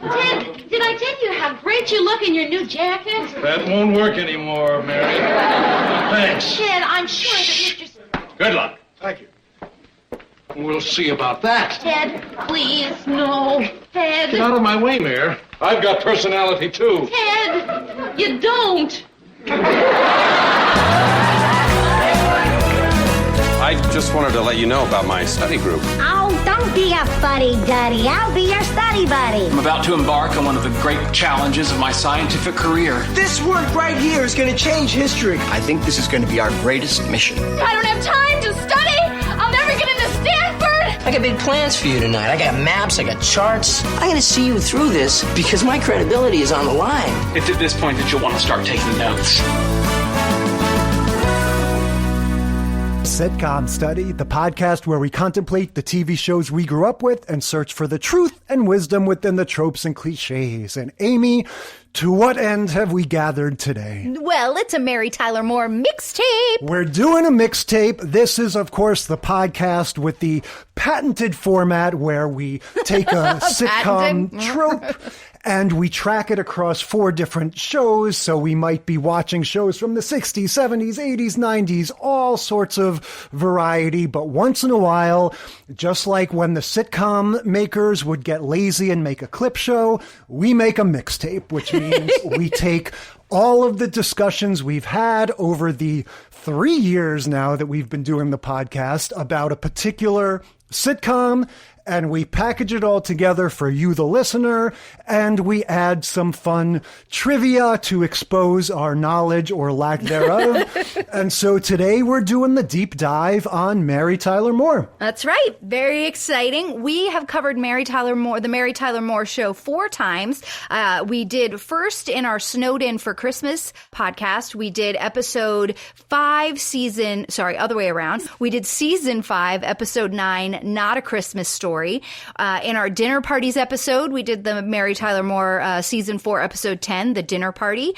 Ted, did I tell you how great you look in your new jacket? That won't work anymore, Mary. Thanks. Ted, I'm sure that Mr. Good luck. Thank you. We'll see about that. Ted, please, no. Ted. Get out of my way, Mayor. I've got personality, too. Ted, you don't. I just wanted to let you know about my study group. Oh, don't be a fuddy-duddy. I'll be your study buddy. I'm about to embark on one of the great challenges of my scientific career. This work right here is going to change history. I think this is going to be our greatest mission. I don't have time to study. I'll never get into Stanford. I got big plans for you tonight. I got maps, I got charts. I got to see you through this because my credibility is on the line. It's at this point that you'll want to start taking notes. Sitcom Study, the podcast where we contemplate the TV shows we grew up with and search for the truth and wisdom within the tropes and cliches. And Amy, to what end have we gathered today? Well, it's a Mary Tyler Moore mixtape. We're doing a mixtape. This is, of course, the podcast with the patented format where we take a sitcom trope and we track it across 4 different shows. So we might be watching shows from the 60s, 70s, 80s, 90s, all sorts of variety. But once in a while, just like when the sitcom makers would get lazy and make a clip show, we make a mixtape, which means we take all of the discussions we've had over the 3 years now that we've been doing the podcast about a particular sitcom, and we package it all together for you, the listener, and we add some fun trivia to expose our knowledge or lack thereof. And so today we're doing the deep dive on Mary Tyler Moore. That's right. Very exciting. We have covered Mary Tyler Moore, the Mary Tyler Moore Show 4 times. We did first in our Snowed In for Christmas podcast. We did episode 5, other way around. We did season 5, episode 9, Not a Christmas Story. In our Dinner Parties episode, we did the Mary Tyler Moore season 4, episode 10, The Dinner Party.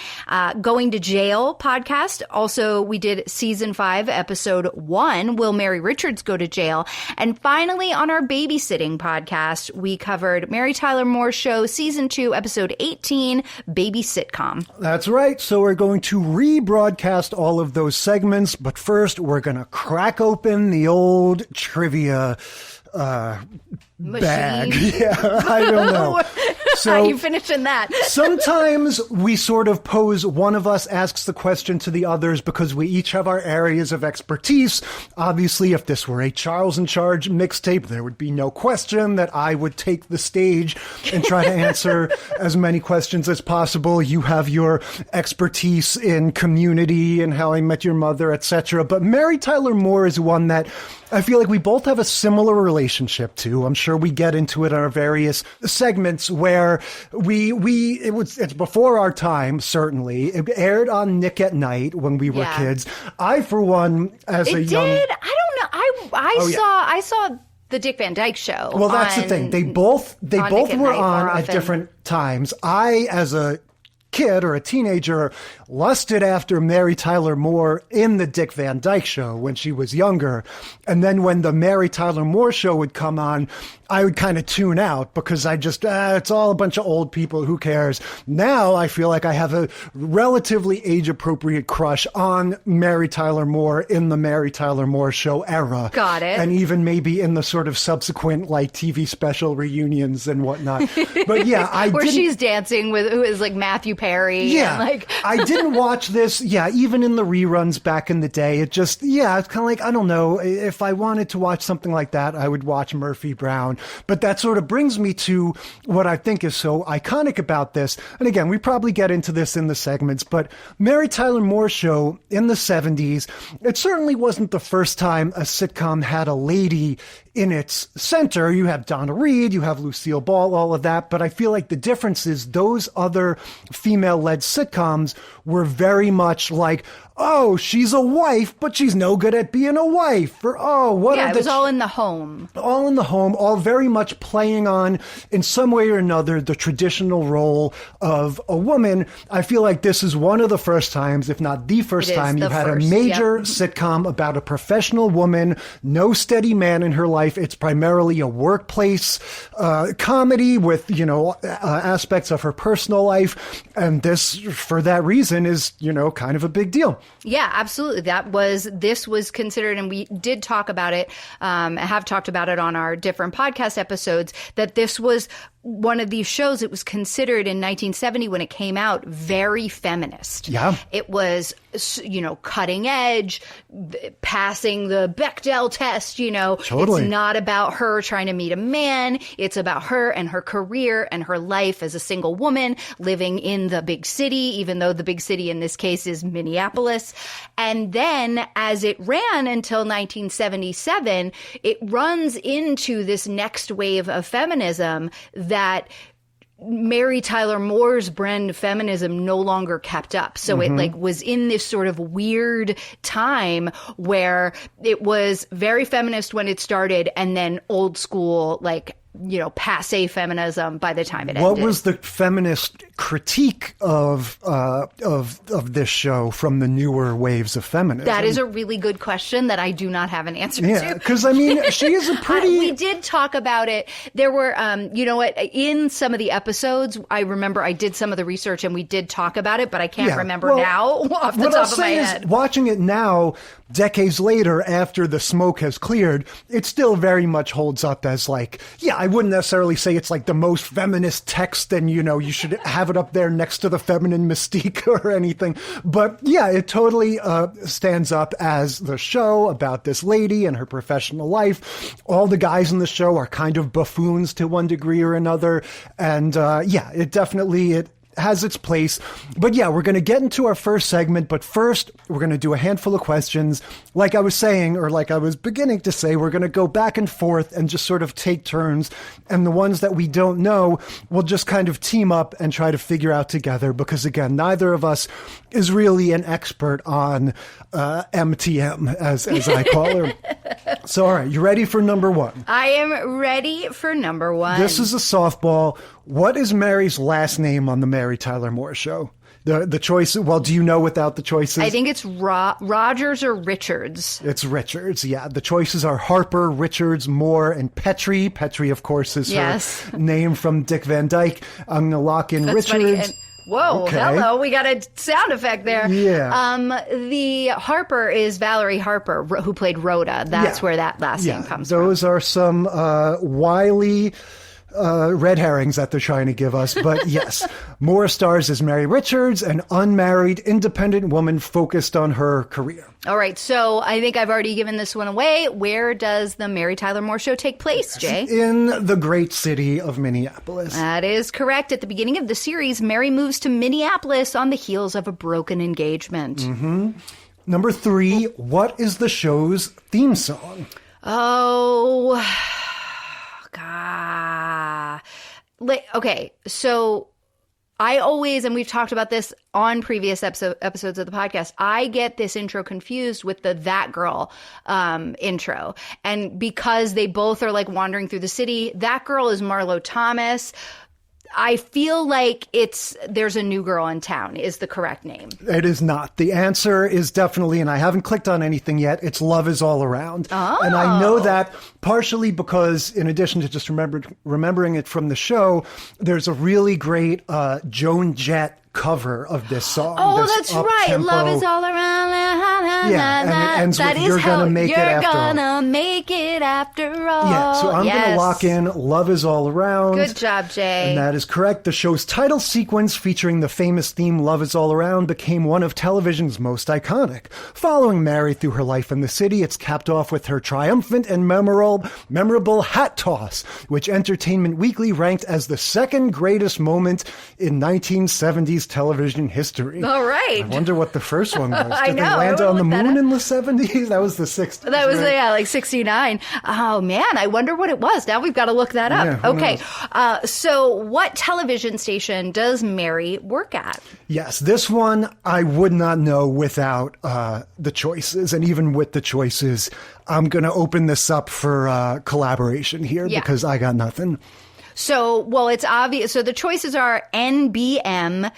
Going to Jail podcast. Also, we did season 5, episode 1, Will Mary Richards Go to Jail? And finally, on our Babysitting podcast, we covered Mary Tyler Moore Show season 2, episode 18, Baby Sitcom. That's right. So we're going to rebroadcast all of those segments, but first we're going to crack open the old trivia bag. Yeah, I don't know. So you finishing that? Sometimes we sort of pose, one of us asks the question to the others because we each have our areas of expertise. Obviously, if this were a Charles in Charge mixtape, there would be no question that I would take the stage and try to answer as many questions as possible. You have your expertise in Community and How I Met Your Mother, etc. But Mary Tyler Moore is one that I feel like we both have a similar relationship to. I'm sure we get into it in our various segments where it's before our time, certainly. It aired on Nick at Night when we were kids. I, for one, as a young... I don't know. I saw the Dick Van Dyke Show. Well, that's the thing. They both were on at different times. I, as a kid or a teenager, lusted after Mary Tyler Moore in the Dick Van Dyke Show when she was younger. And then when the Mary Tyler Moore Show would come on, I would kind of tune out because I just, it's all a bunch of old people. Who cares? Now I feel like I have a relatively age-appropriate crush on Mary Tyler Moore in the Mary Tyler Moore Show era. Got it. And even maybe in the sort of subsequent like TV special reunions and whatnot. But yeah, where she's dancing with who is like Matthew Perry. Yeah. And I didn't watch this. Yeah. Even in the reruns back in the day, it's kind of like, I don't know, if I wanted to watch something like that, I would watch Murphy Brown. But that sort of brings me to what I think is so iconic about this. And again, we probably get into this in the segments, but Mary Tyler Moore Show in the 70s, it certainly wasn't the first time a sitcom had a lady in its center. You have Donna Reed, you have Lucille Ball, all of that. But I feel like the difference is those other female-led sitcoms were very much like, oh, she's a wife, but she's no good at being a wife. Or, oh, what are it was all in the home. All in the home, all very much playing on, in some way or another, the traditional role of a woman. I feel like this is one of the first times, if not the first time, you've had a major sitcom about a professional woman, no steady man in her life life. It's primarily a workplace comedy with, aspects of her personal life. And this, for that reason, is, kind of a big deal. Yeah, absolutely. This was considered, and we did talk about it, have talked about it on our different podcast episodes, that this was one of these shows. It was considered in 1970 when it came out very feminist. Yeah. It was, cutting edge, passing the Bechdel test, Totally. It's not about her trying to meet a man. It's about her and her career and her life as a single woman living in the big city, even though the big city in this case is Minneapolis. And then as it ran until 1977, it runs into this next wave of feminism that Mary Tyler Moore's brand feminism no longer kept up. So it was in this sort of weird time where it was very feminist when it started and then old school, passe feminism by the time it ended. What was the feminist critique of this show from the newer waves of feminism? That is a really good question that I do not have an answer to. Yeah, because she is a pretty... we did talk about it. There were, in some of the episodes, I remember I did some of the research and we did talk about it, but I can't remember now off the top of my head. Watching it now, decades later, after the smoke has cleared, it still very much holds up as I wouldn't necessarily say it's the most feminist text and, you should have it up there next to the feminine mystique or anything. But yeah, it totally stands up as the show about this lady and her professional life. All the guys in the show are kind of buffoons to one degree or another. And it definitely has its place. But yeah, we're going to get into our first segment. But first, we're going to do a handful of questions. Like I was saying, or like I was beginning to say, we're going to go back and forth and just sort of take turns. And the ones that we don't know, we'll just kind of team up and try to figure out together. Because again, neither of us is really an expert on MTM, as I call her. So, all right, you ready for number one? I am ready for number one. This is a softball. What is Mary's last name on the Mary Tyler Moore Show? The choice, well, do you know without the choices? I think it's Rogers or Richards. It's Richards, yeah. The choices are Harper, Richards, Moore, and Petrie. Petrie, of course, is her name from Dick Van Dyke. I'm going to lock in Richards. Funny. Whoa, okay. Hello. We got a sound effect there. Yeah. The Harper is Valerie Harper, who played Rhoda. That's where that last name comes from. Those are some wily red herrings that they're trying to give us. But yes, Moore stars as Mary Richards, an unmarried, independent woman focused on her career. All right. So I think I've already given this one away. Where does the Mary Tyler Moore Show take place, Jay? In the great city of Minneapolis. That is correct. At the beginning of the series, Mary moves to Minneapolis on the heels of a broken engagement. Mm-hmm. Number 3, what is the show's theme song? Oh, God. Okay, so I always, and we've talked about this on previous episodes of the podcast, I get this intro confused with the That Girl intro. And because they both are wandering through the city, That Girl is Marlo Thomas. I feel like There's a New Girl in Town is the correct name. It is not. The answer is definitely, and I haven't clicked on anything yet, it's Love Is All Around. Oh. And I know that partially because, in addition to just remembering it from the show, there's a really great Joan Jett cover of this song. Oh, that's right. Up-tempo. Love is all around. Yeah, and it ends with You're Gonna Make It After All. You're gonna make it after all. Yeah, so I'm going to lock in Love Is All Around. Good job, Jay. And that is correct. The show's title sequence featuring the famous theme Love Is All Around became one of television's most iconic. Following Mary through her life in the city, it's capped off with her triumphant and memorable hat toss, which Entertainment Weekly ranked as the second greatest moment in 1970s television history. All right. I wonder what the first one was. I Did know. they land on the moon in the 70s? That was the 60s. That was, right? 69. Oh, man. I wonder what it was. Now we've got to look that up. Yeah, okay. So what television station does Mary work at? Yes, this one I would not know without the choices. And even with the choices, I'm going to open this up for collaboration here because I got nothing. So, well, it's obvious. So the choices are NBM,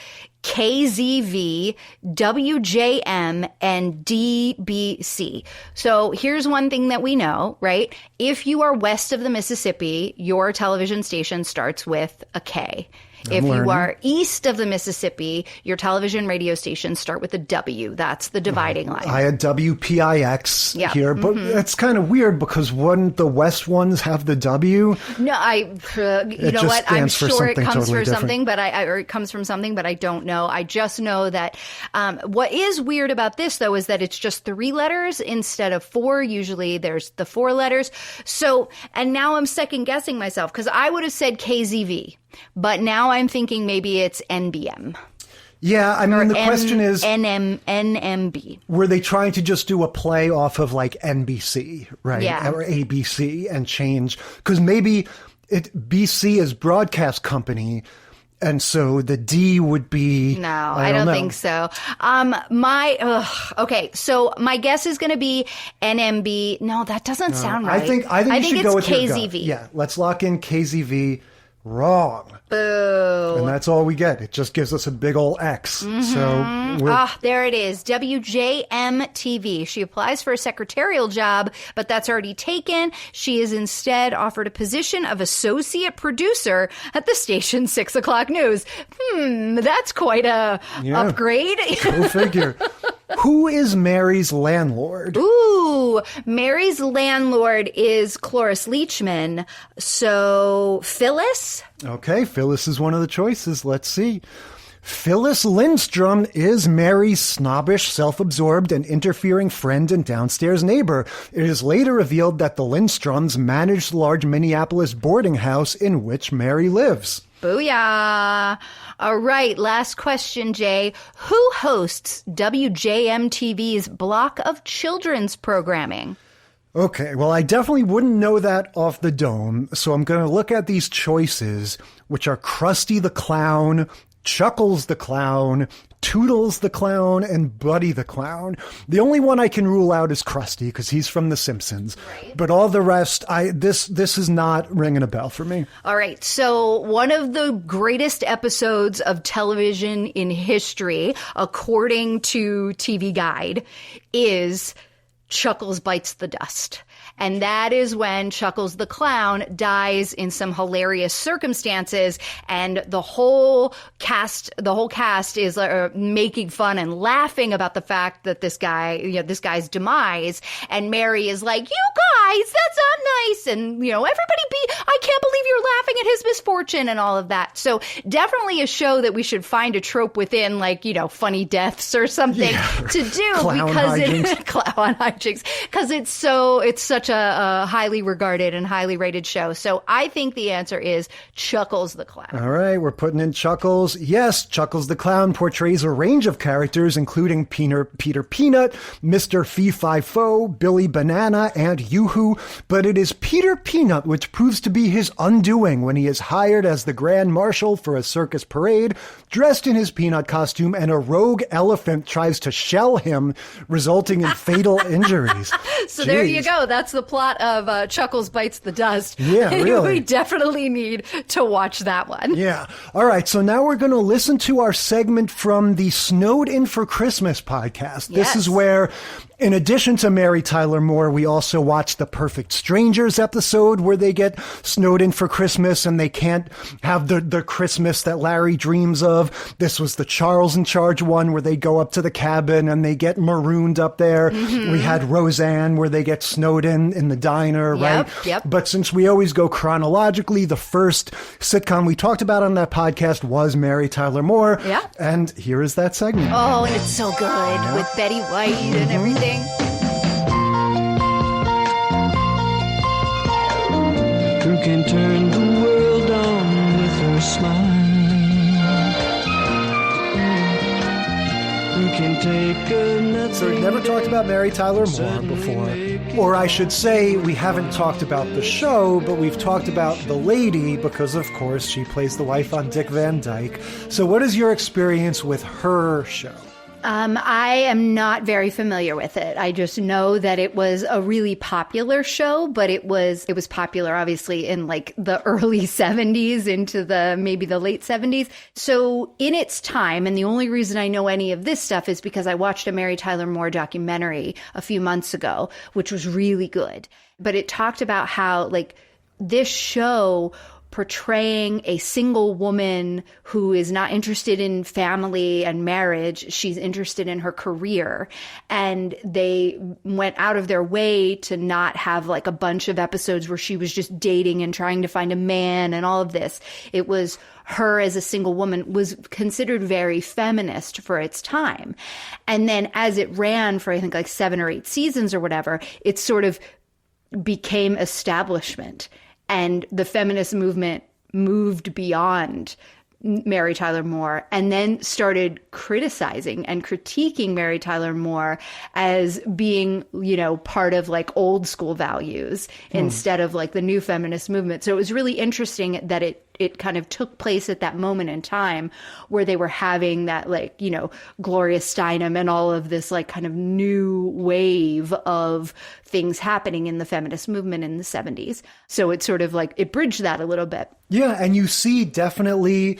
KZV, WJM, and DBC. So here's one thing that we know, right? If you are west of the Mississippi, your television station starts with a K. If you are east of the Mississippi, your television radio stations start with a W. That's the dividing line. I had WPIX here, but it's kind of weird because wouldn't the west ones have the W? No, you know what? I'm sure it comes from something, but it comes from something, but I don't know. I just know that what is weird about this, though, is that it's just 3 letters instead of 4. Usually there's the 4 letters. So, and now I'm second guessing myself because I would have said KZV. But now I'm thinking maybe it's NBM. Yeah, I mean, the question is... NMB. Were they trying to just do a play off of like NBC, right? Yeah. Or ABC and change? Because maybe BC is broadcast company, and so the D would be... No, I don't think so. Okay, so my guess is going to be NMB. No, that doesn't sound right. I think you should go with KZV. your gut. Yeah, let's lock in KZV. Wrong. Boo. And that's all we get. It just gives us a big old X. So there it is. WJM TV. She applies for a secretarial job, but that's already taken. She is instead offered a position of associate producer at the station's 6 o'clock news. That's quite a upgrade. Go figure. Who is Mary's landlord? Ooh, Mary's landlord is Cloris Leachman. So, Phyllis? Okay, Phyllis is one of the choices. Let's see. Phyllis Lindstrom is Mary's snobbish, self-absorbed, and interfering friend and downstairs neighbor. It is later revealed that the Lindstroms manage the large Minneapolis boarding house in which Mary lives. Booyah. All right, last question, Jay. Who hosts WJM TV's block of children's programming? Okay, well, I definitely wouldn't know that off the dome, so I'm going to look at these choices, which are Krusty the Clown, Chuckles the Clown, Toodles the Clown, and Buddy the Clown. The only one I can rule out is Krusty, because he's from The Simpsons. Right. But all the rest, this is not ringing a bell for me. All right, so one of the greatest episodes of television in history, according to TV Guide, is Chuckles Bites the Dust. And that is when Chuckles the Clown dies in some hilarious circumstances, and the whole cast is making fun and laughing about the fact that this guy's demise. And Mary is like, "You guys, that's not nice," and I can't believe you're laughing at his misfortune and all of that. So definitely a show that we should find a trope within, funny deaths or something to do clown hijinks, because it's such a highly regarded and highly rated show. So I think the answer is Chuckles the Clown. All right, we're putting in Chuckles. Yes, Chuckles the Clown portrays a range of characters, including Peter Peanut, Mr. Fee-Fi-Fo, Billy Banana, and Yoo-Hoo. But it is Peter Peanut which proves to be his undoing when he is hired as the Grand Marshal for a circus parade, dressed in his peanut costume, and a rogue elephant tries to shell him, resulting in fatal injuries. So there you go. That's the plot of Chuckles Bites the Dust. Yeah, really. We definitely need to watch that one. Yeah. All right. So now we're going to listen to our segment from the Snowed In for Christmas podcast. Yes. This is where, in addition to Mary Tyler Moore, we also watch the Perfect Strangers episode where they get snowed in for Christmas and they can't have the Christmas that Larry dreams of. This was the Charles in Charge one where they go up to the cabin and they get marooned up there. Mm-hmm. We had Roseanne where they get snowed in the diner, right? Yep. But since we always go chronologically, the first sitcom we talked about on that podcast was Mary Tyler Moore. Yeah. And here is that segment. Oh, and it's so good with Betty White and everything. Who can turn the world on with her smile? Who can take a nothing? So we've never talked about Mary Tyler Moore before. Or I should say, we haven't talked about the show, but we've talked about the lady because, of course, she plays the wife on Dick Van Dyke. So what is your experience with her show? I am not very familiar with it. I just know that it was a really popular show, but it was popular obviously in like the early 70s into maybe the late 70s. So in its time, and the only reason I know any of this stuff is because I watched a Mary Tyler Moore documentary a few months ago, which was really good. But it talked about how like this show portraying a single woman who is not interested in family and marriage. She's interested in her career. And they went out of their way to not have like a bunch of episodes where she was just dating and trying to find a man and all of this. It was her as a single woman was considered very feminist for its time. And then as it ran for, I think, like 7 or 8 seasons or whatever, it sort of became establishment. And the feminist movement moved beyond Mary Tyler Moore and then started criticizing and critiquing Mary Tyler Moore as being, you know, part of like old school values instead of like the new feminist movement. So it was really interesting that it kind of took place at that moment in time where they were having that like, you know, Gloria Steinem and all of this like kind of new wave of things happening in the feminist movement in the 70s. So it's sort of like it bridged that a little bit. Yeah. And you see definitely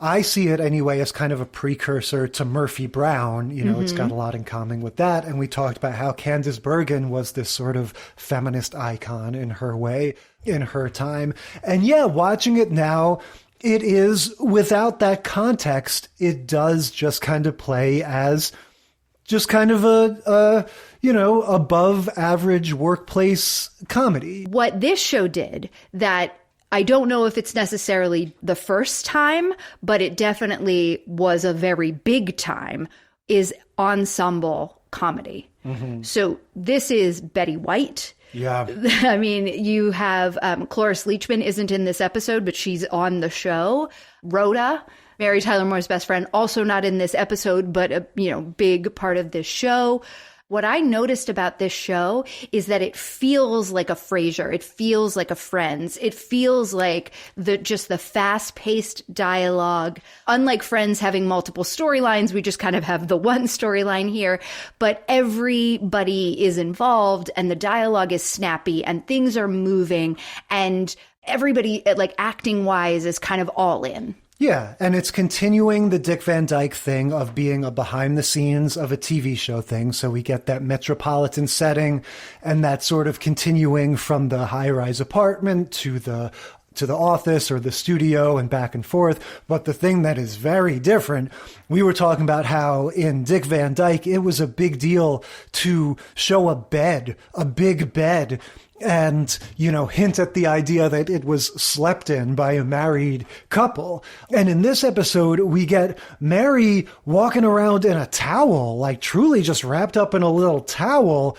I see it anyway as kind of a precursor to Murphy Brown. You know, It's got a lot in common with that. And we talked about how Candice Bergen was this sort of feminist icon in her way, in her time. And yeah, watching it now, it is, without that context, it does just kind of play as just kind of a you know, above average workplace comedy. What this show did that I don't know if it's necessarily the first time, but it definitely was a very big time, is ensemble comedy. So this is Betty White. Yeah. I mean, you have Cloris Leachman isn't in this episode, but she's on the show. Rhoda, Mary Tyler Moore's best friend, also not in this episode, but a big part of this show. What I noticed about this show is that it feels like a Frasier. It feels like a Friends. It feels like the fast-paced dialogue. Unlike Friends having multiple storylines, we just kind of have the one storyline here. But everybody is involved and the dialogue is snappy and things are moving and everybody, like acting-wise, is kind of all in. Yeah, and it's continuing the Dick Van Dyke thing of being a behind the scenes of a TV show thing. So we get that metropolitan setting and that sort of continuing from the high-rise apartment to the office or the studio and back and forth. But the thing that is very different, we were talking about how in Dick Van Dyke, it was a big deal to show a big bed, and, you know, hint at the idea that it was slept in by a married couple. And in this episode, we get Mary walking around in a towel, like truly just wrapped up in a little towel,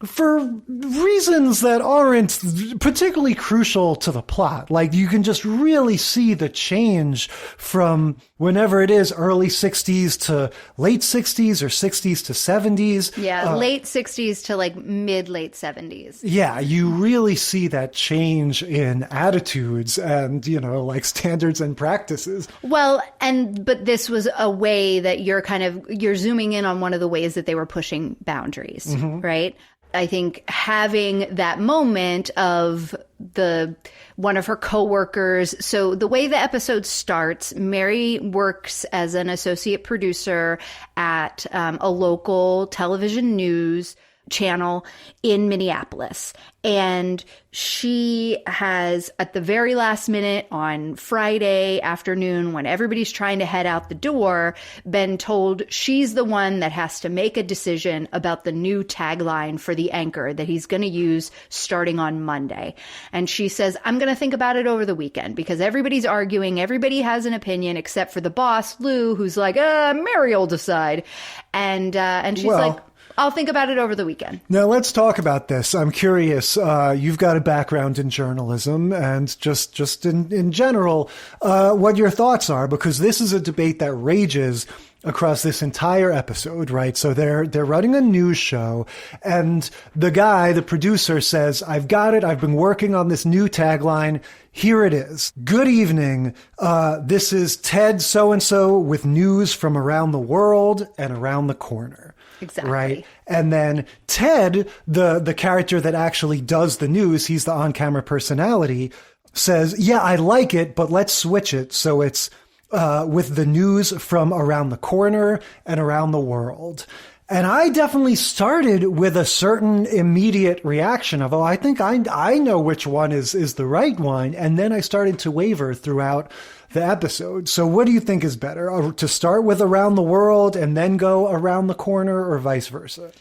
for reasons that aren't particularly crucial to the plot. Like, you can just really see the change from whenever it is early 60s to late 60s or 60s to 70s. Yeah, late 60s to like mid-late 70s. Yeah, you really see that change in attitudes and, you know, like standards and practices. Well, but this was a way that you're zooming in on one of the ways that they were pushing boundaries, right? I think having that moment of one of her coworkers. So the way the episode starts, Mary works as an associate producer at a local television news channel in Minneapolis. And she has, at the very last minute on Friday afternoon, when everybody's trying to head out the door, been told she's the one that has to make a decision about the new tagline for the anchor that he's going to use starting on Monday. And she says, I'm going to think about it over the weekend because everybody's arguing. Everybody has an opinion except for the boss, Lou, who's like, Mary will decide. And she's like, I'll think about it over the weekend. Now, let's talk about this. I'm curious. You've got a background in journalism and just in general, what your thoughts are, because this is a debate that rages across this entire episode, right? So they're running a news show, and the producer says, I've got it. I've been working on this new tagline. Here it is. Good evening. This is Ted so-and-so with news from around the world and around the corner. Exactly. Right. And then Ted, the character that actually does the news, he's the on-camera personality, says, yeah, I like it, but let's switch it. So it's with the news from around the corner and around the world. And I definitely started with a certain immediate reaction of, I think I know which one is the right one. And then I started to waver throughout the episode. So what do you think is better? To start with around the world and then go around the corner, or vice versa?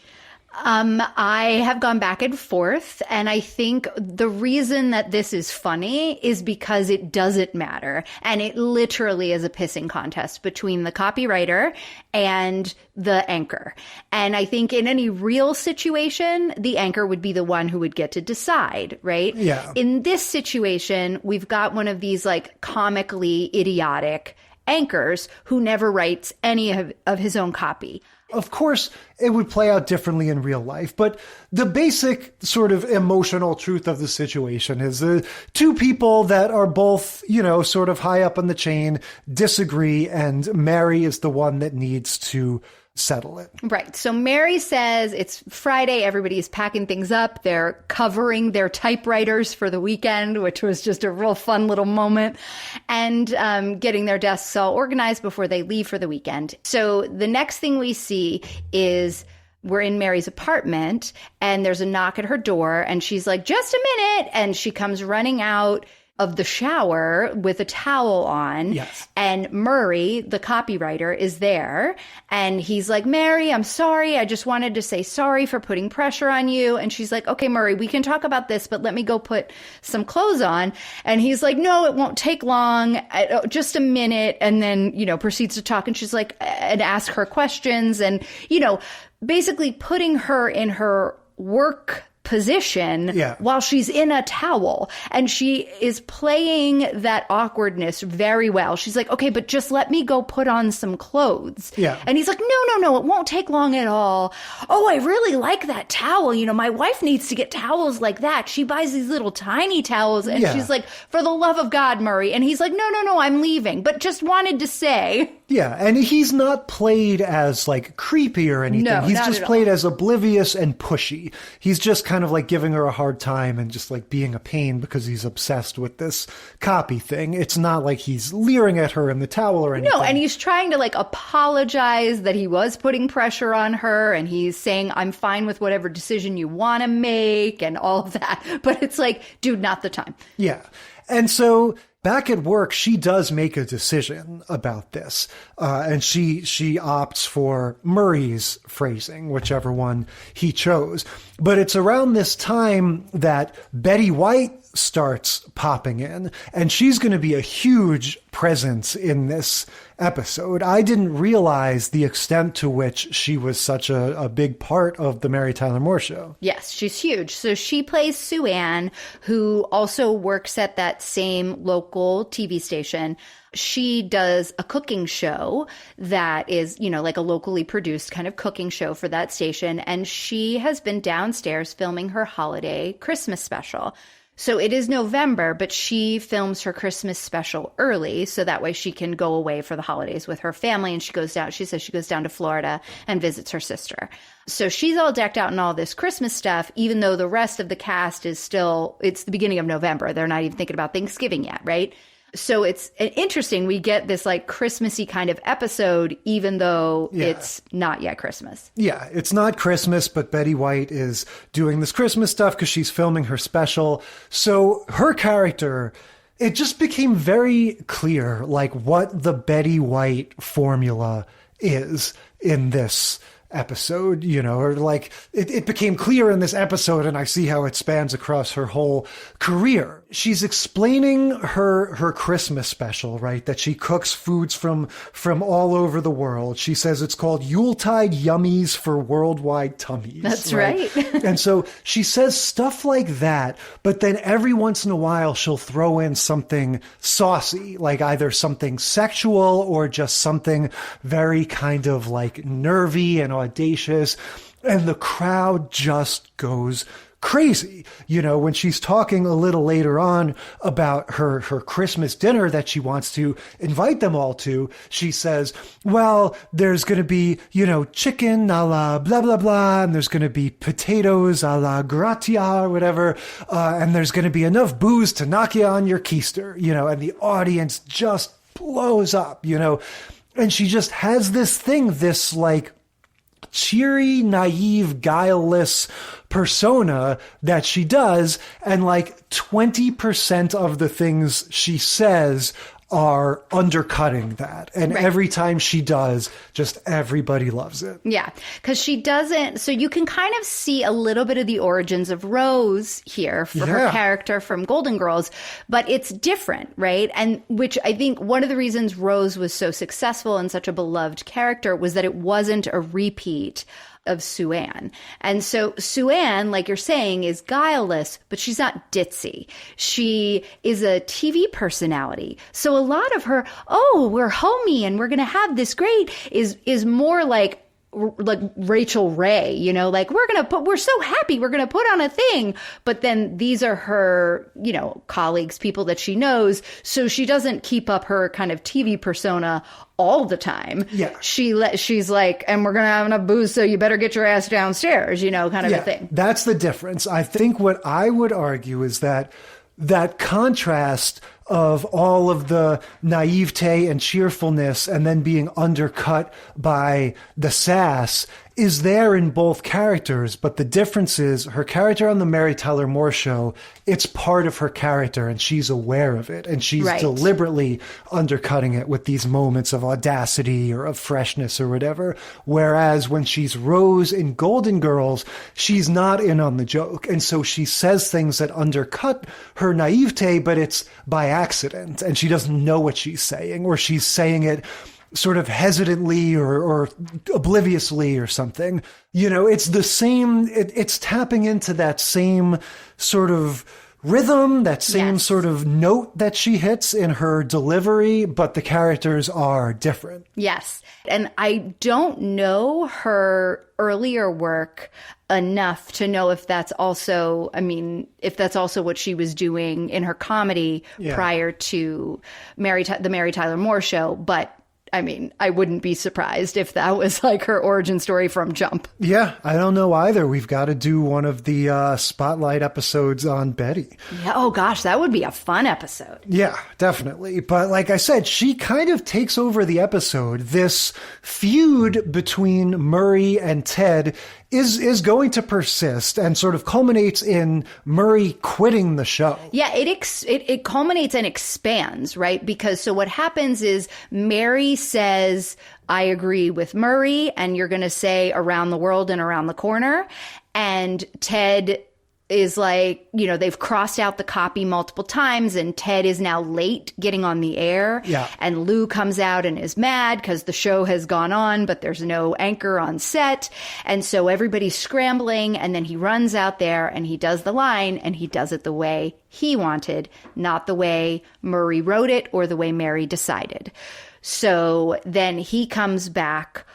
I have gone back and forth, and I think the reason that this is funny is because it doesn't matter. And it literally is a pissing contest between the copywriter and the anchor. And I think in any real situation, the anchor would be the one who would get to decide, right? Yeah. In this situation, we've got one of these like comically idiotic anchors who never writes any of his own copy. Of course, it would play out differently in real life, but the basic sort of emotional truth of the situation is the two people that are both, sort of high up on the chain disagree, and Mary is the one that needs to settle it. Right. So Mary says it's Friday. Everybody's packing things up. They're covering their typewriters for the weekend, which was just a real fun little moment, and getting their desks all organized before they leave for the weekend. So the next thing we see is we're in Mary's apartment, and there's a knock at her door, and she's like, just a minute. And she comes running out of the shower with a towel on. Yes. And Murray, the copywriter, is there. And he's like, Mary, I'm sorry. I just wanted to say sorry for putting pressure on you. And she's like, okay, Murray, we can talk about this, but let me go put some clothes on. And he's like, no, it won't take long. Just a minute. And then, proceeds to talk. And she's like, and ask her questions, and, basically putting her in her work position while she's in a towel, and she is playing that awkwardness very well. She's like, okay, but just let me go put on some clothes. And he's like, no, it won't take long at all. Oh, I really like that towel. My wife needs to get towels like that. She buys these little tiny towels. And she's like, for the love of God, Murray. And he's like, no, I'm leaving, but just wanted to say. Yeah, and he's not played as like creepy or anything. No, he's not just at played all. as oblivious and pushy. He's just kind of like giving her a hard time and just like being a pain because he's obsessed with this copy thing. It's not like he's leering at her in the towel or anything. No, and he's trying to like apologize that he was putting pressure on her, and he's saying, I'm fine with whatever decision you want to make and all of that. But it's like, dude, not the time. Yeah. And so back at work, she does make a decision about this, and she opts for Murray's phrasing, whichever one he chose. But it's around this time that Betty White starts popping in, and she's going to be a huge presence in this episode. I didn't realize the extent to which she was such a big part of the Mary Tyler Moore Show. Yes, she's huge. So she plays Sue Ann, who also works at that same local TV station. She does a cooking show that is, like a locally produced kind of cooking show for that station. And she has been downstairs filming her holiday Christmas special. So it is November, but she films her Christmas special early, so that way she can go away for the holidays with her family. And she says she goes down to Florida and visits her sister. So she's all decked out in all this Christmas stuff, even though the rest of the cast is it's the beginning of November. They're not even thinking about Thanksgiving yet, right? So it's interesting. We get this like Christmassy kind of episode, even though it's not yet Christmas. Yeah, it's not Christmas, but Betty White is doing this Christmas stuff because she's filming her special. So her character, it just became very clear like what the Betty White formula is in this episode, or like it became clear in this episode, and I see how it spans across her whole career. She's explaining her Christmas special, right? That she cooks foods from all over the world. She says it's called Yuletide Yummies for Worldwide Tummies. That's right. And so she says stuff like that, but then every once in a while she'll throw in something saucy, like either something sexual or just something very kind of like nervy and audacious, and the crowd just goes crazy. When she's talking a little later on about her Christmas dinner that she wants to invite them all to, she says, well, there's going to be, chicken a la blah, blah, blah, and there's going to be potatoes a la gratia or whatever, and there's going to be enough booze to knock you on your keister, and the audience just blows up, and she just has this like cheery, naive, guileless persona that she does, and like 20% of the things she says are undercutting that. And every time she does, just everybody loves it. Yeah, because she doesn't. So you can kind of see a little bit of the origins of Rose here for her character from Golden Girls, but it's different, right? And which I think one of the reasons Rose was so successful and such a beloved character was that it wasn't a repeat of Sue-Ann. And so Sue-Ann, like you're saying, is guileless, but she's not ditzy. She is a TV personality. So a lot of her, we're homey and we're going to have this great is more like Rachel Ray, like we're so happy we're going to put on a thing. But then these are her, colleagues, people that she knows. So she doesn't keep up her kind of TV persona all the time. Yeah. She's like, and we're going to have enough booze, so you better get your ass downstairs, kind of a thing. That's the difference. I think what I would argue is that contrast of all of the naivete and cheerfulness and then being undercut by the sass is there in both characters, but the difference is her character on the Mary Tyler Moore Show, it's part of her character and she's aware of it, and she's deliberately undercutting it with these moments of audacity or of freshness or whatever. Whereas when she's Rose in Golden Girls, she's not in on the joke. And so she says things that undercut her naivete, but it's by accident and she doesn't know what she's saying, or she's saying it sort of hesitantly or obliviously or something. It's the same, it's tapping into that same sort of rhythm, that same sort of note that she hits in her delivery, but the characters are different. Yes. And I don't know her earlier work enough to know if that's also, what she was doing in her comedy prior to the Mary Tyler Moore Show. But I wouldn't be surprised if that was like her origin story from jump. Yeah, I don't know either. We've got to do one of the spotlight episodes on Betty. Yeah, oh gosh, that would be a fun episode. Yeah, definitely. But like I said, she kind of takes over the episode. This feud between Murray and Ted is going to persist and sort of culminates in Murray quitting the show. Yeah, it culminates and expands, right? Because so what happens is Mary says, I agree with Murray, and you're going to say around the world and around the corner. And Ted is like, they've crossed out the copy multiple times, and Ted is now late getting on the air. Yeah. And Lou comes out and is mad because the show has gone on, but there's no anchor on set. And so everybody's scrambling, and then he runs out there and he does the line, and he does it the way he wanted, not the way Murray wrote it or the way Mary decided. So then he comes back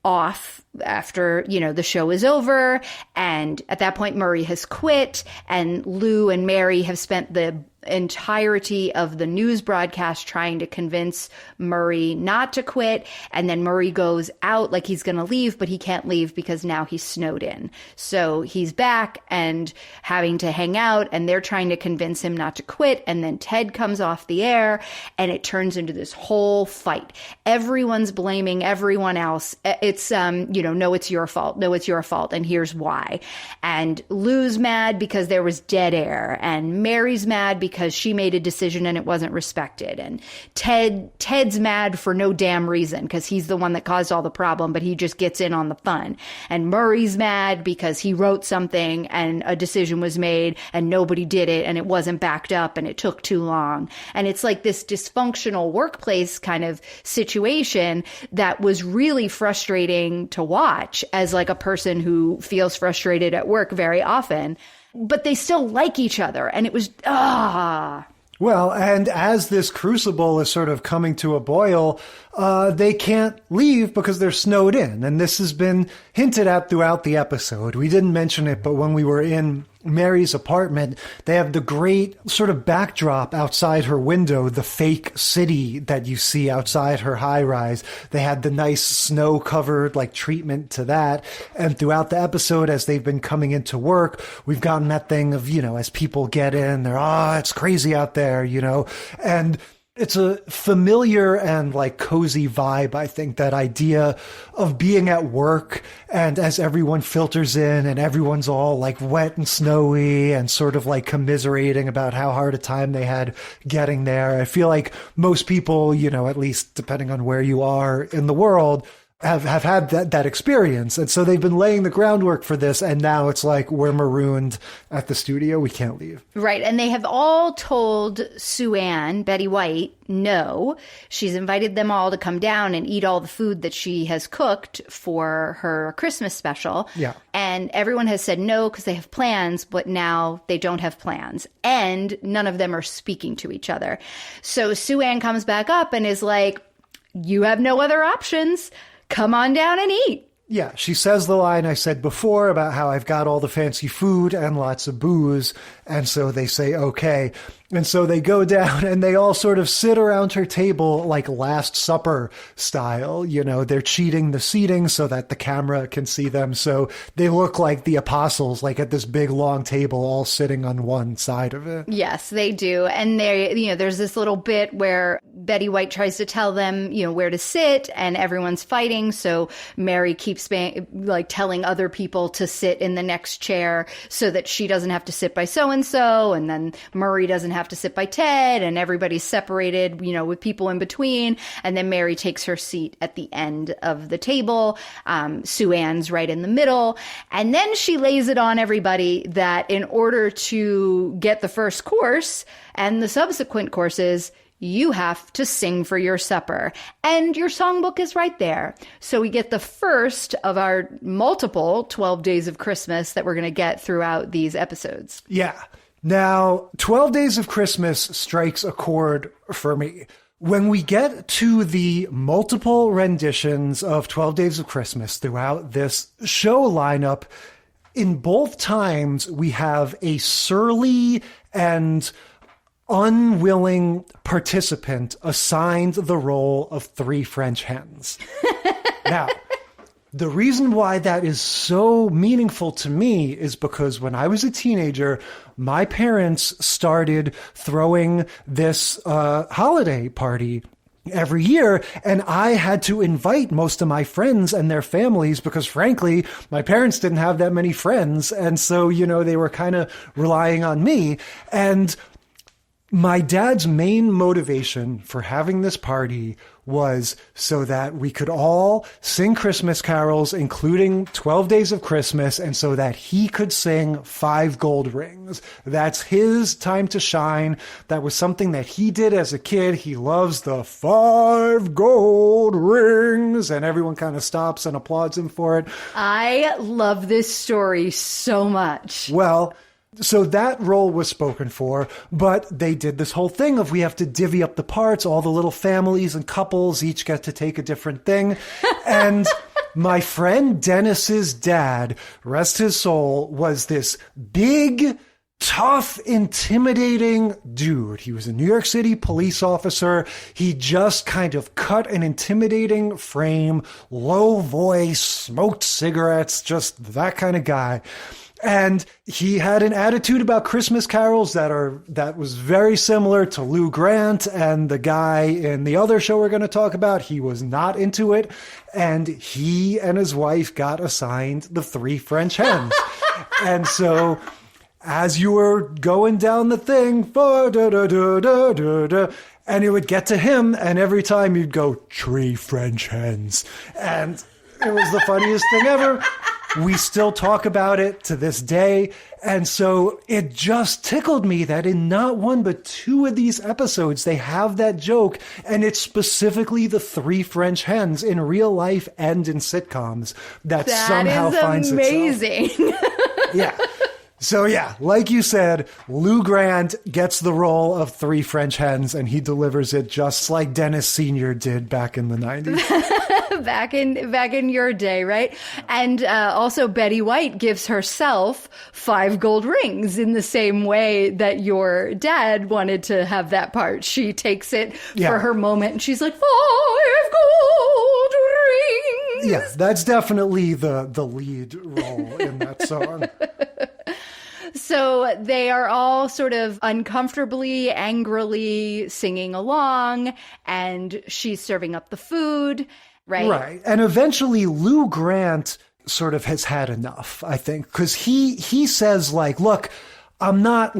off after, the show is over. And at that point, Murray has quit, and Lou and Mary have spent the entirety of the news broadcast trying to convince Murray not to quit. And then Murray goes out like he's going to leave, but he can't leave because now he's snowed in. So he's back and having to hang out, and they're trying to convince him not to quit. And then Ted comes off the air, and it turns into this whole fight. Everyone's blaming everyone else. It's, no, it's your fault. No, it's your fault. And here's why. And Lou's mad because there was dead air, and Mary's mad because because she made a decision and it wasn't respected. And Ted's mad for no damn reason because he's the one that caused all the problem, but he just gets in on the fun. And Murray's mad because he wrote something and a decision was made and nobody did it and it wasn't backed up and it took too long. And it's like this dysfunctional workplace kind of situation that was really frustrating to watch as like a person who feels frustrated at work very often. But they still like each other. And it was, Well, and as this crucible is sort of coming to a boil, they can't leave because they're snowed in. And this has been hinted at throughout the episode. We didn't mention it, but when we were in Mary's apartment, they have the great sort of backdrop outside her window, the fake city that you see outside her high rise. They had the nice snow covered like treatment to that. And throughout the episode, as they've been coming into work, we've gotten that thing of, as people get in, they're, it's crazy out there, and it's a familiar and like cozy vibe, I think, that idea of being at work and as everyone filters in and everyone's all like wet and snowy and sort of like commiserating about how hard a time they had getting there. I feel like most people, at least depending on where you are in the world, have had that experience. And so they've been laying the groundwork for this. And now it's like, we're marooned at the studio. We can't leave. Right. And they have all told Sue Ann, Betty White, no. She's invited them all to come down and eat all the food that she has cooked for her Christmas special. Yeah. And everyone has said no because they have plans, but now they don't have plans. And none of them are speaking to each other. So Sue Ann comes back up and is like, you have no other options. Come on down and eat. Yeah, she says the line I said before about how I've got all the fancy food and lots of booze. And so they say, okay. And so they go down and they all sort of sit around her table like Last Supper style. They're cheating the seating so that the camera can see them. So they look like the apostles, like at this big long table, all sitting on one side of it. Yes, they do. And there's this little bit where Betty White tries to tell them, where to sit and everyone's fighting. So Mary keeps telling other people to sit in the next chair so that she doesn't have to sit by so-and-so. And then Murray doesn't have to sit by Ted, and everybody's separated, with people in between. And then Mary takes her seat at the end of the table. Sue Ann's right in the middle. And then she lays it on everybody that in order to get the first course and the subsequent courses, you have to sing for your supper. And your songbook is right there. So we get the first of our multiple 12 Days of Christmas that we're going to get throughout these episodes. Yeah. Now, 12 Days of Christmas strikes a chord for me. When we get to the multiple renditions of 12 Days of Christmas throughout this show lineup, in both times we have a surly and unwilling participant assigned the role of 3 French hens. Now, the reason why that is so meaningful to me is because when I was a teenager, my parents started throwing this holiday party every year, and I had to invite most of my friends and their families because, frankly, my parents didn't have that many friends, and so, they were kind of relying on me. And my dad's main motivation for having this party was so that we could all sing Christmas carols, including 12 Days of Christmas, and so that he could sing 5 Gold Rings. That's his time to shine. That was something that he did as a kid. He loves the 5 gold rings, and everyone kind of stops and applauds him for it. I love this story so much. Well, so that role was spoken for, but they did this whole thing of we have to divvy up the parts. All the little families and couples each get to take a different thing. And my friend Dennis's dad, rest his soul, was this big, tough, intimidating dude. He was a New York City police officer. He just kind of cut an intimidating frame, low voice, smoked cigarettes, just that kind of guy. And he had an attitude about Christmas carols that was very similar to Lou Grant and the guy in the other show we're going to talk about. He was not into it. And he and his wife got assigned the 3 French hens. And so as you were going down the thing, and it would get to him, and every time you'd go, 3 French hens. And it was the funniest thing ever. We still talk about it to this day. And so it just tickled me that in not one but 2 of these episodes, they have that joke. And it's specifically the 3 French hens in real life and in sitcoms that somehow finds itself. That is amazing. Yeah. So yeah, like you said, Lou Grant gets the role of 3 French hens, and he delivers it just like Dennis Sr. did back in the 90s. back in your day, right? And also Betty White gives herself 5 gold rings in the same way that your dad wanted to have that part. She takes it for her moment, and she's like, 5 gold rings. Yeah, that's definitely the lead role in that song. So they are all sort of uncomfortably, angrily singing along, and she's serving up the food, right? Right. And eventually Lou Grant sort of has had enough, I think, because he says, like, look, I'm not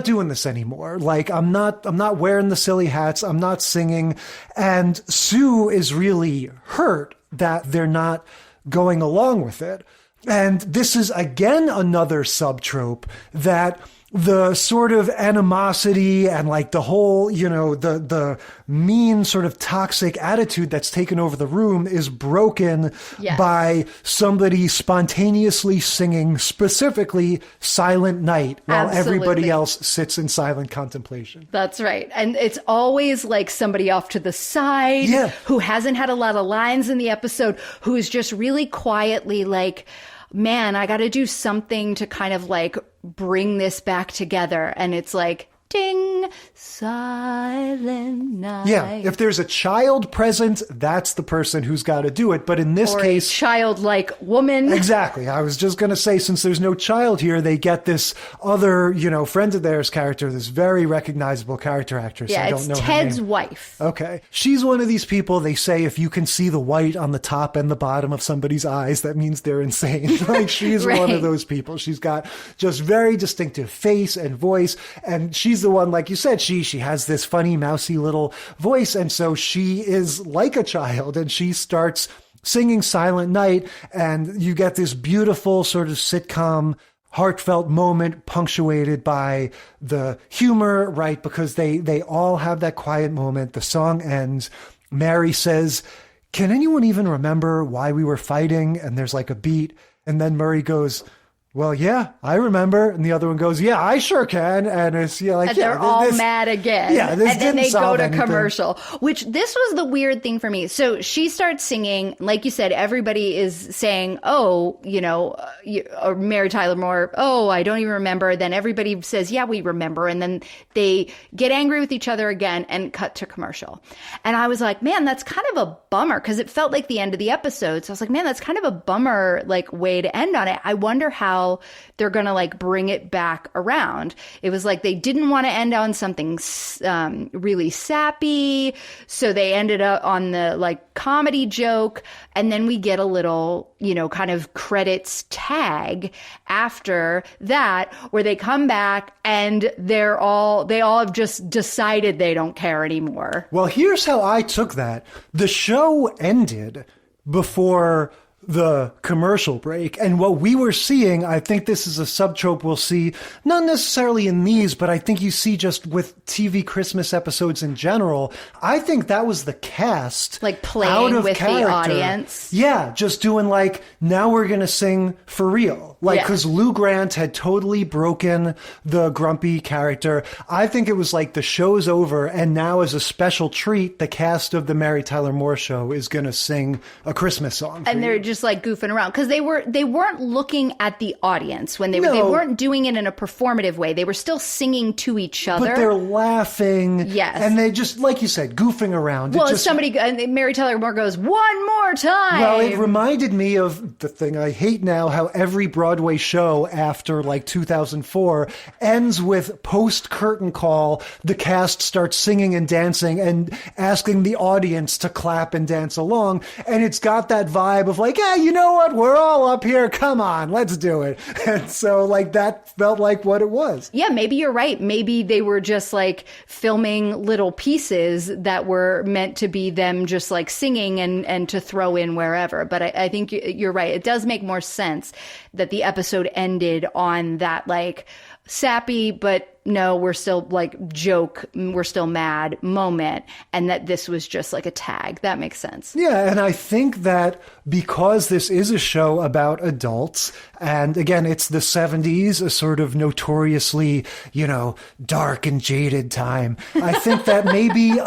doing this anymore. Like, I'm not wearing the silly hats. I'm not singing. And Sue is really hurt that they're not going along with it. And this is, again, another subtrope that the sort of animosity and like the whole, the mean sort of toxic attitude that's taken over the room is broken by somebody spontaneously singing specifically Silent Night while everybody else sits in silent contemplation. That's right. And it's always like somebody off to the side who hasn't had a lot of lines in the episode, who is just really quietly like, man, I got to do something to kind of like bring this back together. And it's like, ding, silent night. Yeah, if there's a child present, that's the person who's got to do it. But in this case, a childlike woman. Exactly. I was just going to say, since there's no child here, they get this other, friend of theirs character, this very recognizable character actress. Yeah, I don't it's know Ted's her name. wife. Okay. She's one of these people, they say if you can see the white on the top and the bottom of somebody's eyes, that means they're insane. Like, she's one of those people. She's got just very distinctive face and voice, and she's the one, like you said, she has this funny, mousy little voice, and so she is like a child, and she starts singing Silent Night, and you get this beautiful sort of sitcom, heartfelt moment punctuated by the humor, right? Because they all have that quiet moment. The song ends. Mary says, "Can anyone even remember why we were fighting?" And there's like a beat, and then Murray goes, "Well, yeah, I remember." And the other one goes, "Yeah, I sure can." And it's and they're all mad again. Yeah, this and then they go to anything. commercial, which this was the weird thing for me. So she starts singing, like you said, everybody is saying, "Oh, or Mary Tyler Moore, oh, I don't even remember." Then everybody says, "Yeah, we remember." And then they get angry with each other again and cut to commercial. And I was like, man, that's kind of a bummer, because it felt like the end of the episode. So I was like, man, that's kind of a bummer, like, way to end on it. I wonder how they're going to like bring it back around. It was like they didn't want to end on something really sappy, so they ended up on the like comedy joke, and then we get a little, kind of credits tag after that where they come back and they all have just decided they don't care anymore. Well, here's how I took that. The show ended before the commercial break. And what we were seeing, I think this is a subtrope we'll see, not necessarily in these, but I think you see just with TV Christmas episodes in general. I think that was the cast. Like playing with the audience. Yeah, just doing like, now we're going to sing for real. Like, because Lou Grant had totally broken the grumpy character. I think it was like the show's over, and now as a special treat, the cast of the Mary Tyler Moore Show is going to sing a Christmas song. And they're just like goofing around, because they weren't looking at the audience when they weren't doing it in a performative way. They were still singing to each other. But they're laughing. Yes. And they just, like you said, goofing around. Well, Mary Tyler Moore goes, "One more time." Well, it reminded me of the thing I hate now, how every Broadway show after like 2004 ends with post-curtain call. The cast starts singing and dancing and asking the audience to clap and dance along. And it's got that vibe of like, yeah, yeah, you know what? We're all up here. Come on, let's do it. And so like that felt like what it was. Yeah, maybe you're right. Maybe they were just like filming little pieces that were meant to be them just like singing and to throw in wherever. But I think you're right. It does make more sense that the episode ended on that like sappy, but no, we're still like joke, we're still mad moment, and that this was just like a tag. That makes sense. Yeah, and I think that because this is a show about adults, and again, it's the 70s, a sort of notoriously, dark and jaded time, I think that maybe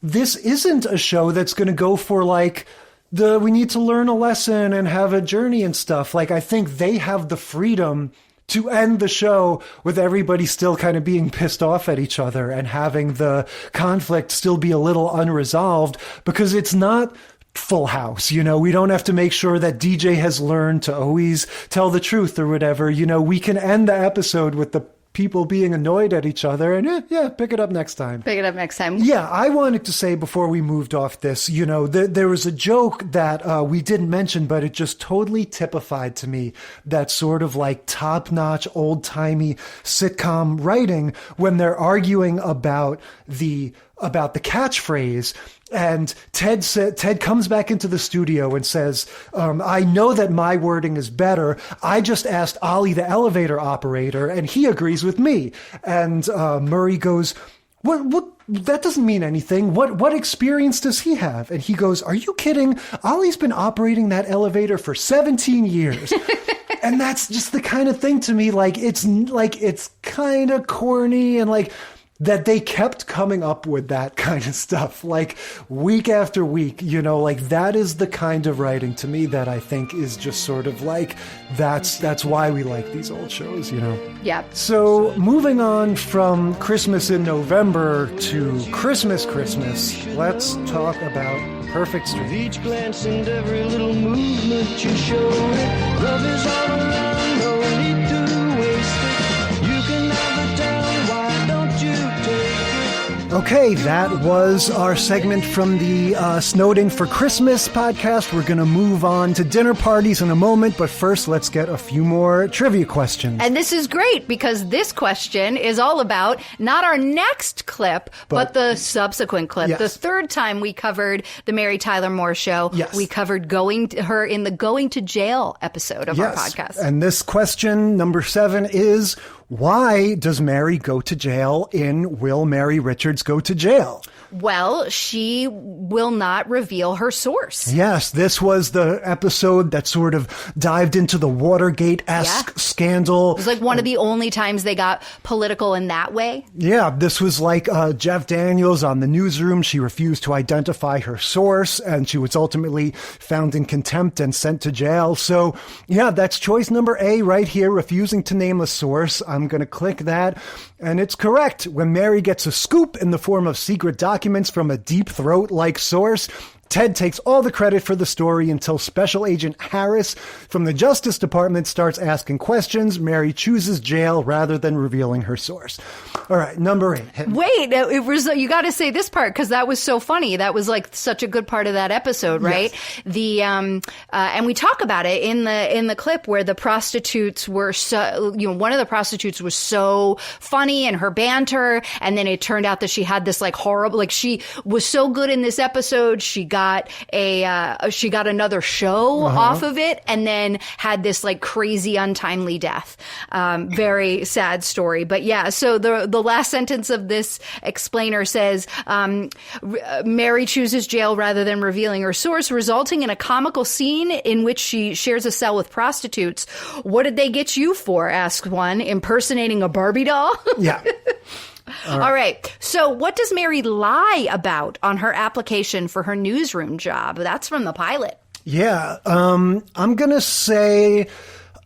this isn't a show that's going to go for like, we need to learn a lesson and have a journey and stuff. Like, I think they have the freedom to end the show with everybody still kind of being pissed off at each other and having the conflict still be a little unresolved, because it's not Full House. We don't have to make sure that DJ has learned to always tell the truth or whatever. We can end the episode with the people being annoyed at each other and pick it up next time. Pick it up next time. Yeah, I wanted to say before we moved off this, there was a joke that we didn't mention, but it just totally typified to me that sort of like top-notch, old-timey sitcom writing when they're arguing about the catchphrase. And Ted comes back into the studio and says, I know that my wording is better. I just asked Ollie, the elevator operator, and he agrees with me. And Murray goes, what? That doesn't mean anything. What experience does he have? And he goes, are you kidding? Ollie's been operating that elevator for 17 years. And that's just the kind of thing to me, it's kind of corny and like, that they kept coming up with that kind of stuff, like week after week, that is the kind of writing to me that I think is just sort of like, that's why we like these old shows, Yeah. So moving on from Christmas in November to Christmas, let's talk about Perfect Street. With each glance and every little movement you show it, love is all around, no need to waste it. You can never tell, why don't you take it? Okay, that was our segment from the Snowed In for Christmas podcast. We're going to move on to dinner parties in a moment, but first let's get a few more trivia questions. And this is great because this question is all about not our next clip, but the subsequent clip. Yes. The third time we covered the Mary Tyler Moore Show, yes. We covered her in the Going to Jail episode of our podcast. And this question, number 7, is why does Mary go to jail in Will Mary Richards Go to Jail? Well, she will not reveal her source. Yes, this was the episode that sort of dived into the Watergate-esque scandal. It was like one of the only times they got political in that way. Yeah, this was like Jeff Daniels on the newsroom. She refused to identify her source, and she was ultimately found in contempt and sent to jail. So, yeah, that's choice number A right here, refusing to name a source. I'm going to click that, and it's correct. When Mary gets a scoop in the form of secret documents from a deep throat-like source, Ted takes all the credit for the story until Special Agent Harris from the Justice Department starts asking questions. Mary chooses jail rather than revealing her source. All right, number 8. Wait, it was you got to say this part because that was so funny. That was like such a good part of that episode, right? Yes. The and we talk about it in the clip where the prostitutes were so, one of the prostitutes was so funny and her banter, and then it turned out that she had this like horrible, like she was so good in this episode, she got another show off of it, and then had this like crazy untimely death. Very sad story, but yeah. So the last sentence of this explainer says, Mary chooses jail rather than revealing her source, resulting in a comical scene in which she shares a cell with prostitutes. What did they get you for? Asks one, impersonating a Barbie doll. Yeah. All right. So what does Mary lie about on her application for her newsroom job? That's from the pilot. Yeah. I'm going to say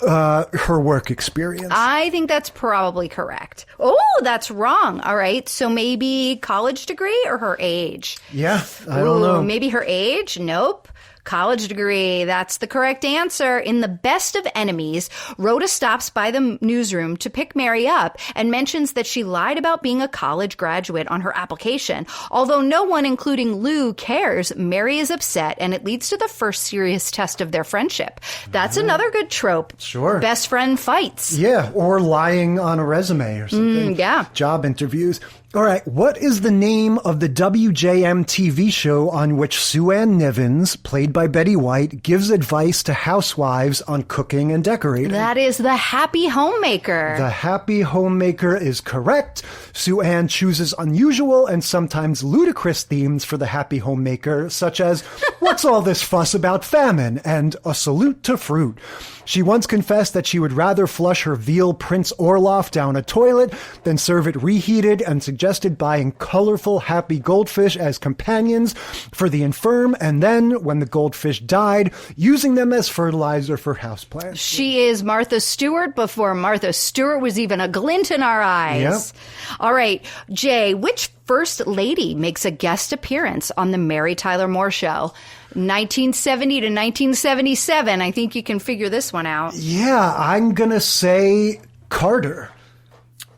her work experience. I think that's probably correct. Oh, that's wrong. All right. So maybe college degree or her age? Yeah. I don't know. Maybe her age? Nope. College degree. That's the correct answer. In The Best of Enemies, Rhoda stops by the newsroom to pick Mary up and mentions that she lied about being a college graduate on her application. Although no one, including Lou, cares, Mary is upset, and it leads to the first serious test of their friendship. That's another good trope. Sure. Best friend fights. Yeah, or lying on a resume or something. Yeah. Job interviews. All right, what is the name of the WJM TV show on which Sue Ann Nivens, played by Betty White, gives advice to housewives on cooking and decorating? That is The Happy Homemaker. The Happy Homemaker is correct. Sue Ann chooses unusual and sometimes ludicrous themes for The Happy Homemaker, such as, what's all this fuss about famine? And a salute to fruit. She once confessed that she would rather flush her veal Prince Orloff down a toilet than serve it reheated, and suggested buying colorful happy goldfish as companions for the infirm, and then, when the goldfish died, using them as fertilizer for houseplants. She is Martha Stewart before Martha Stewart was even a glint in our eyes. Yep. All right, Jay, which first lady makes a guest appearance on the Mary Tyler Moore Show? 1970 to 1977. I think you can figure this one out. Yeah, I'm going to say Carter.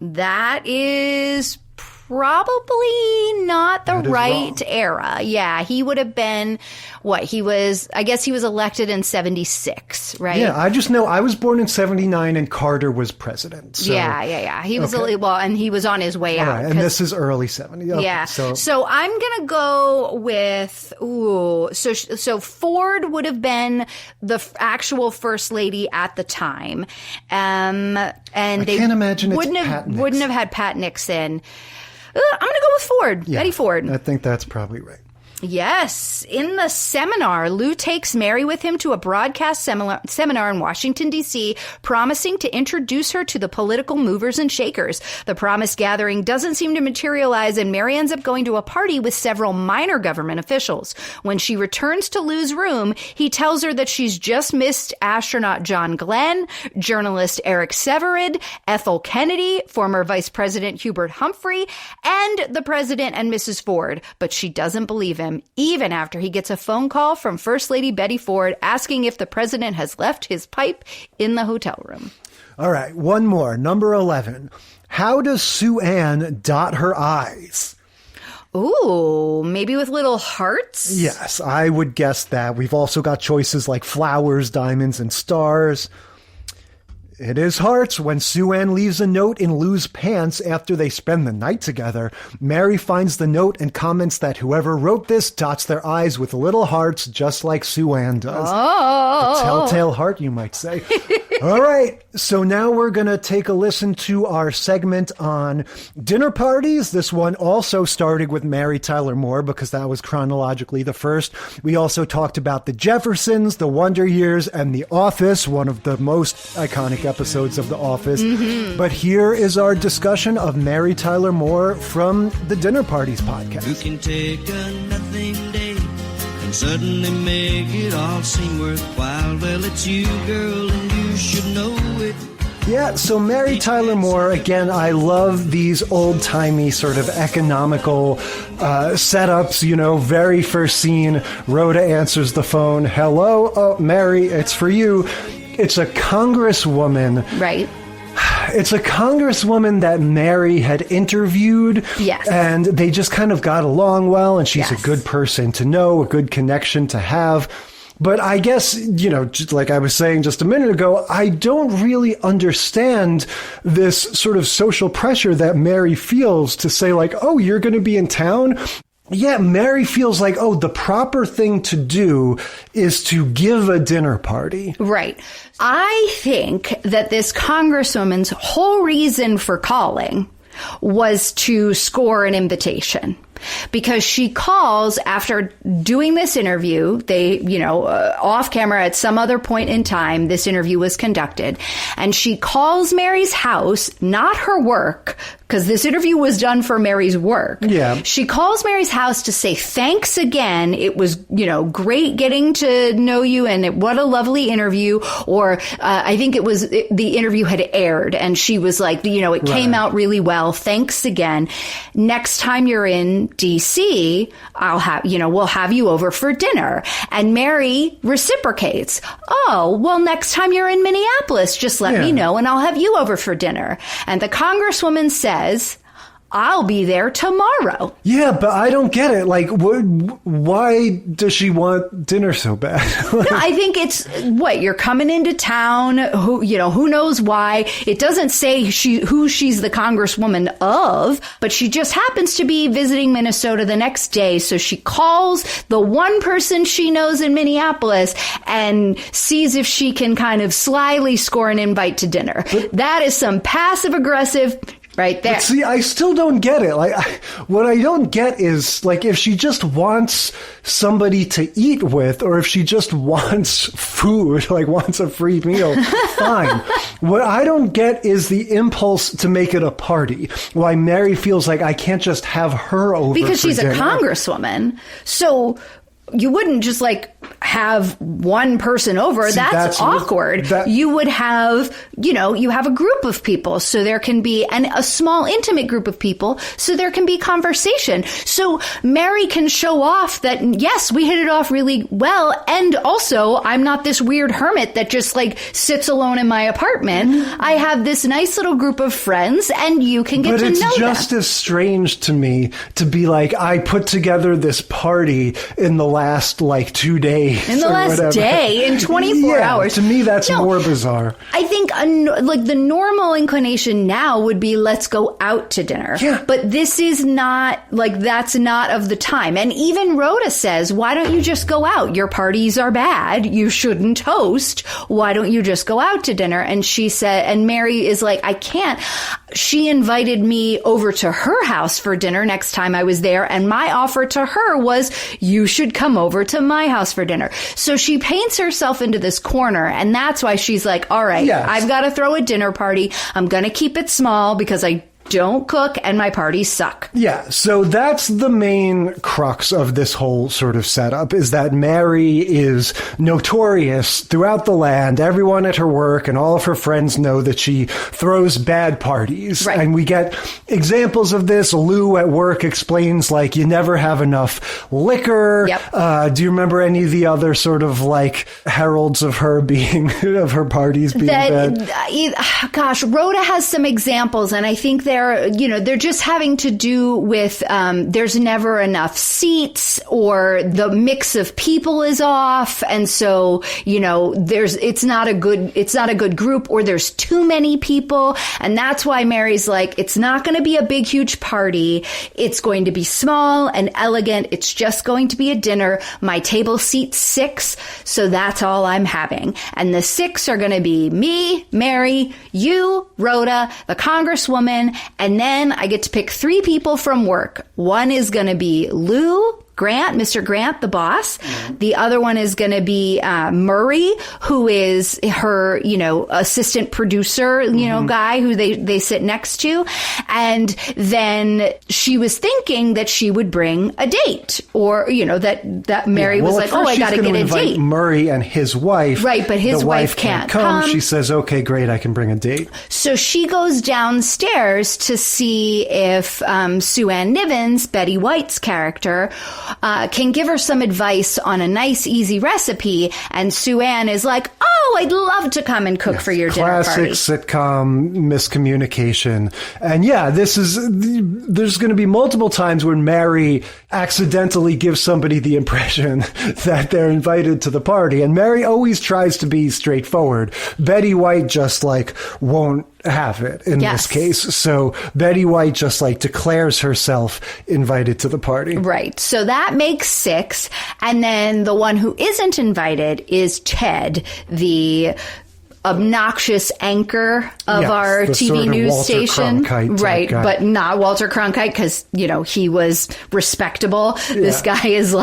That is probably not the right era. Yeah, he would have been, I guess he was elected in 76, right? Yeah, I just know I was born in 79 and Carter was president. So. Yeah. He was, and he was on his way out. Right, and this is early 70s. Okay, yeah. So I'm going to go with, so Ford would have been the actual first lady at the time. And I can't imagine wouldn't have had Pat Nixon. I'm going to go with Ford. Yeah, Betty Ford. I think that's probably right. Yes. In the seminar, Lou takes Mary with him to a broadcast seminar in Washington, D.C., promising to introduce her to the political movers and shakers. The promised gathering doesn't seem to materialize, and Mary ends up going to a party with several minor government officials. When she returns to Lou's room, he tells her that she's just missed astronaut John Glenn, journalist Eric Severid, Ethel Kennedy, former Vice President Hubert Humphrey, and the President and Mrs. Ford. But she doesn't believe him, even after he gets a phone call from First Lady Betty Ford asking if the president has left his pipe in the hotel room. All right, one more. Number 11. How does Sue Ann dot her I's? Ooh, maybe with little hearts? Yes, I would guess that. We've also got choices like flowers, diamonds, and stars. It is hearts. When Sue Ann leaves a note in Lou's pants after they spend the night together, Mary finds the note and comments that whoever wrote this dots their I's with little hearts, just like Sue Ann does. Oh. A telltale heart, you might say. All right, so now we're going to take a listen to our segment on dinner parties. This one also started with Mary Tyler Moore because that was chronologically the first. We also talked about the Jeffersons, the Wonder Years, and The Office, one of the most iconic episodes of The Office. Mm-hmm. But here is our discussion of Mary Tyler Moore from the Dinner Parties podcast. You can take a nothing day and suddenly make it all seem worthwhile. Well, it's you, girl, and you should know it. Yeah, so Mary Tyler Moore, again, I love these old-timey sort of economical setups, you know, very first scene, Rhoda answers the phone, hello, oh, Mary, it's for you. It's a congresswoman. Right. It's a congresswoman that Mary had interviewed. Yes. And they just kind of got along well, and she's yes. a good person to know, a good connection to have. But I guess, you know, just like I was saying just a minute ago, I don't really understand this sort of social pressure that Mary feels to say, like, oh, you're going to be in town? Yeah, Mary feels like, oh, the proper thing to do is to give a dinner party. Right. I think that this congresswoman's whole reason for calling was to score an invitation. Because she calls after doing this interview, they, you know, off camera at some other point in time, this interview was conducted, and she calls Mary's house, not her work, because this interview was done for Mary's work. Yeah. She calls Mary's house to say thanks again. It was, you know, great getting to know you, and what a lovely interview. Or I think it was the interview had aired, and she was like, you know, it came out really well. Thanks again. Next time you're in in DC, we'll have you over for dinner. And Mary reciprocates. Oh, well, next time you're in Minneapolis, just let me know and I'll have you over for dinner. And the Congresswoman says, I'll be there tomorrow. Yeah, but I don't get it. Like, why does she want dinner so bad? No, I think it's you're coming into town. Who knows why? It doesn't say who she's the congresswoman of, but she just happens to be visiting Minnesota the next day. So she calls the one person she knows in Minneapolis and sees if she can kind of slyly score an invite to dinner. That is some passive aggressive. Right there. But see, I still don't get it. What I don't get is, if she just wants somebody to eat with, or if she just wants food, wants a free meal, fine. What I don't get is the impulse to make it a party. Why Mary feels like I can't just have her over because she's dinner. A congresswoman. So you wouldn't just have one person over. That's awkward. You would have, you have a group of people. So there can be a small intimate group of people. So there can be conversation. So Mary can show off that, yes, we hit it off really well. And also I'm not this weird hermit that just sits alone in my apartment. I have this nice little group of friends and you can get to know them. But it's just as strange to me to be I put together this party in the last 2 days. In the last day, in 24 hours. To me, that's more bizarre. I think the normal inclination now would be let's go out to dinner. Yeah. But this is not that's not of the time. And even Rhoda says, why don't you just go out? Your parties are bad. You shouldn't host. Why don't you just go out to dinner? And she said, and Mary is I can't. She invited me over to her house for dinner next time I was there. And my offer to her was, you should come over to my house for dinner. So she paints herself into this corner. And that's why she's all right, I've got to throw a dinner party. I'm going to keep it small because I don't cook and my parties suck. Yeah, so that's the main crux of this whole sort of setup, is that Mary is notorious throughout the land. Everyone at her work and all of her friends know that she throws bad parties. Right. And we get examples of this. Lou at work explains, you never have enough liquor. Yep. Do you remember any of the other sort of heralds of her parties being bad? Gosh, Rhoda has some examples, and I think they're just having to do with there's never enough seats, or the mix of people is off, and so it's not a good group, or there's too many people, and that's why Mary's it's not going to be a big huge party. It's going to be small and elegant. It's just going to be a dinner. My table seats 6, so that's all I'm having, and the 6 are going to be me, Mary, you, Rhoda, the Congresswoman. And then I get to pick 3 people from work. One is going to be Lou Grant, Mr. Grant, the boss. Mm-hmm. The other one is going to be Murray, who is her, assistant producer, guy who they sit next to. And then she was thinking that she would bring a date, or, that Mary was I got to get a date. Murray and his wife. Right, but his wife can't come. She says, okay, great, I can bring a date. So she goes downstairs to see if Sue Ann Nivens, Betty White's character, can give her some advice on a nice, easy recipe. And Sue Ann is I'd love to come and cook for your dinner party. Classic sitcom miscommunication. And there's going to be multiple times when Mary accidentally gives somebody the impression that they're invited to the party. And Mary always tries to be straightforward. Betty White just won't have it in this case. So Betty White just declares herself invited to the party. Right. So that makes 6. And then the one who isn't invited is Ted, the obnoxious anchor of our TV sort of news Walter station. Cronkite Right. guy. But not Walter Cronkite, because, he was respectable. This guy is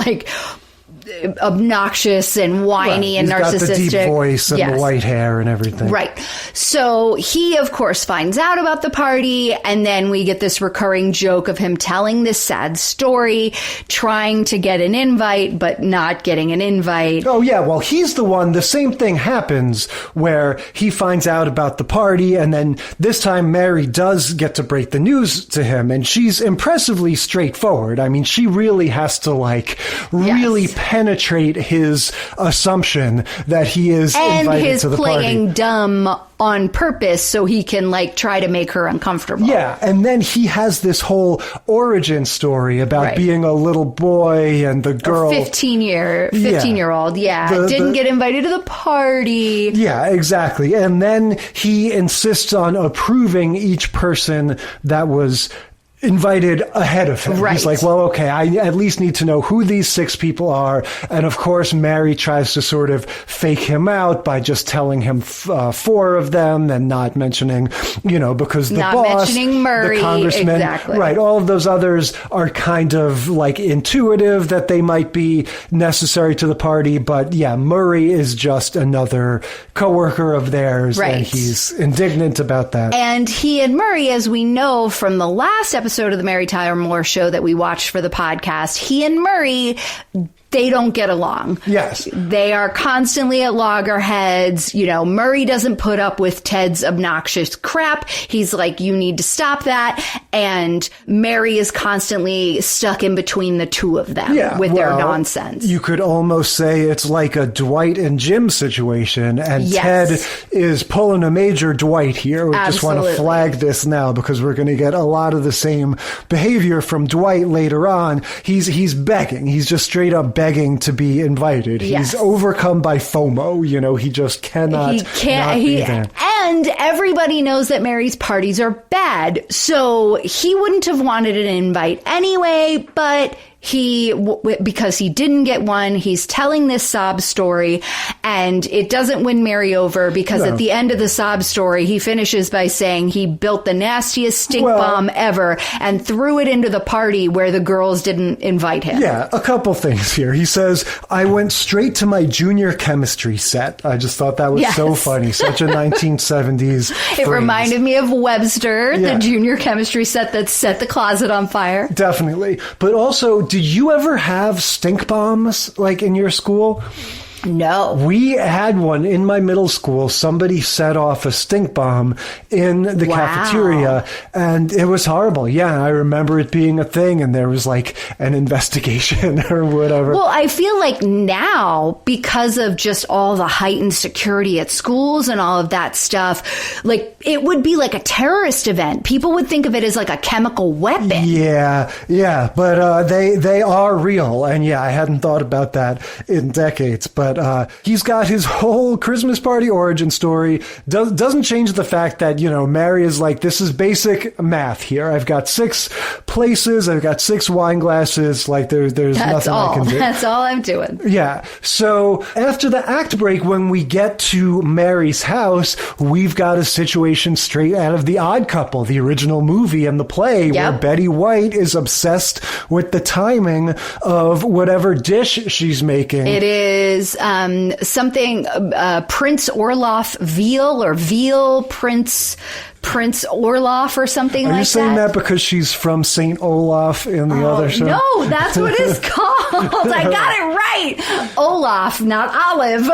obnoxious and whiny and He's narcissistic. got the deep voice and Yes. the white hair and everything. Right. So he, of course, finds out about the party, and then we get this recurring joke of him telling this sad story, trying to get an invite, but not getting an invite. Oh, yeah. Well, he's the one. The same thing happens where he finds out about the party, and then this time Mary does get to break the news to him, and she's impressively straightforward. I mean, she really has to, really penetrate his assumption that he is invited to the party. And his playing dumb on purpose so he can try to make her uncomfortable. Yeah, and then he has this whole origin story about being a little boy and the girl. 15-year-old, didn't get invited to the party. Yeah, exactly. And then he insists on approving each person that was invited ahead of him. Right. He's like, well, okay, I at least need to know who these 6 people are. And of course, Mary tries to sort of fake him out by just telling him 4 of them and not mentioning, because the not boss, mentioning Murray, the congressman, exactly. Right. All of those others are kind of intuitive that they might be necessary to the party. But yeah, Murray is just another coworker of theirs. Right. And he's indignant about that. And he and Murray, as we know from the last episode of the Mary Tyler Moore Show that we watched for the podcast, he and Murray, they don't get along. Yes. They are constantly at loggerheads. Murray doesn't put up with Ted's obnoxious crap. He's like, you need to stop that. And Mary is constantly stuck in between the two of them with their nonsense. You could almost say it's like a Dwight and Jim situation. And Ted is pulling a major Dwight here. We just want to flag this now because we're going to get a lot of the same behavior from Dwight later on. He's begging. He's just straight up begging to be invited. Yes. He's overcome by FOMO. He just cannot not be there. And everybody knows that Mary's parties are bad. So he wouldn't have wanted an invite anyway, but because he didn't get one, he's telling this sob story, and it doesn't win Mary over because at the end of the sob story, he finishes by saying he built the nastiest stink bomb ever and threw it into the party where the girls didn't invite him. Yeah, a couple things here. He says, I went straight to my junior chemistry set. I just thought that was so funny. Such a 1970s It phrase. reminded me of Webster, the junior chemistry set that set the closet on fire. Definitely. But also, did you ever have stink bombs in your school? No. We had one in my middle school. Somebody set off a stink bomb in the cafeteria, and it was horrible. Yeah, I remember it being a thing, and there was an investigation or whatever. Well, I feel like now, because of just all the heightened security at schools and all of that stuff, it would be like a terrorist event. People would think of it as a chemical weapon. Yeah, but they are real, and I hadn't thought about that in decades, but he's got his whole Christmas party origin story. Doesn't change the fact that, Mary is this is basic math here. I've got 6 places. I've got 6 wine glasses. There's nothing I can do. That's all I'm doing. Yeah. So after the act break, when we get to Mary's house, we've got a situation straight out of The Odd Couple, the original movie and the play, where Betty White is obsessed with the timing of whatever dish she's making. It is something Prince Orloff veal or veal Prince Orloff or something like that. Are you saying that because she's from St. Olaf in the other show? No, that's what it's called. I got it right. Olaf, not Olive.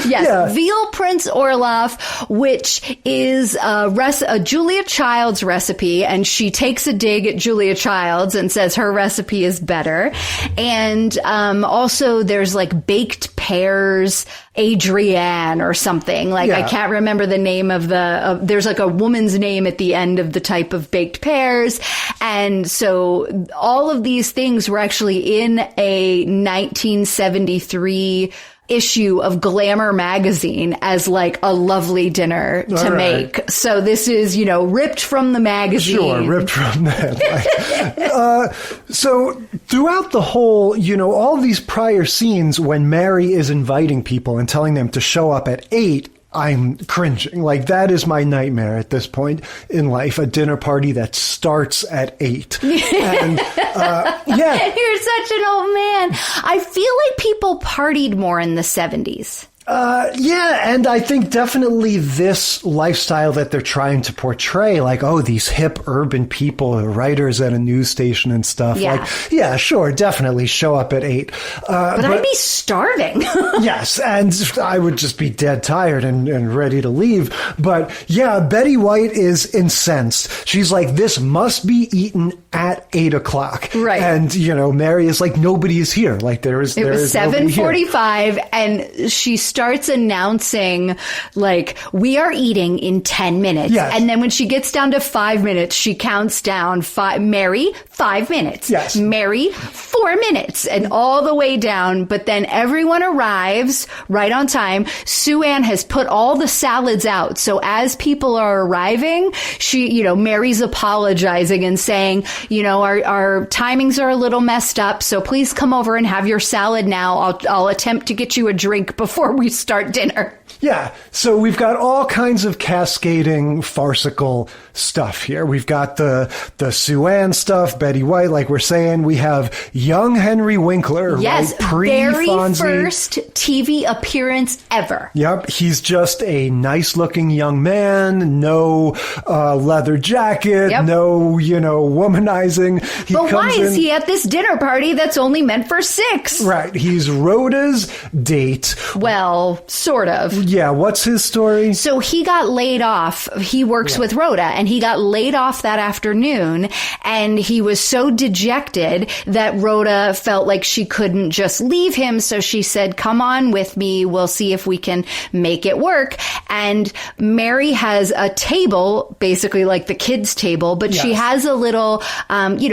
Yes, veal Prince Orloff, which is a Julia Childs recipe, and she takes a dig at Julia Childs and says her recipe is better. And also there's baked pears, Adrienne or something. I can't remember the name of there's a woman's name at the end of the type of baked pears. And so all of these things were actually in a 1973 issue of Glamour magazine as a lovely dinner to make. So this is, ripped from the magazine. Sure, ripped from that. So throughout the whole, all these prior scenes when Mary is inviting people and telling them to show up at 8, I'm cringing. Like, that is my nightmare at this point in life, a dinner party that starts at 8. And, yeah. You're such an old man. I feel like people partied more in the 70s. Yeah, and I think definitely this lifestyle that they're trying to portray, like, oh, these hip urban people, writers at a news station and stuff. Yeah. Like, yeah, sure, definitely show up at 8. But I'd be starving. Yes, and I would just be dead tired and ready to leave. But yeah, Betty White is incensed. She's like, this must be eaten at 8 o'clock. Right. And, you know, Mary is like, nobody is here. Like, it was 7:45, and she starts announcing, like, we are eating in 10 minutes. Yes. And then when she gets down to 5 minutes, she counts down Mary, 5 minutes. Yes. Mary, 4 minutes, and all the way down. But then everyone arrives right on time. Sue Ann has put all the salads out. So as people are arriving, Mary's apologizing and saying, our timings are a little messed up. So please come over and have your salad now. I'll attempt to get you a drink before we start dinner. Yeah, so we've got all kinds of cascading farcical stuff here. We've got the Sue Ann stuff, Betty White, like we're saying. We have young Henry Winkler, yes, right? Pre-Fonzie. Very first TV appearance ever. Yep, he's just a nice-looking young man, no leather jacket, no, womanizing. But why is he at this dinner party that's only meant for 6? Right, he's Rhoda's date. Well, sort of. Yeah, what's his story? So he got laid off. He works with Rhoda, and he got laid off that afternoon, and he was so dejected that Rhoda felt like she couldn't just leave him, so she said, come on with me, we'll see if we can make it work. And Mary has a table, basically like the kids' table, but she has a little,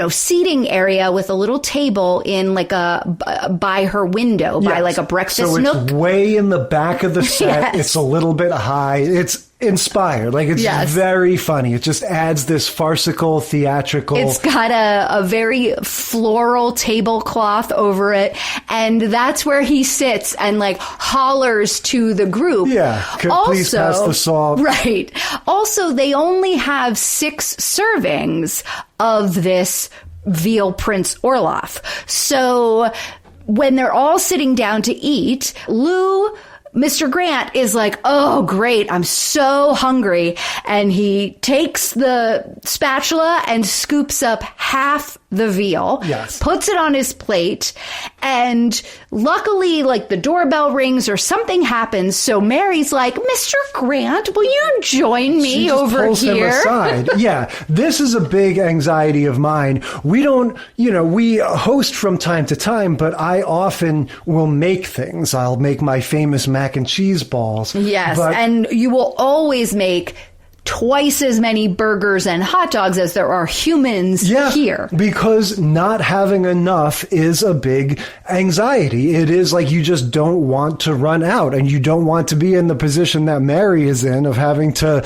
seating area with a little table in like by her window, by like a breakfast nook. So it's way in the back of the set. It's a little bit high. It's inspired. Like, it's very funny. It just adds this farcical, theatrical. It's got a very floral tablecloth over it. And that's where he sits and like hollers to the group. Yeah. Please pass the salt. Right. Also, they only have 6 servings of this veal Prince Orloff. So when they're all sitting down to eat, Mr. Grant is like, oh, great, I'm so hungry. And he takes the spatula and scoops up half the veal, puts it on his plate, and luckily, like, the doorbell rings or something happens. So Mary's like, Mr. Grant, will you join me over here? Him aside. Yeah, this is a big anxiety of mine. We don't, we host from time to time, but I often will make things. I'll make my famous mac and cheese balls. Yes, and you will always make twice as many burgers and hot dogs as there are humans here. Because not having enough is a big anxiety. It is like you just don't want to run out, and you don't want to be in the position that Mary is in of having to,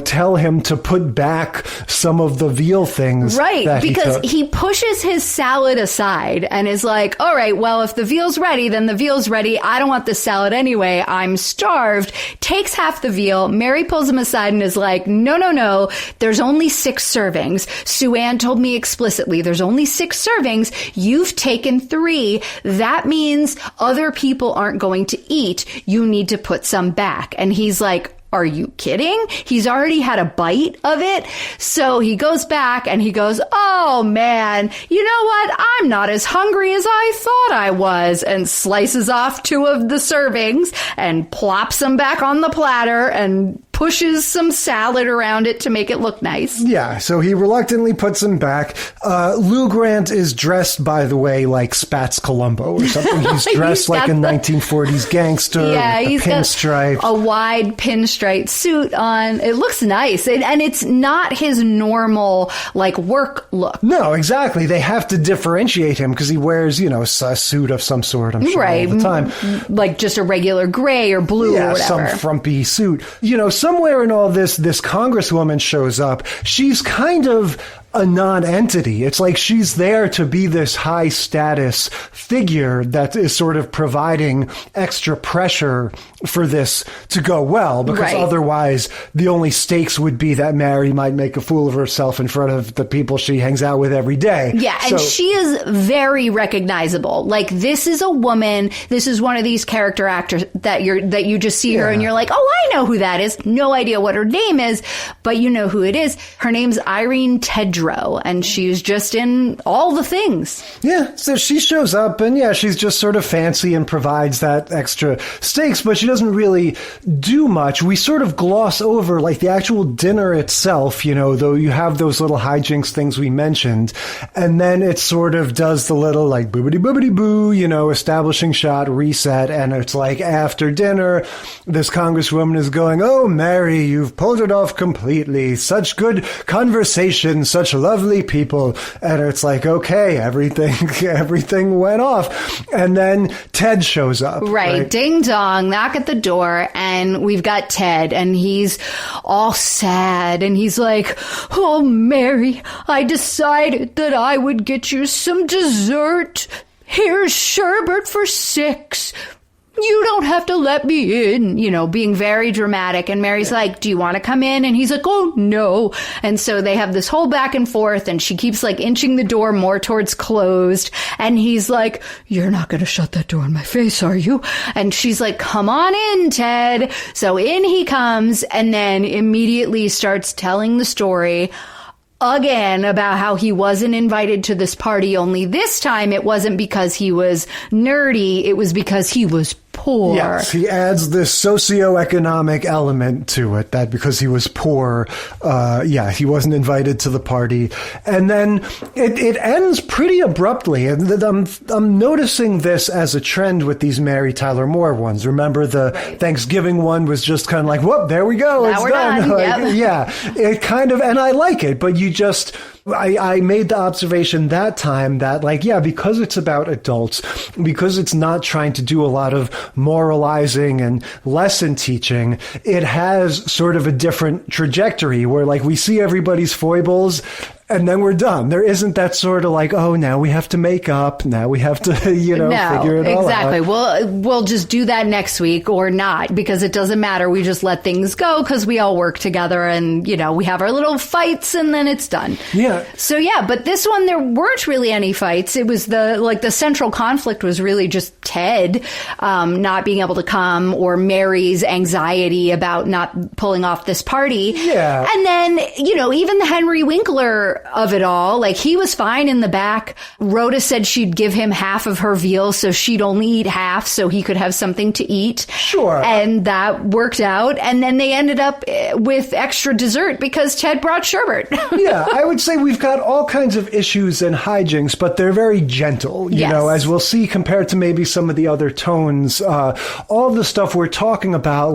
tell him to put back some of the veal things. Right, because he pushes his salad aside and is like, all right, well, if the veal's ready, then the veal's ready. I don't want the salad anyway. I'm starved. Takes half the veal. Mary pulls him aside and is like, no, there's only 6 servings. Sue Ann told me explicitly, there's only 6 servings. You've taken 3. That means other people aren't going to eat. You need to put some back. And he's like, are you kidding? He's already had a bite of it. So he goes back and he goes, oh man, you know what? I'm not as hungry as I thought I was, and slices off 2 of the servings and plops them back on the platter and pushes some salad around it to make it look nice. Yeah, so he reluctantly puts them back. Lou Grant is dressed, by the way, like Spats Columbo or something. He's dressed like a 1940s gangster with a pinstripe. A wide pinstripe suit on. It looks nice. And it's not his normal, like, work look. No, exactly. They have to differentiate him because he wears, a suit of some sort, I'm sure, all the time. Like just a regular gray or blue or whatever. Some frumpy suit. Somewhere in all this congresswoman shows up. She's kind of a non-entity. It's like she's there to be this high status figure that is sort of providing extra pressure for this to go well, because otherwise the only stakes would be that Mary might make a fool of herself in front of the people she hangs out with every day. Yeah, and she is very recognizable. Like, this is a woman, this is one of these character actors that you just see her and you're like, oh, I know who that is. No idea what her name is, but you know who it is. Her name's Irene Tedrow, and she's just in all the things. Yeah, so she shows up, and she's just sort of fancy and provides that extra stakes, but she doesn't really do much. We sort of gloss over, like, the actual dinner itself, though you have those little hijinks things we mentioned, and then it sort of does the little, like, boobity-boobity-boo, establishing shot, reset, and it's like, after dinner, this congresswoman is going, oh, Mary, you've pulled it off completely. Such good conversation, such lovely people. And it's like, okay, everything went off. And then Ted shows up. Right. Ding dong, knock at the door, and we've got Ted, and he's all sad, and he's like, oh, Mary, I decided that I would get you some dessert. Here's sherbet for 6. You don't have to let me in, being very dramatic. And Mary's like, do you want to come in? And he's like, oh, no. And so they have this whole back and forth, and she keeps like inching the door more towards closed. And he's like, you're not going to shut that door in my face, are you? And she's like, come on in, Ted. So in he comes, and then immediately starts telling the story again about how he wasn't invited to this party, only this time it wasn't because he was nerdy, it was because he was poor. Yes, he adds this socioeconomic element to it, that because he was poor, he wasn't invited to the party. And then it ends pretty abruptly. And I'm noticing this as a trend with these Mary Tyler Moore ones. Remember the Thanksgiving one was just kind of like, whoop, there we go. Now it's we're done. done. Yeah, it kind of, and I like it, but I made the observation that time that, because it's about adults, because it's not trying to do a lot of moralizing and lesson teaching, it has sort of a different trajectory where, we see everybody's foibles and then we're done. There isn't that sort of like, oh, now we have to make up. Now we have to, figure it all out. Exactly. We'll just do that next week or not, because it doesn't matter. We just let things go because we all work together and, we have our little fights and then it's done. Yeah. So, but this one, there weren't really any fights. It was the central conflict was really just Ted not being able to come, or Mary's anxiety about not pulling off this party. Yeah. And then, even the Henry Winkler of it all, he was fine in the back. Rhoda said she'd give him half of her veal, so she'd only eat half so he could have something to eat. Sure. And that worked out. And then they ended up with extra dessert because Ted brought sherbet. Yeah, I would say we've got all kinds of issues and hijinks, but they're very gentle, you know, as we'll see compared to maybe some of the other tones. All the stuff we're talking about,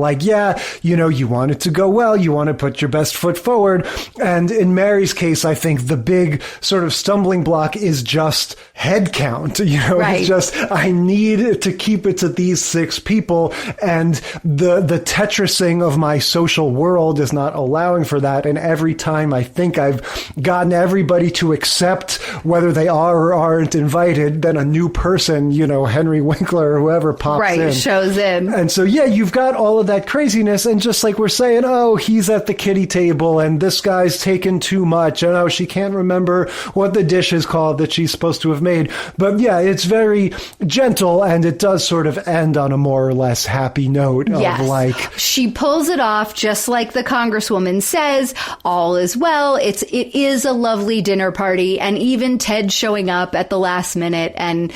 you want it to go well, you want to put your best foot forward. And in Mary's case, I think the big sort of stumbling block is just head count. Right. It's just, I need to keep it to these 6 people, and the Tetrising of my social world is not allowing for that. And every time I think I've gotten everybody to accept whether they are or aren't invited, then a new person, Henry Winkler or whoever pops in. Shows in. And so, you've got all of that craziness, and just like we're saying, oh, he's at the kiddie table, and this guy's taken too much, and oh, she can't remember what the dish is called that she's supposed to have made. But it's very gentle, and it does sort of end on a more or less happy note of she pulls it off just like the Congresswoman says, all is well. It is a lovely dinner party, and even Ted showing up at the last minute and,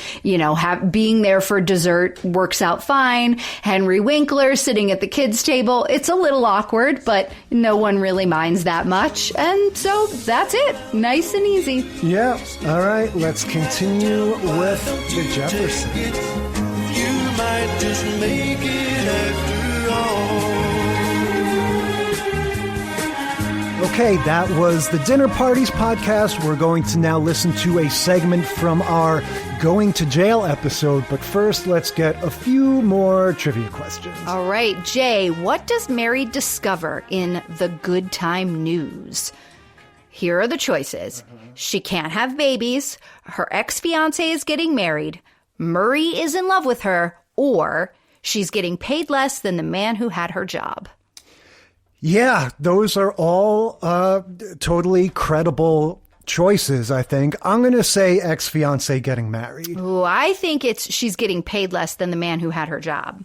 being there for dessert works out fine. Henry Winkler sitting at the kids' table. It's a little awkward, but no one really minds that much. And so that's it. Nice and easy. Yeah. All right. Let's continue with the Jeffersons. You might just make it after all. Okay, that was the Dinner Parties podcast. We're going to now listen to a segment from our Going to Jail episode, but first let's get a few more trivia questions. All right, Jay, what does Mary discover in the Good Time News? Here are the choices. She can't have babies. Her ex-fiance is getting married. Murray is in love with her. Or she's getting paid less than the man who had her job. Yeah, those are all totally credible choices, I think. I'm going to say ex-fiance getting married. Ooh, I think she's getting paid less than the man who had her job.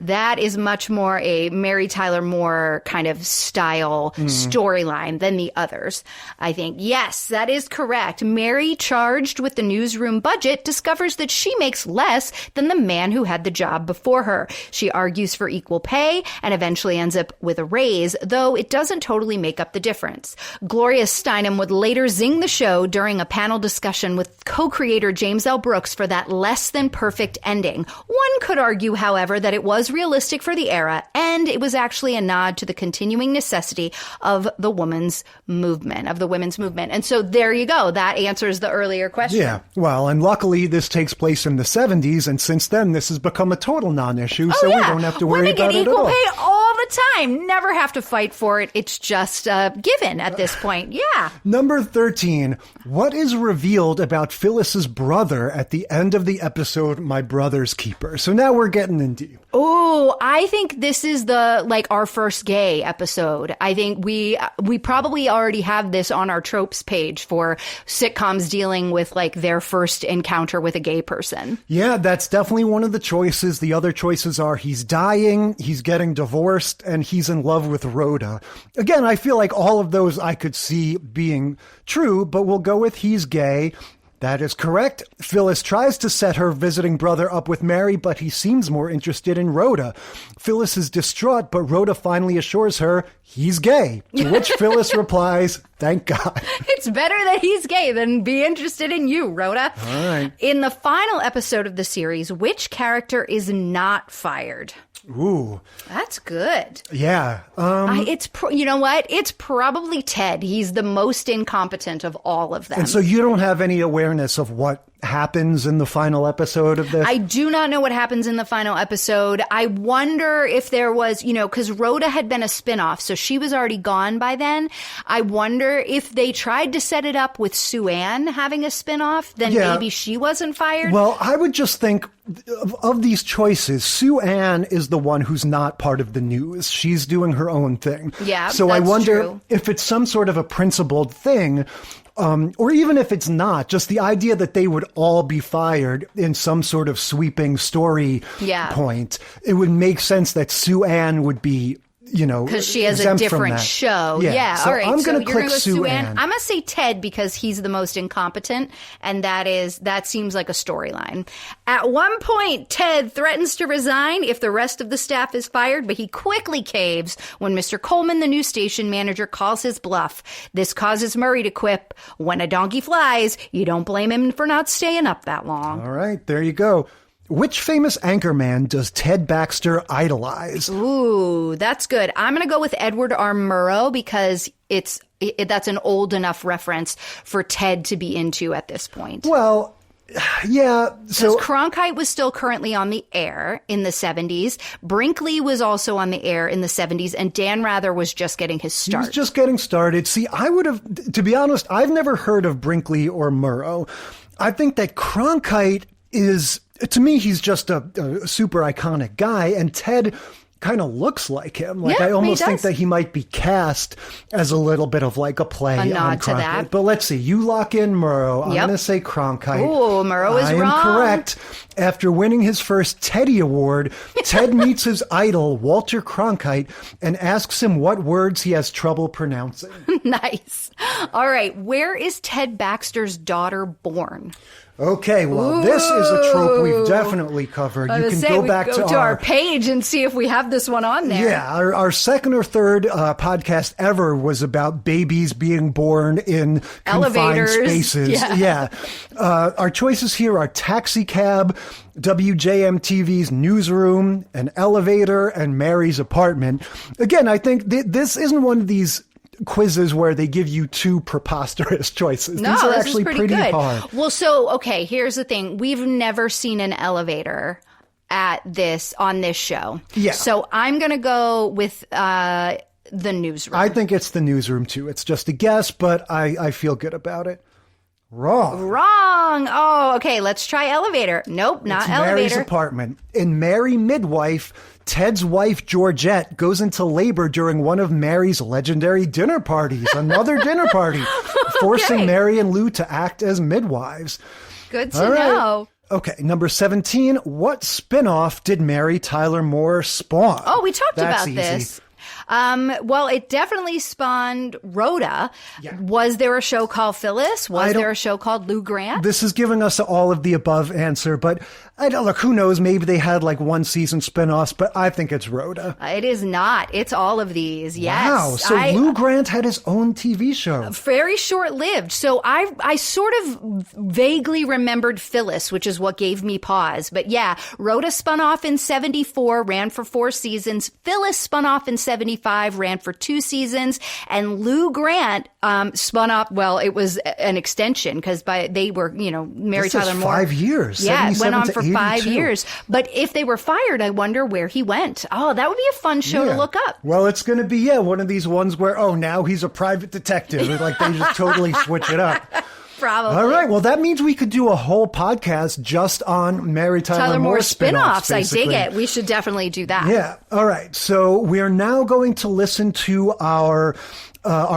That is much more a Mary Tyler Moore kind of style storyline than the others, I think. Yes, that is correct. Mary, charged with the newsroom budget, discovers that she makes less than the man who had the job before her. She argues for equal pay and eventually ends up with a raise, though it doesn't totally make up the difference. Gloria Steinem would later zing the show during a panel discussion with co-creator James L. Brooks for that less than perfect ending. One could argue, however, that it was realistic for the era, and it was actually a nod to the continuing necessity of the women's movement. And so there you go. That answers the earlier question. Yeah. Well, and luckily this takes place in the 70s, and since then this has become a total non-issue, so we don't have to worry about it at all. Women get equal pay all the time. Never have to fight for it. It's just given at this point. Yeah. Number 13. What is revealed about Phyllis's brother at the end of the episode My Brother's Keeper? So now we're getting in deep. Oh, I think this is our first gay episode. I think we probably already have this on our tropes page for sitcoms dealing with like their first encounter with a gay person. Yeah, that's definitely one of the choices. The other choices are he's dying, he's getting divorced, and he's in love with Rhoda. Again, I feel like all of those I could see being true, but we'll go with he's gay. That is correct. Phyllis tries to set her visiting brother up with Mary, but he seems more interested in Rhoda. Phyllis is distraught, but Rhoda finally assures her he's gay, to which Phyllis replies, thank God. It's better that he's gay than be interested in you, Rhoda. All right. In the final episode of the series, which character is not fired? Ooh. That's good. Yeah. You know what? It's probably Ted. He's the most incompetent of all of them. And so you don't have any awareness of what happens in the final episode of this? I do not know what happens in the final episode. I wonder if there was, because Rhoda had been a spinoff, so she was already gone by then. I wonder if they tried to set it up with Sue Ann having a spinoff, then maybe she wasn't fired. Well, I would just think of these choices, Sue Ann is the one who's not part of the news. She's doing her own thing. Yeah, so that's I wonder true. if it's some sort of a principled thing. Or even if it's not, just the idea that they would all be fired in some sort of sweeping story point, it would make sense that Sue Ann would be, because she has a different show. Yeah. So all right. I'm going to you're click go Sue Ann. Ann. I'm going to say Ted because he's the most incompetent, and that seems like a storyline. At one point, Ted threatens to resign if the rest of the staff is fired, but he quickly caves when Mr. Coleman, the new station manager, calls his bluff. This causes Murray to quip, "When a donkey flies, you don't blame him for not staying up that long." All right, there you go. Which famous anchorman does Ted Baxter idolize? Ooh, that's good. I'm going to go with Edward R. Murrow because that's an old enough reference for Ted to be into at this point. Well, yeah. So Cronkite was still currently on the air in the 70s. Brinkley was also on the air in the 70s, and Dan Rather was just getting his start. He was just getting started. See, I would have, to be honest, I've never heard of Brinkley or Murrow. I think that Cronkite is, to me, he's just a super iconic guy, and Ted kind of looks like him. Like, I almost think that he might be cast as a little bit of like a play on nod Cronkite. to that. But let's see. You lock in Murrow. I'm going to say Cronkite. Ooh, Murrow is wrong. I am correct. After winning his first Teddy Award, Ted meets his idol, Walter Cronkite, and asks him what words he has trouble pronouncing. Nice. All right. Where is Ted Baxter's daughter born? Okay, well, this is a trope we've definitely covered. You can go back to our page and see if we have this one on there. Yeah, our second or third podcast ever was about babies being born in confined spaces. Yeah. Our choices here are Taxi Cab, WJM-TV's Newsroom, An Elevator, and Mary's Apartment. Again, I think this isn't one of these quizzes where they give you two preposterous choices. No, these are this actually is pretty good. hard. Well, so, okay, here's the thing. We've never seen an elevator on this show. Yeah. So I'm going to go with the newsroom. I think it's the newsroom too. It's just a guess, but I feel good about it. Wrong. Oh, okay. Let's try elevator. Nope, not it's elevator. Mary's apartment. In Mary Midwife, Ted's wife, Georgette, goes into labor during one of Mary's legendary dinner parties, another dinner party, forcing Mary and Lou to act as midwives. Good to know. Okay, number 17. What spinoff did Mary Tyler Moore spawn? Oh, we talked That's about easy. this. Well, it definitely spawned Rhoda. Yeah. Was there a show called Phyllis? Was there a show called Lou Grant? This is giving us all of the above answer, but I don't look. Who knows? Maybe they had like one season spinoffs, but I think it's Rhoda. It is not. It's all of these. Yes. Wow. So Lou Grant had his own TV show. Very short-lived. So I sort of vaguely remembered Phyllis, which is what gave me pause. But yeah, Rhoda spun off in 74, ran for 4 seasons. Phyllis spun off in 75, ran for 2 seasons. And Lou Grant spun off, well, it was an extension because they were, Mary Tyler Moore. 5 years. Yeah, it went on for 82. 5 years. But if they were fired, I wonder where he went. Oh, that would be a fun show to look up. Well, it's going to be, one of these ones where, now he's a private detective. Like they just totally switch it up. Probably. All right. Well, that means we could do a whole podcast just on Mary Tyler Moore spinoffs. I dig it. We should definitely do that. Yeah. All right. So we're now going to listen to our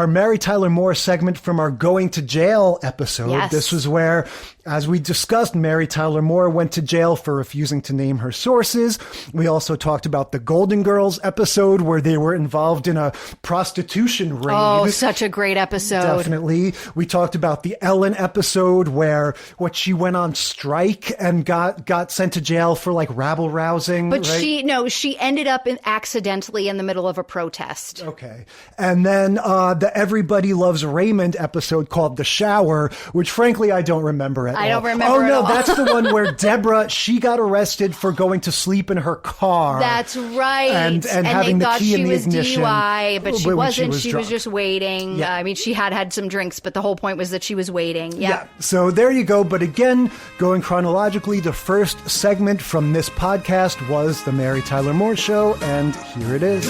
Mary Tyler Moore segment from our Going to Jail episode. Yes. This was where, as we discussed, Mary Tyler Moore went to jail for refusing to name her sources. We also talked about the Golden Girls episode where they were involved in a prostitution ring. Oh, such a great episode. Definitely. We talked about the Ellen episode where she went on strike and got sent to jail for like rabble rousing. But right? she ended up accidentally in the middle of a protest. Okay. And then the Everybody Loves Raymond episode called The Shower, which frankly I don't remember at all. I don't remember Oh, at no, all. that's the one where Deborah, she got arrested for going to sleep in her car. That's right. And having they the thought key in she the was ignition. DUI, but she when wasn't. was She drunk. was just waiting. Yeah. I mean, she had some drinks, but the whole point was that she was waiting. Yeah. So there you go. But again, going chronologically, the first segment from this podcast was The Mary Tyler Moore Show, and here it is.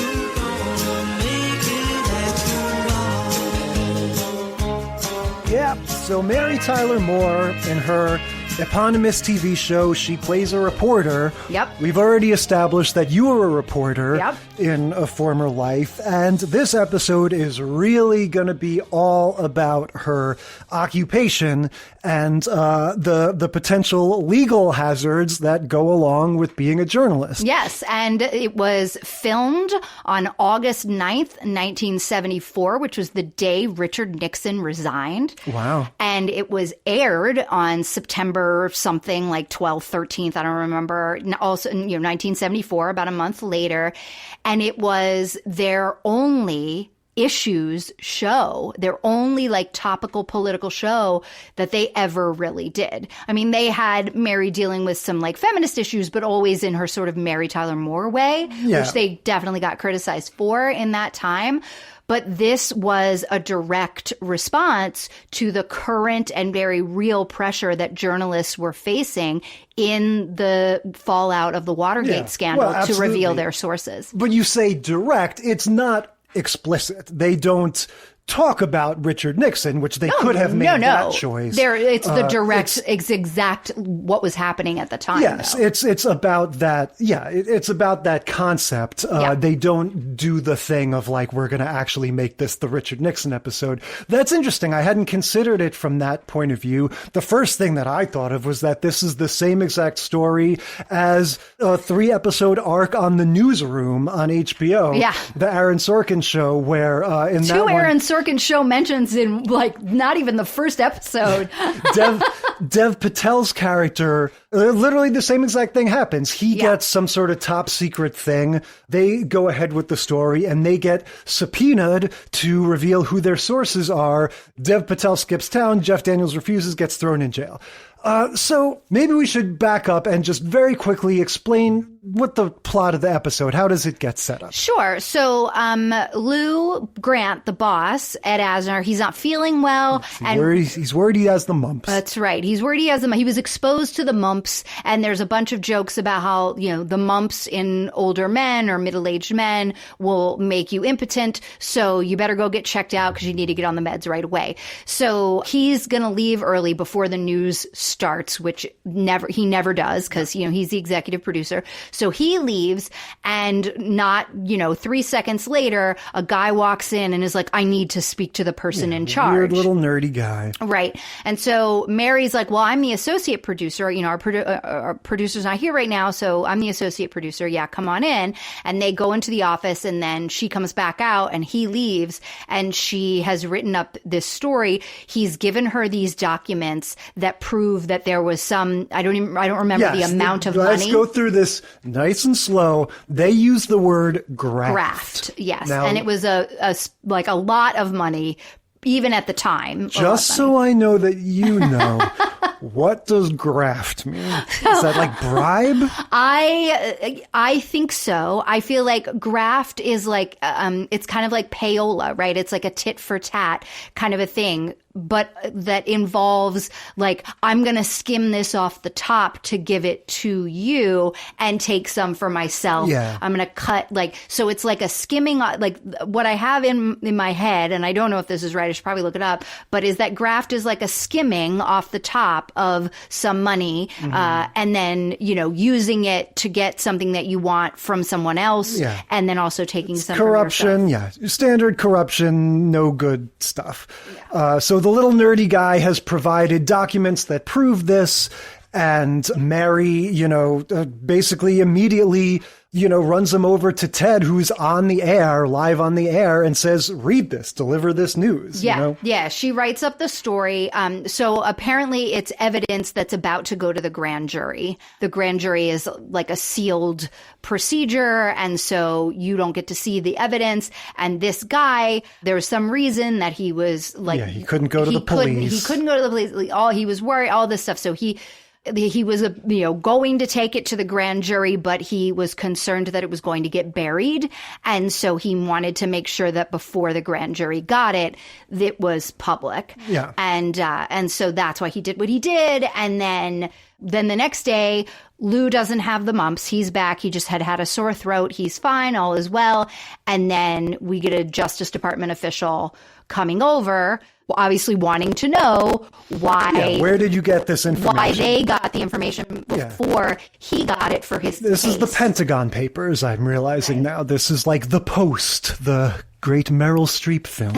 Yeah, so Mary Tyler Moore in her eponymous TV show, she plays a reporter. Yep. We've already established that you were a reporter Yep. in a former life, and this episode is really going to be all about her occupation and the potential legal hazards that go along with being a journalist. Yes, and it was filmed on August 9th, 1974, which was the day Richard Nixon resigned. Wow. And it was aired on September something like 12th, 13th, I don't remember. Also, 1974, about a month later. And it was their only issues show, their only like topical political show that they ever really did. I mean, they had Mary dealing with some like feminist issues, but always in her sort of Mary Tyler Moore way, which they definitely got criticized for in that time. But this was a direct response to the current and very real pressure that journalists were facing in the fallout of the Watergate scandal to reveal their sources. When you say direct, it's not explicit. They don't talk about Richard Nixon, which they could have made that choice. It's the direct, it's exact what was happening at the time. Yes, though. it's about that. Yeah, it's about that concept. They don't do the thing of like, we're going to actually make this the Richard Nixon episode. That's interesting. I hadn't considered it from that point of view. The first thing that I thought of was that this is the same exact story as a 3-episode arc on The Newsroom on HBO. Yeah. The Aaron Sorkin show where in that one... Aaron Sorkin show mentions in like not even the first episode. Dev Patel's character, literally the same exact thing happens. He gets some sort of top secret thing. They go ahead with the story and they get subpoenaed to reveal who their sources are. Dev Patel skips town. Jeff Daniels refuses, gets thrown in jail. So maybe we should back up and just very quickly explain what the plot of the episode, how does it get set up? Sure. So Lou Grant, the boss, Ed Asner, he's not feeling well. He's worried he has the mumps. That's right. He's worried he has the mumps. He was exposed to the mumps, and there's a bunch of jokes about how, the mumps in older men or middle-aged men will make you impotent, so you better go get checked out because you need to get on the meds right away. So he's going to leave early before the news starts, which he never does because, he's the executive producer. So he leaves, and not, 3 seconds later, a guy walks in and is like, I need to speak to the person in charge. Weird little nerdy guy. Right. And so Mary's like, well, I'm the associate producer. Our producer's not here right now, so I'm the associate producer. Yeah, come on in. And they go into the office, and then she comes back out, and he leaves, and she has written up this story. He's given her these documents that prove that there was some, I don't remember the amount of money. Let's go through this nice and slow. They use the word graft. Yes. Now, and it was a lot of money, even at the time. Just so I know that you know, what does graft mean? Is that like bribe? I think so. I feel like graft is like, it's kind of like payola, right? It's like a tit for tat kind of a thing, but that involves like, I'm going to skim this off the top to give it to you and take some for myself. Yeah. I'm going to cut so it's like a skimming, like what I have in my head, and I don't know if this is right, I should probably look it up, but is that graft is like a skimming off the top of some money, and then, using it to get something that you want from someone else, and then also taking some corruption, standard corruption, no good stuff. So the little nerdy guy has provided documents that prove this, and Mary, basically immediately, runs him over to Ted, who's on the air, live on the air, and says, read this, deliver this news. Yeah, she writes up the story. So apparently it's evidence that's about to go to the grand jury. The grand jury is like a sealed procedure, and so you don't get to see the evidence. And this guy, there's some reason that he was like... he couldn't go to the police. He couldn't go to the police. He was worried, all this stuff. So he was going to take it to the grand jury, but he was concerned that it was going to get buried. And so he wanted to make sure that before the grand jury got it, it was public. Yeah. And so that's why he did what he did. And then the next day, Lou doesn't have the mumps. He's back. He just had a sore throat. He's fine. All is well. And then we get a Justice Department official coming over, obviously wanting to know why. Yeah, where did you get this information? Why they got the information before he got it for his This case. is the Pentagon Papers, I'm realizing now. This is like The Post, the great Meryl Streep film.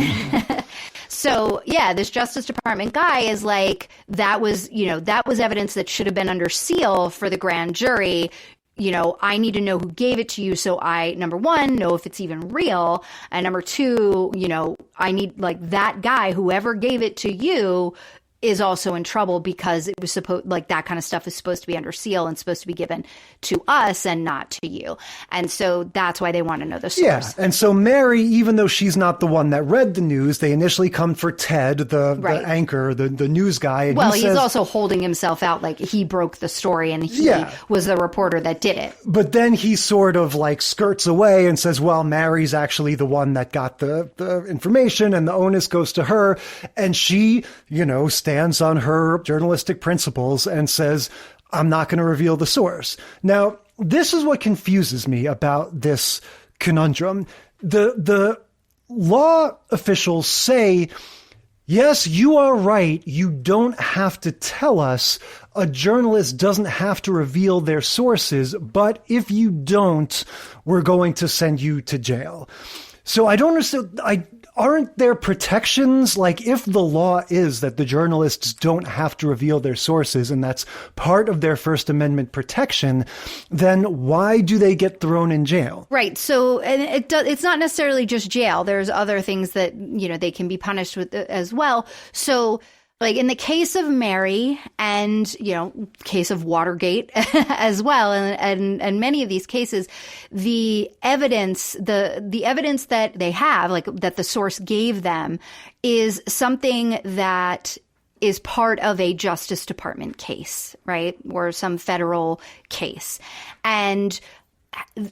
So, this Justice Department guy is like, that was evidence that should have been under seal for the grand jury. I need to know who gave it to you so I, number one, know if it's even real. And number two, I need that guy, whoever gave it to you, is also in trouble because it was supposed that kind of stuff is supposed to be under seal and supposed to be given to us and not to you. And so that's why they want to know the source. Yeah. And so Mary, even though she's not the one that read the news, they initially come for Ted, the anchor, the news guy. And he's also holding himself out like he broke the story and he was the reporter that did it. But then he sort of skirts away and says, well, Mary's actually the one that got the information and the onus goes to her. And she, stands on her journalistic principles and says, I'm not going to reveal the source. Now, this is what confuses me about this conundrum. The law officials say, yes, you are right. You don't have to tell us. A journalist doesn't have to reveal their sources, but if you don't, we're going to send you to jail. So I don't understand. Aren't there protections? If the law is that the journalists don't have to reveal their sources and that's part of their First Amendment protection, then why do they get thrown in jail? Right. So it's not necessarily just jail. There's other things that, they can be punished with as well. So in the case of Mary and, case of Watergate as well, and many of these cases, the evidence that they have, that the source gave them, is something that is part of a Justice Department case, right? Or some federal case. And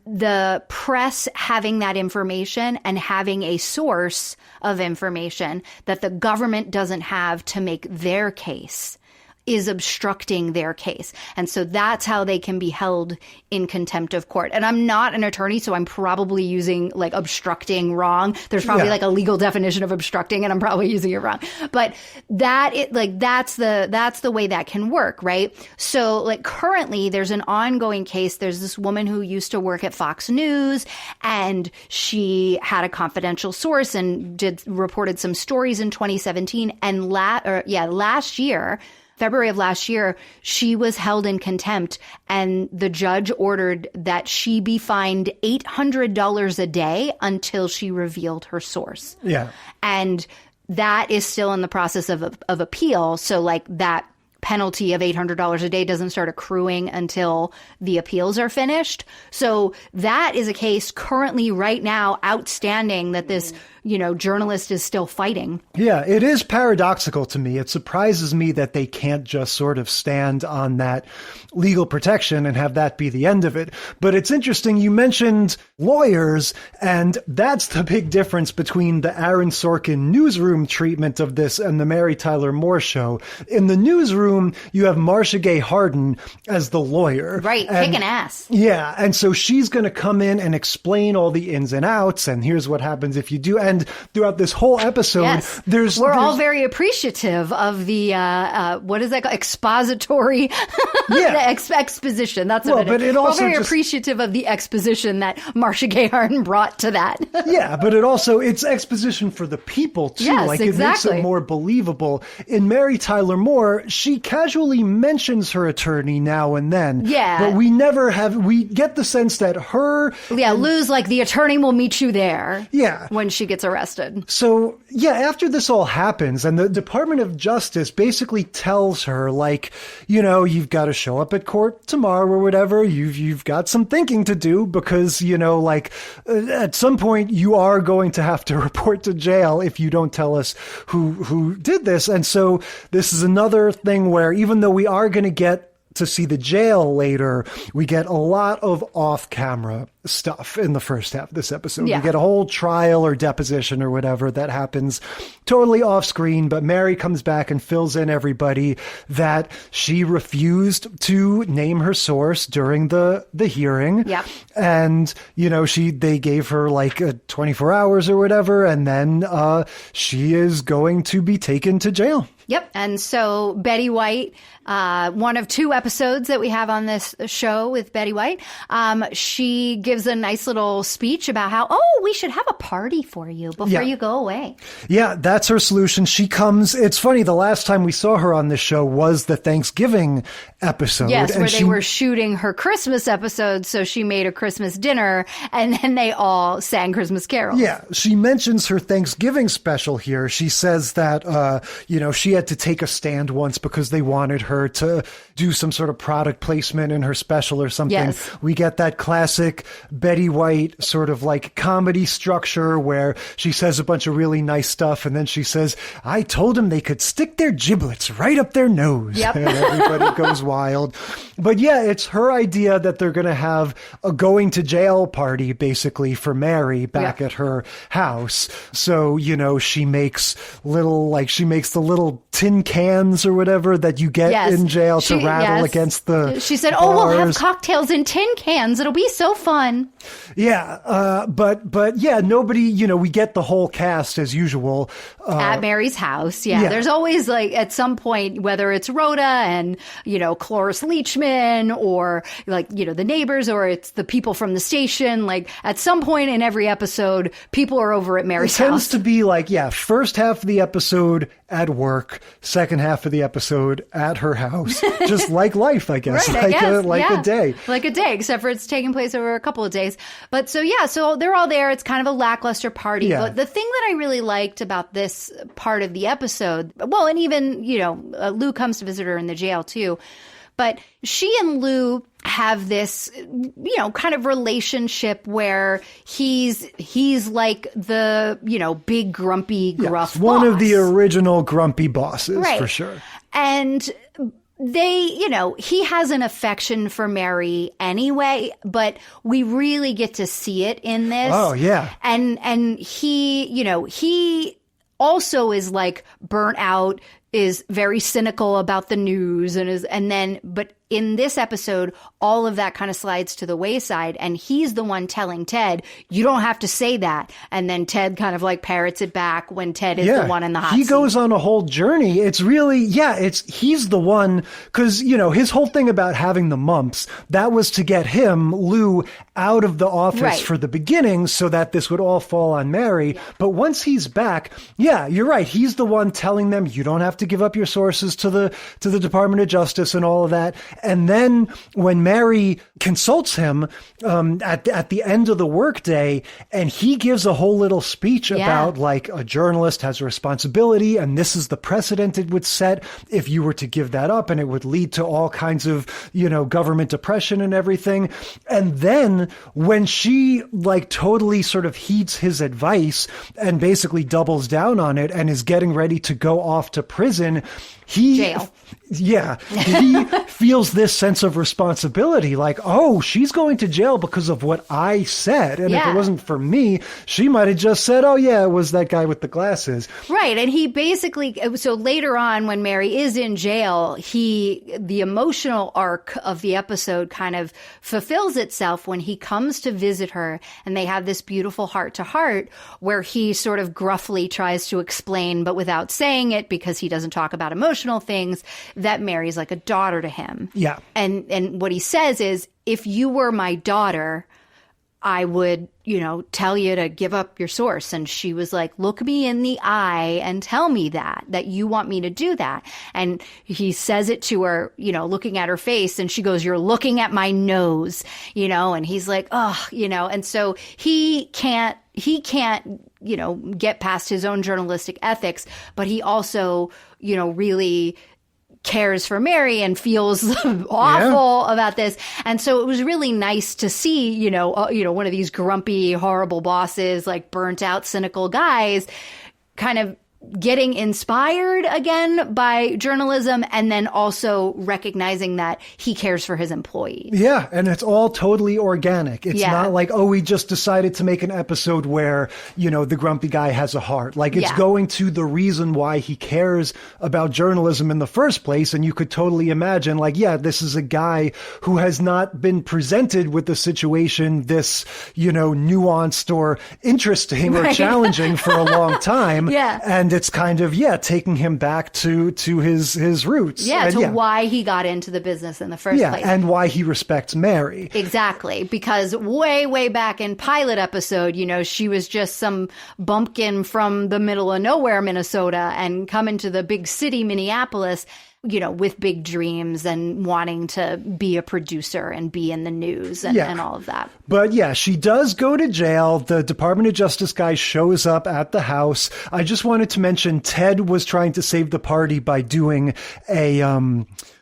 the press having that information and having a source of information that the government doesn't have to make their case is obstructing their case. And so that's how they can be held in contempt of court. And I'm not an attorney, so I'm probably using like obstructing wrong. There's probably like a legal definition of obstructing, and I'm probably using it wrong. But that's the way that can work, right? So like currently there's an ongoing case. There's this woman who used to work at Fox News, and she had a confidential source and reported some stories in 2017. And last year, February of last year, she was held in contempt, and the judge ordered that she be fined $800 a day until she revealed her source. Yeah. And that is still in the process of appeal. So like that penalty of $800 a day doesn't start accruing until the appeals are finished. So that is a case currently right now outstanding that this journalist is still fighting. Yeah, it is paradoxical to me. It surprises me that they can't just sort of stand on that legal protection and have that be the end of it. But it's interesting. You mentioned lawyers, and that's the big difference between the Aaron Sorkin newsroom treatment of this and the Mary Tyler Moore show. In the newsroom, you have Marcia Gay Harden as the lawyer. Right, kicking ass. Yeah, and so she's going to come in and explain all the ins and outs, and here's what happens if you do. And throughout this whole episode, we're all very appreciative of the what is that called? Expository, exposition. That's what it is. We're all very appreciative of the exposition that Marcia Gay Harden brought to that. Yeah, but it's exposition for the people too. Yes, it makes it more believable. In Mary Tyler Moore, she casually mentions her attorney now and then. Yeah, but we get the sense that Lou's like, the attorney will meet you there. Yeah, when she gets arrested. So, after this all happens, and the Department of Justice basically tells her, like, you've got to show up at court tomorrow or whatever. You've got some thinking to do because, at some point you are going to have to report to jail if you don't tell us who did this. And so this is another thing where even though we are going to get to see the jail later, we get a lot of off-camera stuff in the first half of this episode. We get a whole trial or deposition or whatever that happens totally off screen, but Mary comes back and fills in everybody that she refused to name her source during the hearing. Yeah. And, they gave her like 24 hours or whatever, and then she is going to be taken to jail. Yep. And so Betty White, one of two episodes that we have on this show with Betty White, she gives a nice little speech about how, we should have a party for you before you go away. Yeah, that's her solution. She comes, it's funny, the last time we saw her on this show was the Thanksgiving episode. Yes, where they were shooting her Christmas episode, so she made a Christmas dinner, and then they all sang Christmas carols. Yeah, she mentions her Thanksgiving special here. She says that, she had to take a stand once because they wanted her to do some sort of product placement in her special or something. Yes. We get that classic Betty White sort of like comedy structure where she says a bunch of really nice stuff, and then she says, I told them they could stick their giblets right up their nose. Yep. And everybody goes wild. But it's her idea that they're going to have a going to jail party basically for Mary back at her house. So, she makes the little tin cans or whatever that you get in jail to rattle against the She said, bars. We'll have cocktails in tin cans. It'll be so fun. Yeah. But nobody, we get the whole cast as usual. At Mary's house. Yeah. There's always like at some point, whether it's Rhoda and, Cloris Leachman or like, the neighbors or it's the people from the station. Like at some point in every episode, people are over at Mary's house. It tends to be like, first half of the episode at work, second half of the episode at her house. Just like life, I guess. Right, a day. Like a day, except for it's taking place over a couple of days. But so they're all there. It's kind of a lackluster party. Yeah. But the thing that I really liked about this part of the episode, and even, Lou comes to visit her in the jail too. But she and Lou have this, kind of relationship where he's like the, big grumpy gruff boss. One of the original grumpy bosses, for sure. And they, he has an affection for Mary anyway, but we really get to see it in this. Oh, yeah. And he, he also is like burnt out, is very cynical about the news but in this episode, all of that kind of slides to the wayside, and he's the one telling Ted, you don't have to say that. And then Ted kind of like parrots it back when Ted is the one in the hot seat. He goes on a whole journey. It's really, he's the one, because, his whole thing about having the mumps, that was to get him, Lou, out of the office for the beginning so that this would all fall on Mary. Yeah. But once he's back, you're right. He's the one telling them, you don't have to give up your sources to the Department of Justice and all of that. And then when Mary consults him at the end of the workday, and he gives a whole little speech about like a journalist has a responsibility, and this is the precedent it would set if you were to give that up, and it would lead to all kinds of government oppression and everything. And then when she like totally sort of heeds his advice and basically doubles down on it and is getting ready to go off to prison, jail. He feels this sense of responsibility, like, oh, she's going to jail because of what I said. And if it wasn't for me, she might have just said, oh, yeah, it was that guy with the glasses. Right. And he basically, so later on when Mary is in jail, the emotional arc of the episode kind of fulfills itself when he comes to visit her, and they have this beautiful heart-to-heart where he sort of gruffly tries to explain, but without saying it because he doesn't talk about emotional things, that Mary's like a daughter to him. Yeah. And what he says is, if you were my daughter, I would, tell you to give up your source. And she was like, look me in the eye and tell me that you want me to do that. And he says it to her, looking at her face, and she goes, you're looking at my nose, and he's like, oh, and so he can't, get past his own journalistic ethics, but he also, really cares for Mary and feels awful about this. And so it was really nice to see, one of these grumpy, horrible bosses, like burnt out, cynical guys kind of getting inspired again by journalism, and then also recognizing that he cares for his employees. Yeah, and it's all totally organic. It's not like, oh, we just decided to make an episode where, the grumpy guy has a heart. Like, it's going to the reason why he cares about journalism in the first place, and you could totally imagine, like, this is a guy who has not been presented with the situation this, nuanced or interesting or challenging for a long time. And it's kind of, taking him back to his roots. Yeah, and why he got into the business in the first place. And why he respects Mary. Exactly. Because way back in pilot episode, she was just some bumpkin from the middle of nowhere, Minnesota, and coming to the big city, Minneapolis, with big dreams and wanting to be a producer and be in the news and all of that. But she does go to jail. The Department of Justice guy shows up at the house. I just wanted to mention Ted was trying to save the party by doing a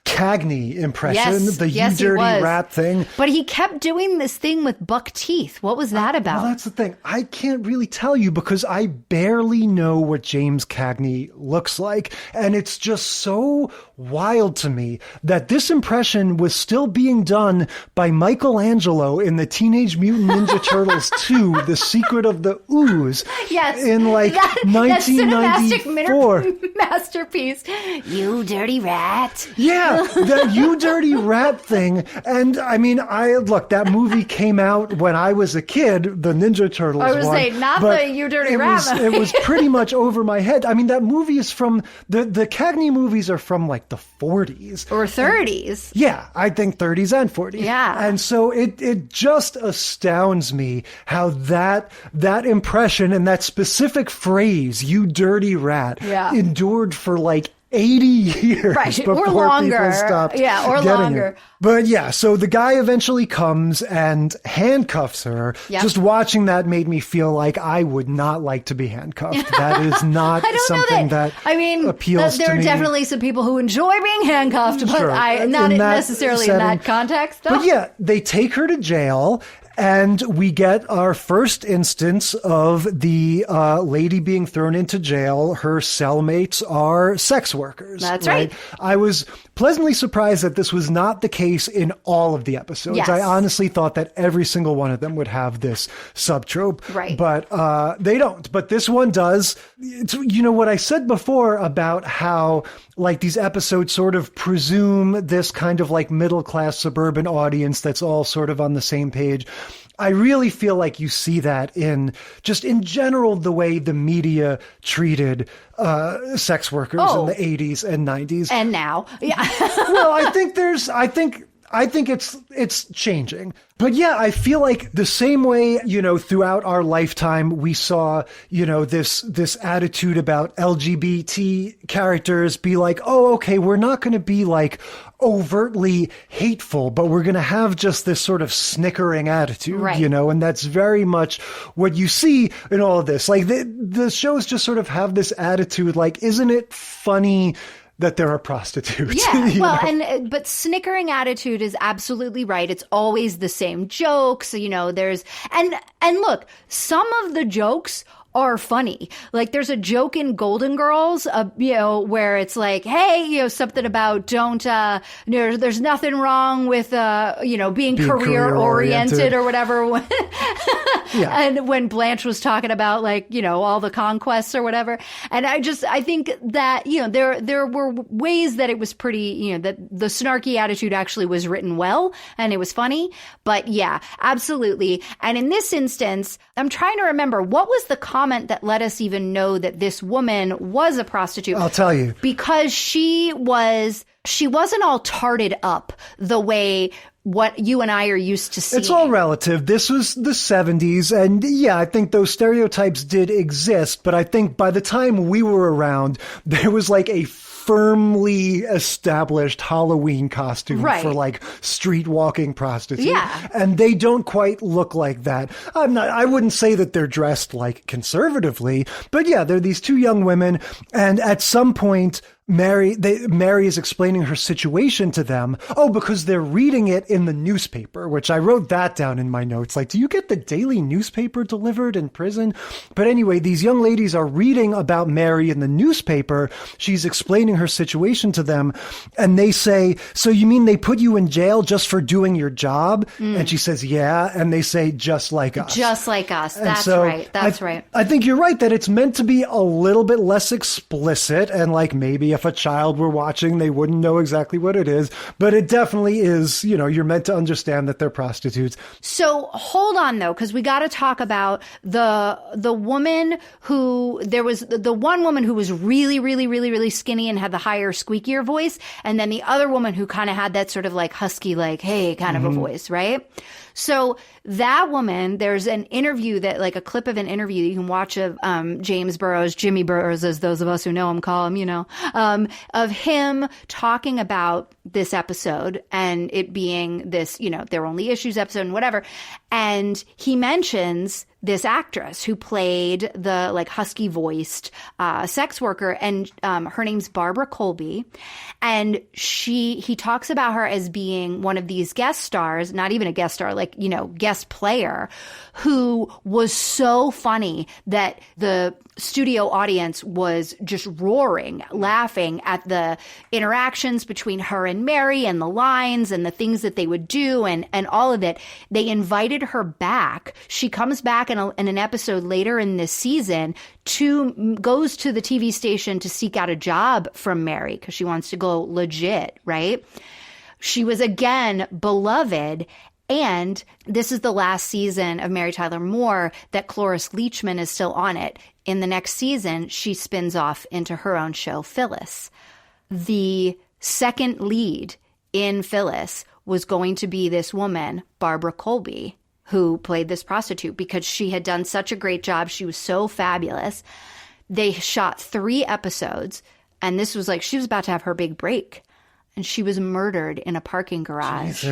Cagney impression, the you dirty rat thing. But he kept doing this thing with buck teeth. What was that about? Well, that's the thing. I can't really tell you because I barely know what James Cagney looks like. And it's just so wild to me that this impression was still being done by Michelangelo in the Teenage Mutant Ninja Turtles 2, The Secret of the Ooze. Yes. In like 1994. Cinematic masterpiece. You dirty rat. Yeah. That you dirty rat thing. And I mean, look, that movie came out when I was a kid, the Ninja Turtles one. I was saying, not the you dirty rat movie. It was pretty much over my head. I mean, that movie is from, the Cagney movies are from like the 40s. Or 30s. I think 30s and 40s. Yeah. And so it just astounds me how that impression and that specific phrase, you dirty rat, endured for like 80 years Right, before or longer. people stopped Yeah, or getting longer. it. But yeah, so the guy eventually comes and handcuffs her. Yep. Just watching that made me feel like I would not like to be handcuffed. That is not I don't something know that. I mean, appeals there to are me. definitely some people who enjoy being handcuffed, but Sure. not In that necessarily in setting. that context. No. But yeah, they take her to jail. And we get our first instance of the lady being thrown into jail. Her cellmates are sex workers. That's right. I was pleasantly surprised that this was not the case in all of the episodes. Yes. I honestly thought that every single one of them would have this subtrope. Right. But they don't. But this one does. It's, you know what I said before about how like these episodes sort of presume this kind of like middle class suburban audience that's all sort of on the same page. I really feel like you see that in general, the way the media treated sex workers in the 80s and 90s. And now. Yeah. Well, I think it's changing. But yeah, I feel like the same way, you know, throughout our lifetime, we saw, you know, this attitude about LGBT characters be like, oh, okay, we're not going to be like overtly hateful, but we're going to have just this sort of snickering attitude, right. You know, and that's very much what you see in all of this. Like the shows just sort of have this attitude, like, isn't it funny that there are prostitutes? Yeah, well, know? but snickering attitude is absolutely right. It's always the same jokes, you know, and look, some of the jokes are funny. Like there's a joke in Golden Girls, you know, where it's like, hey, you know, something about there's nothing wrong with, you know, being career oriented or whatever. Yeah. And when Blanche was talking about like, you know, all the conquests or whatever. And I think that, you know, there were ways that it was pretty, you know, that the snarky attitude actually was written well and it was funny. But yeah, absolutely. And in this instance, I'm trying to remember what was the comment that let us even know that this woman was a prostitute. I'll tell you. Because she wasn't all tarted up the way what you and I are used to seeing. It's all relative. This was the 70s. And yeah, I think those stereotypes did exist. But I think by the time we were around, there was like a firmly established Halloween costume for like street walking prostitutes. Yeah. And they don't quite look like that. I wouldn't say that they're dressed like conservatively, but yeah, they're these two young women. And at some point, Mary is explaining her situation to them. Oh, because they're reading it in the newspaper, which I wrote that down in my notes. Like, do you get the daily newspaper delivered in prison? But anyway, these young ladies are reading about Mary in the newspaper. She's explaining her situation to them. And they say, so you mean they put you in jail just for doing your job? And she says, yeah. And they say, just like us. Just like us. That's so right. That's right. I think you're right that it's meant to be a little bit less explicit, and like maybe if a child were watching, they wouldn't know exactly what it is, but it definitely is, you know, you're meant to understand that they're prostitutes. So hold on though, because we got to talk about the woman who, there was the one woman who was really, really, really, really skinny and had the higher, squeakier voice. And then the other woman who kind of had that sort of like husky, like, hey, kind of a voice, right? So that woman, there's an interview that, like a clip of an interview that you can watch of Jimmy Burrows, as those of us who know him call him, you know, of him talking about this episode and it being this, you know, There Were Only Issues episode and whatever. And he mentions this actress who played the like husky voiced sex worker, and her name's Barbara Colby, and he talks about her as being one of these guest stars, not even a guest star, like, you know, guest player, who was so funny that the studio audience was just roaring, laughing at the interactions between her and Mary and the lines and the things that they would do and all of it. They invited her back. She comes back in an episode later in this season, goes to the TV station to seek out a job from Mary because she wants to go legit, right? She was again beloved. And this is the last season of Mary Tyler Moore that Cloris Leachman is still on it. In the next season, she spins off into her own show, Phyllis. The second lead in Phyllis was going to be this woman, Barbara Colby, who played this prostitute because she had done such a great job. She was so fabulous. They shot 3 episodes. And this was like, she was about to have her big break. And she was murdered in a parking garage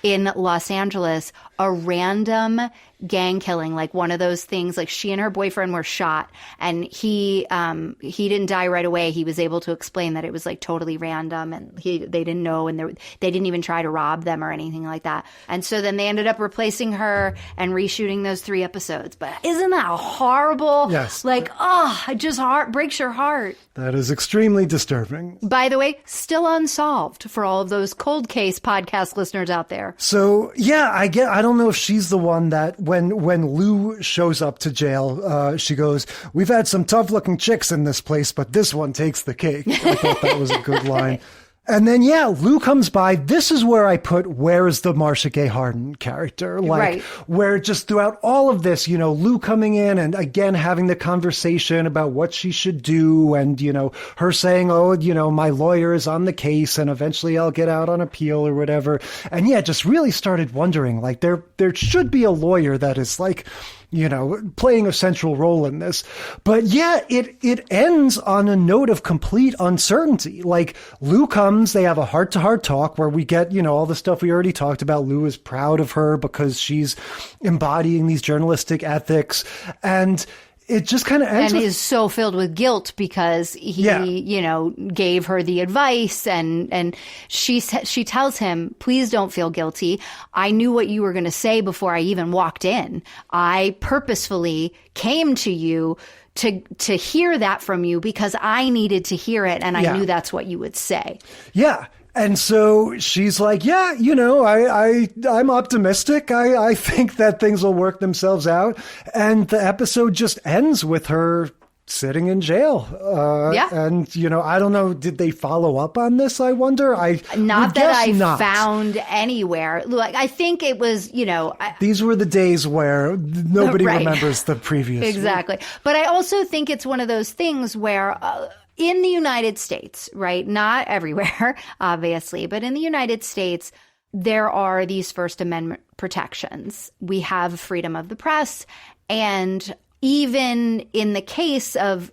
in Los Angeles. A random gang killing, like one of those things, like she and her boyfriend were shot, and he didn't die right away. He was able to explain that it was like totally random, and they didn't know, and they didn't even try to rob them or anything like that. And so then they ended up replacing her and reshooting those 3 episodes. But isn't that horrible? Yes. Like, it just breaks your heart. That is extremely disturbing. By the way, still unsolved for all of those cold case podcast listeners out there. So, yeah, I don't know if she's the one that when Lou shows up to jail, she goes, "We've had some tough looking chicks in this place, but this one takes the cake." I thought that was a good line. And then, yeah, Lou comes by. This is where I put, where's the Marcia Gay Harden character? Like, right. Where just throughout all of this, Lou coming in and again having the conversation about what she should do, and, her saying, "Oh, my lawyer is on the case and eventually I'll get out on appeal," or whatever. And yeah, just really started wondering, like, there should be a lawyer that is like, playing a central role in this. But yeah, it ends on a note of complete uncertainty. Like, Lou comes, they have a heart-to-heart talk where we get, all the stuff we already talked about. Lou is proud of her because she's embodying these journalistic ethics. And it just kind of ends and is so filled with guilt because he, gave her the advice, and she tells him, "Please don't feel guilty. I knew what you were going to say before I even walked in. I purposefully came to you to hear that from you because I needed to hear it, and I knew that's what you would say." Yeah. And so she's like, "Yeah, I'm optimistic. I think that things will work themselves out." And the episode just ends with her sitting in jail. And, I don't know, did they follow up on this, I wonder? Not that I found anywhere. Like, I think it was, these were the days where nobody remembers the previous Exactly. week. But I also think it's one of those things where... in the United States, right? Not everywhere, obviously, but in the United States, there are these First Amendment protections. We have freedom of the press. And even in the case of,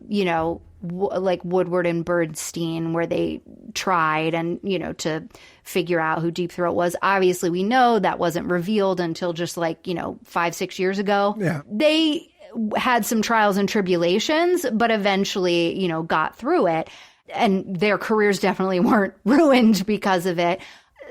like Woodward and Bernstein, where they tried and, to figure out who Deep Throat was, obviously we know that wasn't revealed until just 5-6 years ago. Yeah. They had some trials and tribulations, but eventually, got through it. And their careers definitely weren't ruined because of it.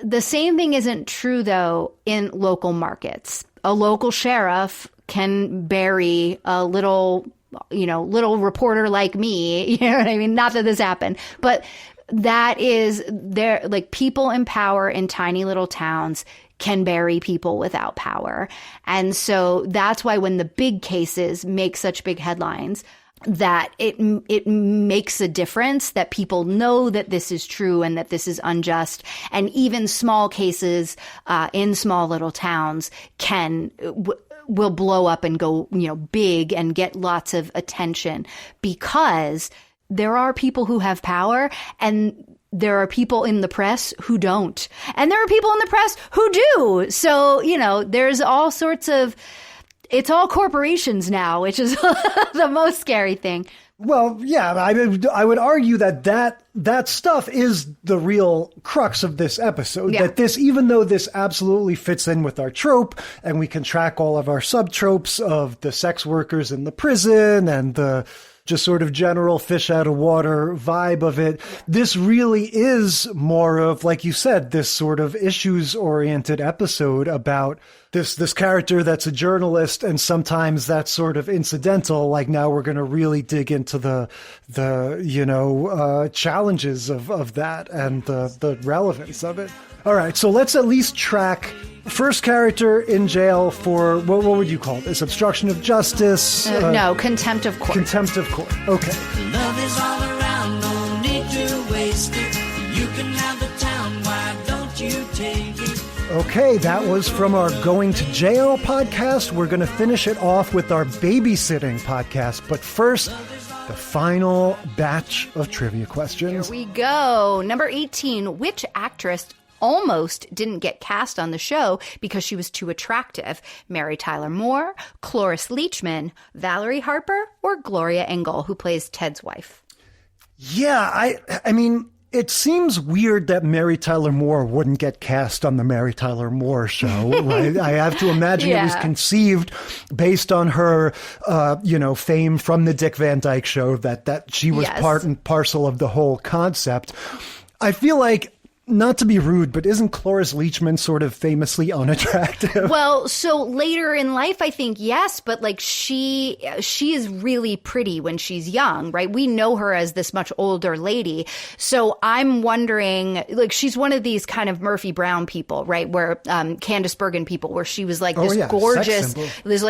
The same thing isn't true, though, in local markets. A local sheriff can bury a little reporter like me. You know what I mean? Not that this happened, but that is there. Like, people in power in tiny little towns can bury people without power. And so that's why when the big cases make such big headlines, that it makes a difference, that people know that this is true and that this is unjust. And even small cases in small little towns will blow up and go, big and get lots of attention, because there are people who have power, and there are people in the press who don't. And there are people in the press who do. So, there's all sorts of, it's all corporations now, which is the most scary thing. Well, yeah, I would argue that stuff is the real crux of this episode. Yeah. That this, even though this absolutely fits in with our trope, and we can track all of our subtropes of the sex workers in the prison and the just sort of general fish out of water vibe of it, this really is more of, like you said, this sort of issues-oriented episode about this character that's a journalist, and sometimes that's sort of incidental. Like, now we're going to really dig into the challenges of that and the relevance of it. All right, so let's at least track first character in jail for, what would you call this? Obstruction of justice? No, contempt of court. Contempt of court. Okay. Love is all around, no need to waste it. You can have the town, why don't you take it? Okay, that was from our Going to Jail podcast. We're going to finish it off with our Babysitting podcast. But first, the final batch of trivia questions. Here we go. Number 18, which actress almost didn't get cast on the show because she was too attractive? Mary Tyler Moore, Cloris Leachman, Valerie Harper, or Gloria Engel, who plays Ted's wife? Yeah, I mean, it seems weird that Mary Tyler Moore wouldn't get cast on the Mary Tyler Moore show, right? I have to imagine it was conceived based on her, fame from the Dick Van Dyke Show, that she was part and parcel of the whole concept. I feel like, not to be rude, but isn't Cloris Leachman sort of famously unattractive? Well, so later in life, I think yes, but like she is really pretty when she's young, right? We know her as this much older lady. So I'm wondering, like, she's one of these kind of Murphy Brown people, right? Where Candice Bergen people, where she was like this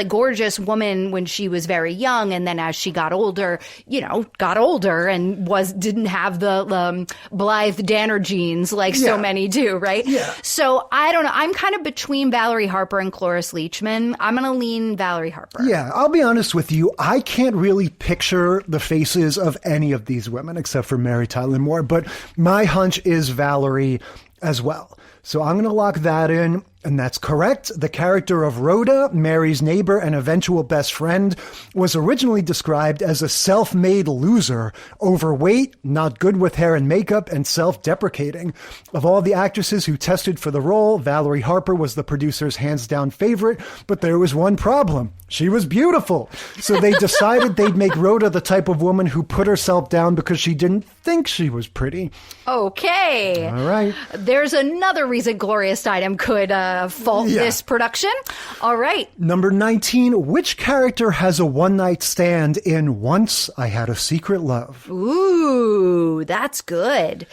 gorgeous woman when she was very young, and then as she got older, and didn't have the Blythe Danner genes like so many do, right? Yeah. So I don't know. I'm kind of between Valerie Harper and Cloris Leachman. I'm going to lean Valerie Harper. Yeah, I'll be honest with you. I can't really picture the faces of any of these women except for Mary Tyler Moore, but my hunch is Valerie as well. So I'm going to lock that in. And that's correct. The character of Rhoda, Mary's neighbor and eventual best friend, was originally described as a self-made loser, overweight, not good with hair and makeup, and self-deprecating. Of all the actresses who tested for the role, Valerie Harper was the producer's hands-down favorite, but there was one problem. She was beautiful. So they decided they'd make Rhoda the type of woman who put herself down because she didn't think she was pretty. Okay. All right. There's another reason Gloria Steinem could fault this production. All right. Number 19, which character has a one-night stand in Once I Had a Secret Love? Ooh, that's good.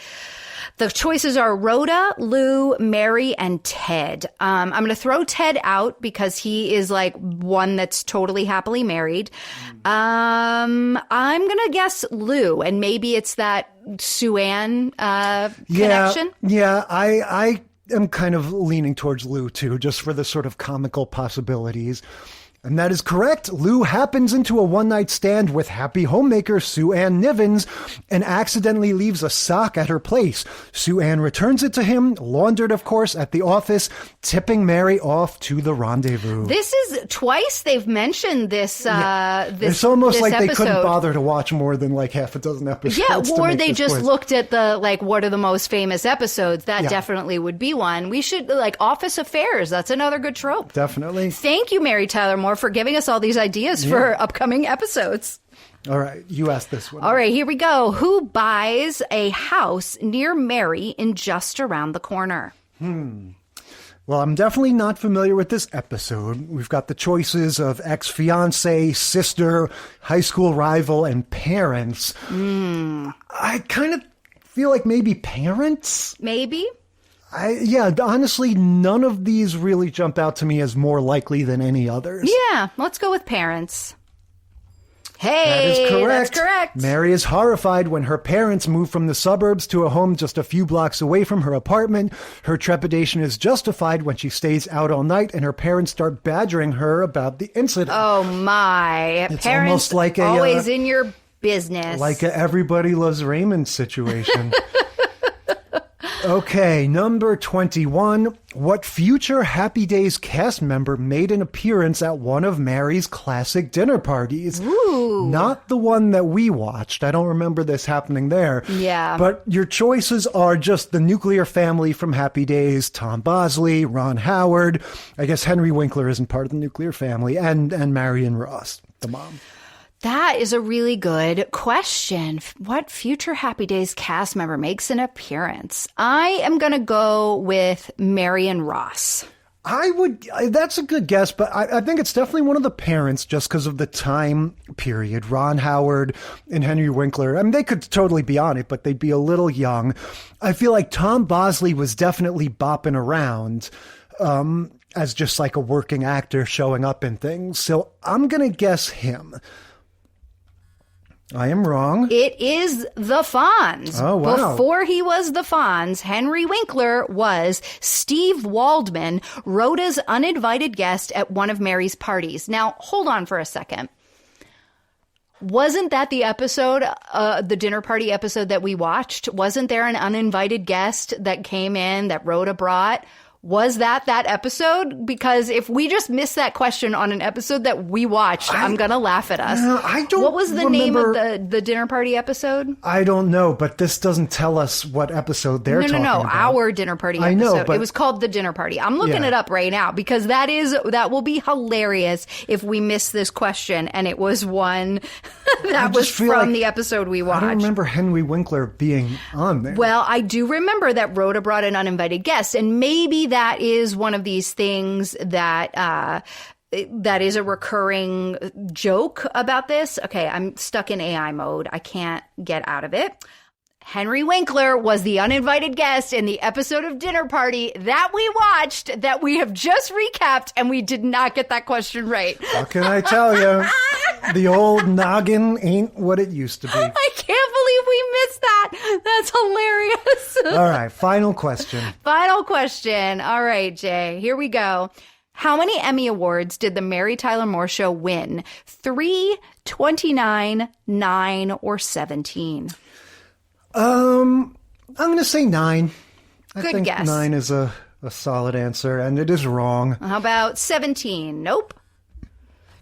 The choices are Rhoda, Lou, Mary, and Ted. I'm going to throw Ted out because he is like one that's totally happily married. I'm going to guess Lou, and maybe it's that Sue-Ann connection. Yeah, I am kind of leaning towards Lou too, just for the sort of comical possibilities. And that is correct. Lou happens into a one-night stand with happy homemaker Sue-Ann Nivens and accidentally leaves a sock at her place. Sue-Ann returns it to him, laundered, of course, at the office, tipping Mary off to the rendezvous. This is twice they've mentioned this. It's almost this like episode. They couldn't bother to watch more than like half a dozen episodes. Yeah, or they just quiz. looked at what are the most famous episodes. That definitely would be one. We should, Office Affairs. That's another good trope. Definitely. Thank you, Mary Tyler Moore, for giving us all these ideas for upcoming episode. All right, you asked this one. All right, here we go. Who buys a house near Mary in Just Around the Corner? Well, I'm definitely not familiar with this episode. We've got the choices of ex-fiancé, sister, high school rival, and parents. I kind of feel like maybe parents? Maybe? Honestly, none of these really jump out to me as more likely than any others. Yeah, let's go with parents. Hey, that is correct. That's correct. Mary is horrified when her parents move from the suburbs to a home just a few blocks away from her apartment. Her trepidation is justified when she stays out all night and her parents start badgering her about the incident. Oh my. It's parents almost like always in your business. Like a Everybody Loves Raymond situation. Okay, number 21. What future Happy Days cast member made an appearance at one of Mary's classic dinner parties? Ooh. Not the one that we watched. I don't remember this happening there. Yeah. But your choices are just the nuclear family from Happy Days, Tom Bosley, Ron Howard. I guess Henry Winkler isn't part of the nuclear family, and Marion Ross, the mom. That is a really good question. What future Happy Days cast member makes an appearance? I am going to go with Marion Ross. That's a good guess, but I think it's definitely one of the parents just because of the time period. Ron Howard and Henry Winkler, I mean, they could totally be on it, but they'd be a little young. I feel like Tom Bosley was definitely bopping around as just like a working actor showing up in things. So I'm going to guess him. I am wrong. It is the Fonz. Oh, wow. Before he was the Fonz, Henry Winkler was Steve Waldman, Rhoda's uninvited guest at one of Mary's parties. Now, hold on for a second. Wasn't that the episode, the dinner party episode that we watched? Wasn't there an uninvited guest that came in that Rhoda brought? Was that episode? Because if we just missed that question on an episode that we watched, I'm going to laugh at us. I don't What was the name of the dinner party episode? I don't know, but this doesn't tell us what episode they're talking about. Our dinner party episode. I know, but it was called The Dinner Party. I'm looking it up right now because that will be hilarious if we miss this question and it was one that was from the episode we watched. I don't remember Henry Winkler being on there. Well, I do remember that Rhoda brought an uninvited guest, and maybe that is one of these things that is a recurring joke about this. Okay, I'm stuck in AI mode. I can't get out of it. Henry Winkler was the uninvited guest in the episode of Dinner Party that we watched, that we have just recapped, and we did not get that question right. How can I tell you? The old noggin ain't what it used to be. I can't believe we missed that. That's hilarious. All right, final question. Final question. All right, Jay, here we go. How many Emmy Awards did the Mary Tyler Moore Show win? 3, 29, 9, or 17? I'm going to say 9. I think guess. 9 is a solid answer, and it is wrong. How about 17? Nope.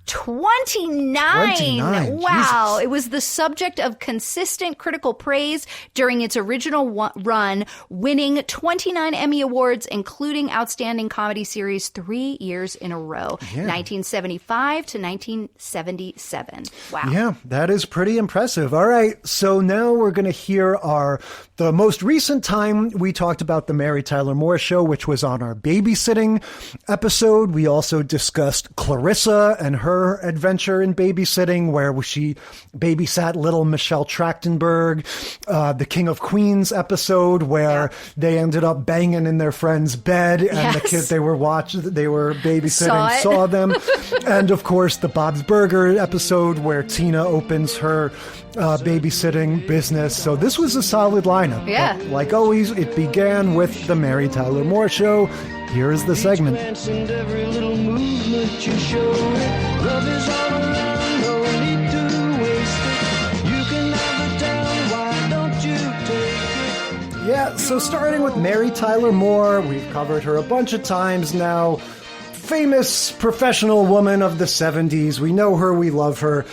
29. Wow. Jesus. It was the subject of consistent critical praise during its original run, winning 29 Emmy Awards, including Outstanding Comedy Series 3 years in a row, 1975 to 1977. Wow. Yeah, that is pretty impressive. All right, so now we're going to hear the most recent time we talked about the Mary Tyler Moore Show, which was on our Babysitting episode. We also discussed Clarissa and her adventure in babysitting, where she babysat little Michelle Trachtenberg, the King of Queens episode, where they ended up banging in their friend's bed, and the kid they were babysitting saw them. And of course, the Bob's Burger episode, where Tina opens her babysitting business. So this was a solid lineup. Yeah. But like always, it began with the Mary Tyler Moore Show. Here is the segment. Every little movement you show it. Love is all around, no need to waste it. You can have it down, why don't you take it? Yeah, so starting with Mary Tyler Moore, we've covered her a bunch of times now. Famous professional woman of the 70s. We know her, we love her.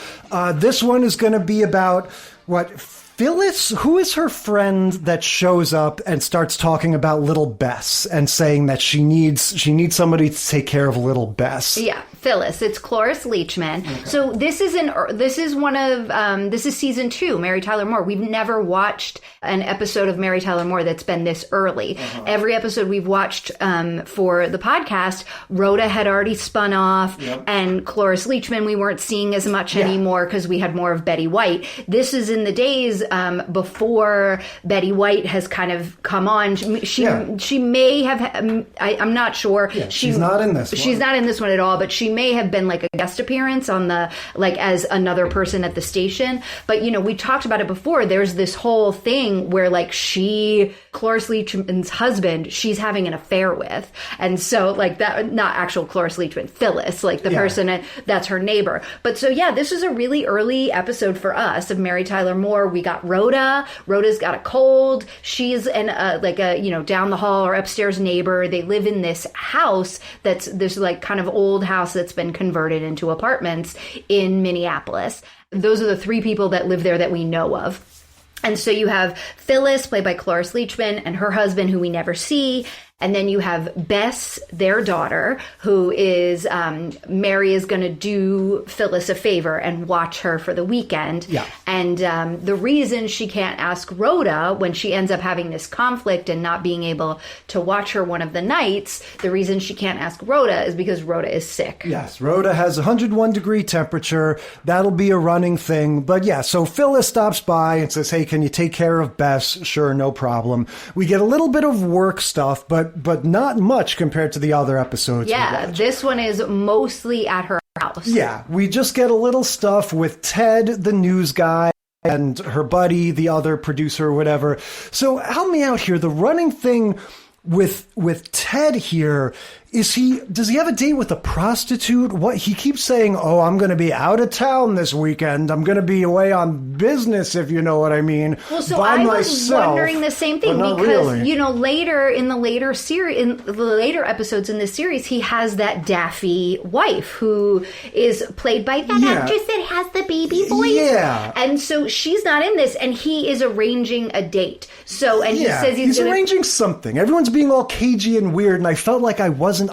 This one is going to be about Phyllis, who is her friend that shows up and starts talking about little Bess and saying that she needs somebody to take care of little Bess. Yeah, Phyllis. It's Cloris Leachman. Okay. So this is season 2, Mary Tyler Moore. We've never watched an episode of Mary Tyler Moore that's been this early. Uh-huh. Every episode we've watched for the podcast, Rhoda had already spun off, and Cloris Leachman we weren't seeing as much anymore because we had more of Betty White. This is in the days before Betty White has kind of come on. She may have, I'm not sure. Yeah, she's not in this one. She's not in this one at all, but she may have been like a guest appearance on as another person at the station. But, we talked about it before. There's this whole thing where Cloris Leachman's husband, she's having an affair with. And so that, not actual Cloris Leachman, Phyllis, the person that's her neighbor. But so, this is a really early episode for us of Mary Tyler Moore. We got Rhoda. Rhoda's got a cold. She's down the hall or upstairs neighbor. They live in this house that's this kind of old house that's been converted into apartments in Minneapolis. Those are the 3 people that live there that we know of. And so you have Phyllis, played by Cloris Leachman, and her husband, who we never see. And then you have Bess, their daughter, who is, Mary is going to do Phyllis a favor and watch her for the weekend. Yeah. And the reason she can't ask Rhoda when she ends up having this conflict and not being able to watch her one of the nights, the reason she can't ask Rhoda is because Rhoda is sick. Yes, Rhoda has 101 degree temperature. That'll be a running thing. But so Phyllis stops by and says, hey, can you take care of Bess? Sure, no problem. We get a little bit of work stuff, but not much compared to the other episodes. Yeah, this one is mostly at her house. Yeah, we just get a little stuff with Ted, the news guy, and her buddy, the other producer or whatever. So help me out here. The running thing with Ted here does he have a date with a prostitute? What, he keeps saying, oh, I'm going to be out of town this weekend. I'm going to be away on business, if you know what I mean. Well, so by I myself, was wondering the same thing because, really. you know, later in the later episodes in this series, he has that daffy wife who is played by that actress that has the baby voice. Yeah. And so she's not in this, and he is arranging a date. So, and he says he's arranging something. Everyone's being all cagey and weird, and I felt like I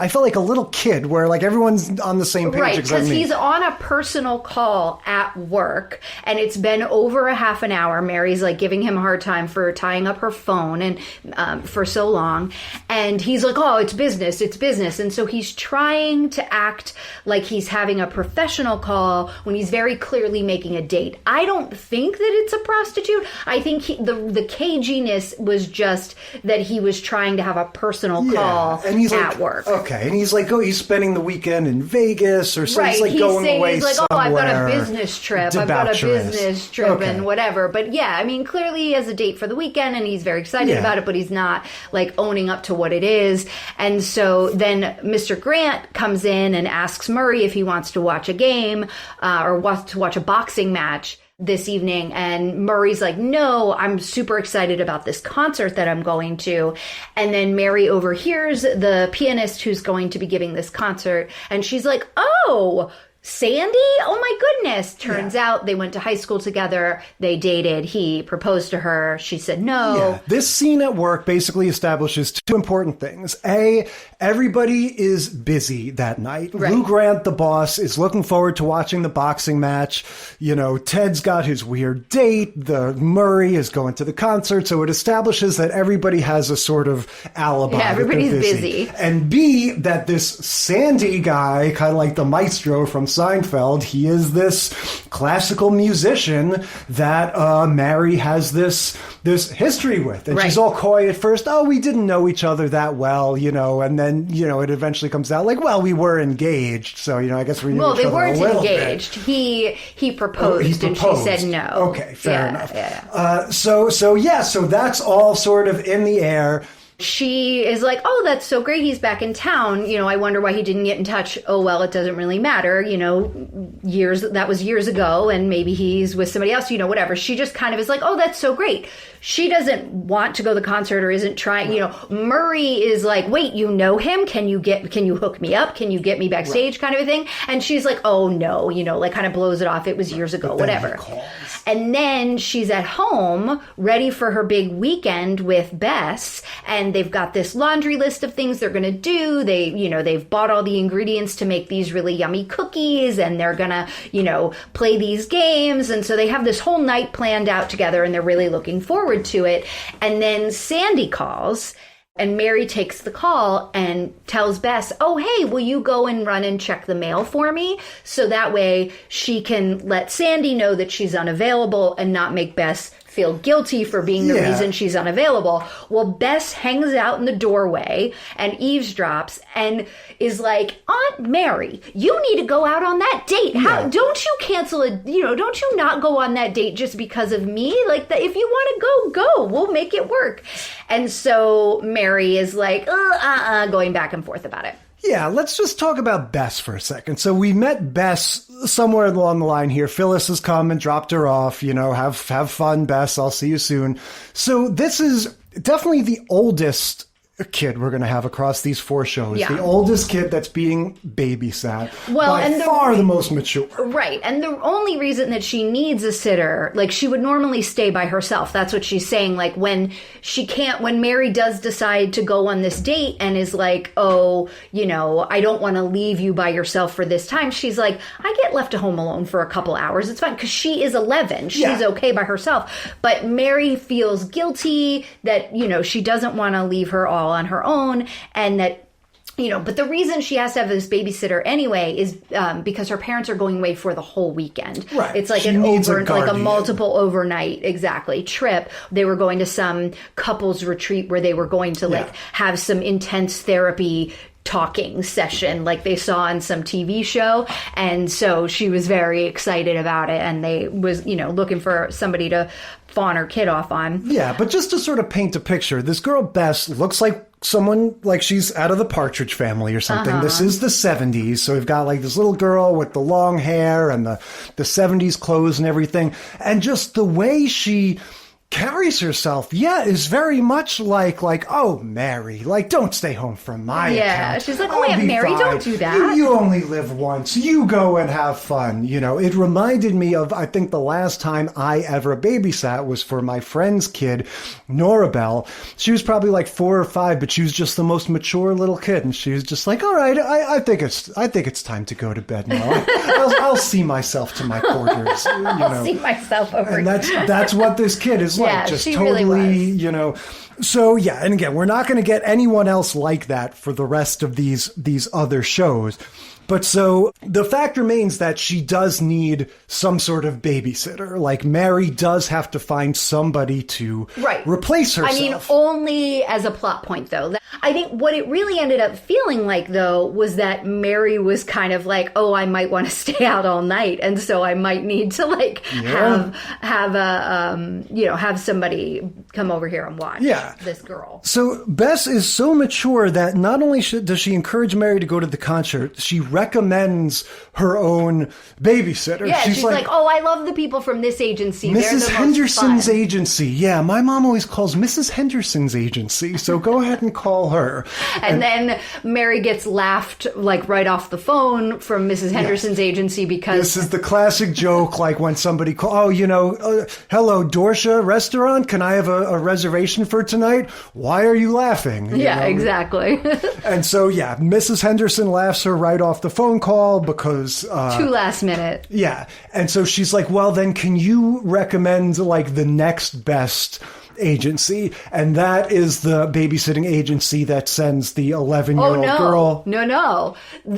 felt like a little kid where like everyone's on the same page. Right, because he's on a personal call at work, and it's been over a half an hour. Mary's like giving him a hard time for tying up her phone and for so long. And he's like, oh, it's business. And so he's trying to act like he's having a professional call when he's very clearly making a date. I don't think that it's a prostitute. I think the caginess was just that he was trying to have a personal call and he's at like, work. Okay, and he's like, oh, he's spending the weekend in Vegas or something. Right, He's like going away he's like, somewhere. oh, I've got a business trip. Okay. And whatever. But yeah, I mean, clearly he has a date for the weekend and he's very excited about it, but he's not like owning up to what it is. And so then Mr. Grant comes in and asks Murray if he wants to watch a game or wants to watch a boxing match this evening, and Murray's like, no, I'm super excited about this concert that I'm going to. And then Mary overhears the pianist who's going to be giving this concert, and she's like, oh, Sandy? Oh my goodness. Turns out they went to high school together. They dated. He proposed to her. She said no. Yeah. This scene at work basically establishes two important things. A, everybody is busy that night. Right. Lou Grant, the boss, is looking forward to watching the boxing match. You know, Ted's got his weird date. The Murray is going to the concert. So it establishes that everybody has a sort of alibi. Yeah, everybody's busy. And B, that this Sandy guy, kind of like the maestro from Seinfeld, he is this classical musician that Mary has this history with. And she's all coy at first. Oh, we didn't know each other that well, you know, and then, you know, it eventually comes out like, well, we were engaged. So, you know, I guess we knew each other a little bit. Well, they weren't engaged. He proposed, and she said no. Okay, fair enough. Yeah. So that's all sort of in the air. She is like, oh, that's so great. He's back in town. You know, I wonder why he didn't get in touch. Oh, well, it doesn't really matter. You know, that was years ago, and maybe he's with somebody else, you know, whatever. She just kind of is like, oh, that's so great. She doesn't want to go to the concert or isn't trying, you know. Murray is like, wait, you know him? Can you hook me up? Can you get me backstage kind of a thing? And she's like, oh, no, you know, like kind of blows it off. It was years ago, whatever. And then she's at home ready for her big weekend with Bess, and they've got this laundry list of things they're going to do. They've bought all the ingredients to make these really yummy cookies, and they're going to, you know, play these games. And so they have this whole night planned out together, and they're really looking forward to it. And then Sandy calls, and Mary takes the call and tells Bess, oh, hey, will you go and run and check the mail for me? So that way she can let Sandy know that she's unavailable and not make Bess feel guilty for being the reason she's unavailable. Well, Bess hangs out in the doorway and eavesdrops and is like, Aunt Mary, you need to go out on that date. How don't you cancel it? You know, don't you not go on that date just because of me? Like, if you want to go. We'll make it work. And so Mary is like, going back and forth about it. Yeah, let's just talk about Bess for a second. So we met Bess somewhere along the line here. Phyllis has come and dropped her off. You know, have fun, Bess. I'll see you soon. So this is definitely the oldest kid we're going to have across these 4 shows. Yeah. The oldest kid that's being babysat. Well, by and far the most mature. Right. And the only reason that she needs a sitter, like she would normally stay by herself. That's what she's saying. Like when Mary does decide to go on this date and is like, oh, you know, I don't want to leave you by yourself for this time. She's like, I get left at home alone for a couple hours. It's fine. Because she is 11. She's okay by herself. But Mary feels guilty that, you know, she doesn't want to leave her all on her own, and that, you know, but the reason she has to have this babysitter anyway is because her parents are going away for the whole weekend. Right. It's like she a multiple overnight trip. They were going to some couples retreat where they were going to like have some intense therapy talking session like they saw in some TV show. And so she was very excited about it, and they was, looking for somebody to fawn her kid off on. Yeah, but just to sort of paint a picture, this girl Bess looks like someone like she's out of the Partridge Family or something. This is the 70s, so we've got like this little girl with the long hair and the 70s clothes and everything, and just the way she carries herself, is very much like, oh, Mary, like, don't stay home from my account. She's like, oh, Aunt Mary, don't do that. You only live once. You go and have fun. It reminded me of, I think the last time I ever babysat was for my friend's kid, Norabelle. She was probably like 4 or 5, but she was just the most mature little kid. And she was just like, all right, I think it's time to go to bed now. I'll see myself to my quarters. I'll see myself over and here. that's what this kid is like. Yeah, just she totally, really was. So yeah, and again, we're not going to get anyone else like that for the rest of these other shows. But so the fact remains that she does need some sort of babysitter. Like Mary does have to find somebody to replace herself. I mean, only as a plot point, though. I think what it really ended up feeling like, though, was that Mary was kind of like, oh, I might want to stay out all night, and so I might need to have somebody come over here and watch this girl. So Bess is so mature that not only does she encourage Mary to go to the concert, she recommends her own babysitter. Yeah, she's like, oh, I love the people from this agency. Mrs. Henderson's agency. Yeah, my mom always calls Mrs. Henderson's agency, so go ahead and call her. And then Mary gets laughed like right off the phone from Mrs. Henderson's agency because... This is the classic joke, like when somebody calls, hello, Dorsha Restaurant, can I have a reservation for tonight? Why are you laughing? Exactly. And so, Mrs. Henderson laughs her right off the phone call because... too last minute. Yeah. And so she's like, well, then can you recommend like the next best agency? And that is the babysitting agency that sends the 11-year-old girl. No.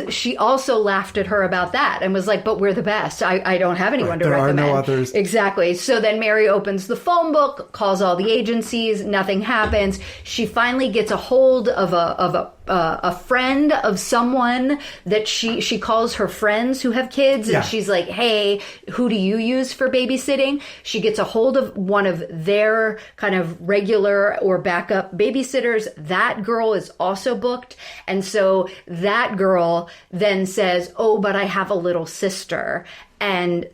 She also laughed at her about that and was like, but we're the best. I don't have anyone to recommend. There are no others. Exactly. So then Mary opens the phone book, calls all the agencies, nothing happens. She finally gets a hold of a friend of someone that she calls her friends who have kids, and she's like, hey, who do you use for babysitting? She gets a hold of one of their kind of regular or backup babysitters. That girl is also booked, and so that girl then says, oh, but I have a little sister. And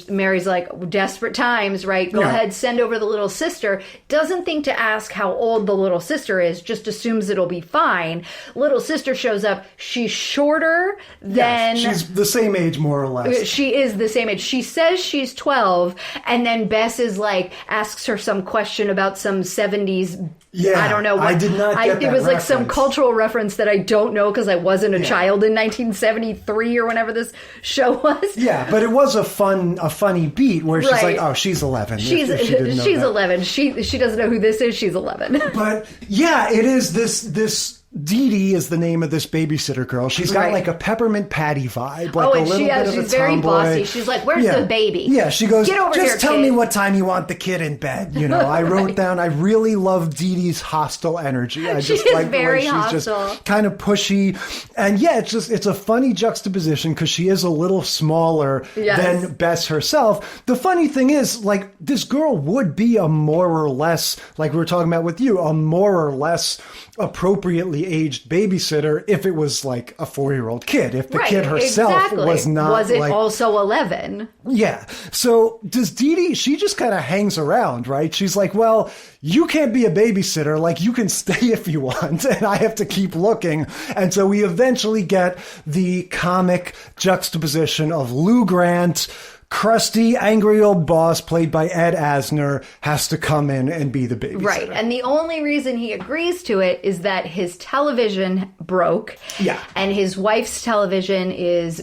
Mary's like, desperate times, right? Go ahead, send over the little sister. Doesn't think to ask how old the little sister is, just assumes it'll be fine. Little sister shows up. She's shorter than... she's the same age, more or less. She is the same age. She says she's 12, and then Bess is like, asks her some question about some 70s... Yeah, I don't know. I did not get that It was like some reference. cultural reference that I don't know because I wasn't a child in 1973 or whenever this show was. Yeah, but it was a funny beat where she's like, oh, she's 11. She's 11. She doesn't know who this is. She's 11. But yeah, it is this Dee Dee is the name of this babysitter girl. She's got like a Peppermint Patty vibe. Like and she's very bossy. She's like, where's the baby? Yeah, she goes, get over just here, tell kid. me what time you want the kid in bed. I wrote down, I really love Dee Dee's hostile energy. I just like the way she's just kind of pushy. And it's a funny juxtaposition because she is a little smaller than Bess herself. The funny thing is, like, this girl would be a more or less, like we were talking about with you, a more or less appropriately aged babysitter if it was like a 4-year-old kid. If the kid herself was not. Was it also 11? Yeah. So does Dee Dee, she just kind of hangs around, right? She's like, well, you can't be a babysitter. Like, you can stay if you want, and I have to keep looking. And so we eventually get the comic juxtaposition of Lou Grant, crusty, angry old boss played by Ed Asner, has to come in and be the babysitter. Right. And the only reason he agrees to it is that his television broke. Yeah. And his wife's television is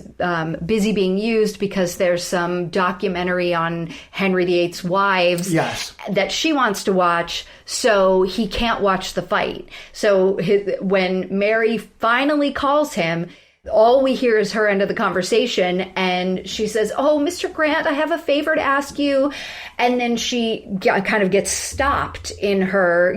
busy being used because there's some documentary on Henry VIII's wives that she wants to watch. So he can't watch the fight. So when Mary finally calls him, All we hear is her end of the conversation, and she says, "Oh, Mr. Grant, I have a favor to ask you." And then she kind of gets stopped in her,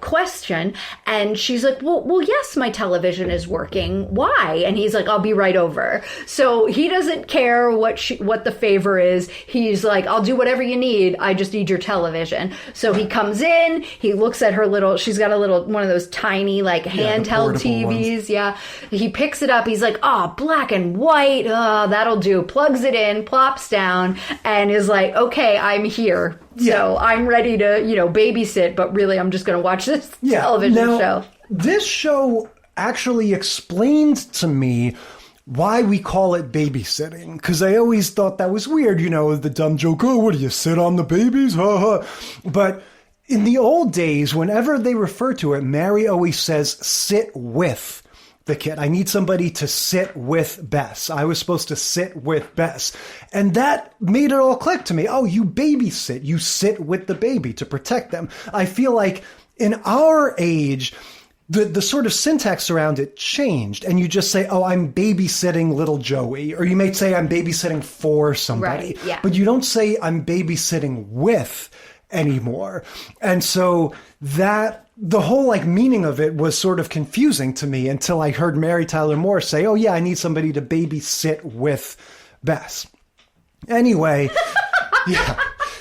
question, and she's like, well, yes, my television is working. Why? And he's like, "I'll be right over." So he doesn't care what the favor is. He's like, "I'll do whatever you need. I just need your television." So he comes in, he looks at her she's got one of those tiny handheld TVs. Ones. Yeah. He picks it up. He's like, "Oh, black and white. Oh, that'll do." Plugs it in, plops down, and is like, "Okay, I'm here. So I'm ready to, babysit, but really I'm just going to watch this television show." This show actually explained to me why we call it babysitting, because I always thought that was weird, the dumb joke, "Oh, what do you sit on the babies?" Ha ha. But in the old days, whenever they refer to it, Mary always says, "sit with the kid. I need somebody to sit with Bess. I was supposed to sit with Bess." And that made it all click to me. Oh, you babysit. You sit with the baby to protect them. I feel like in our age, the sort of syntax around it changed. And you just say, "Oh, I'm babysitting little Joey." Or you may say, "I'm babysitting for somebody." Right, yeah. But you don't say, "I'm babysitting with" anymore. And so the whole meaning of it was sort of confusing to me until I heard Mary Tyler Moore say, "Oh yeah, I need somebody to babysit with Bess." Anyway,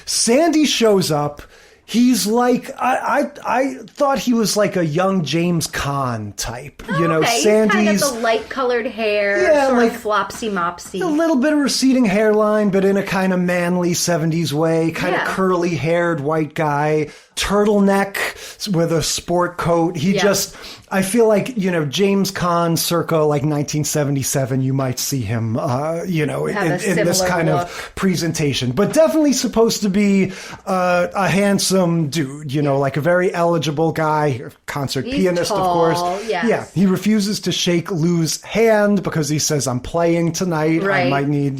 Sandy shows up. He's like, I thought he was like a young James Caan type. Sandy's kind of the light-colored hair, sort of flopsy-mopsy. A little bit of receding hairline, but in a kind of manly 70s way, kind of curly-haired white guy, turtleneck with a sport coat. I feel like, James Caan circa 1977, you might see him, in this kind of presentation. But definitely supposed to be a handsome dude, like a very eligible guy, concert pianist, tall, of course. Yes. Yeah, he refuses to shake Lou's hand because he says, "I'm playing tonight. Right. I might need,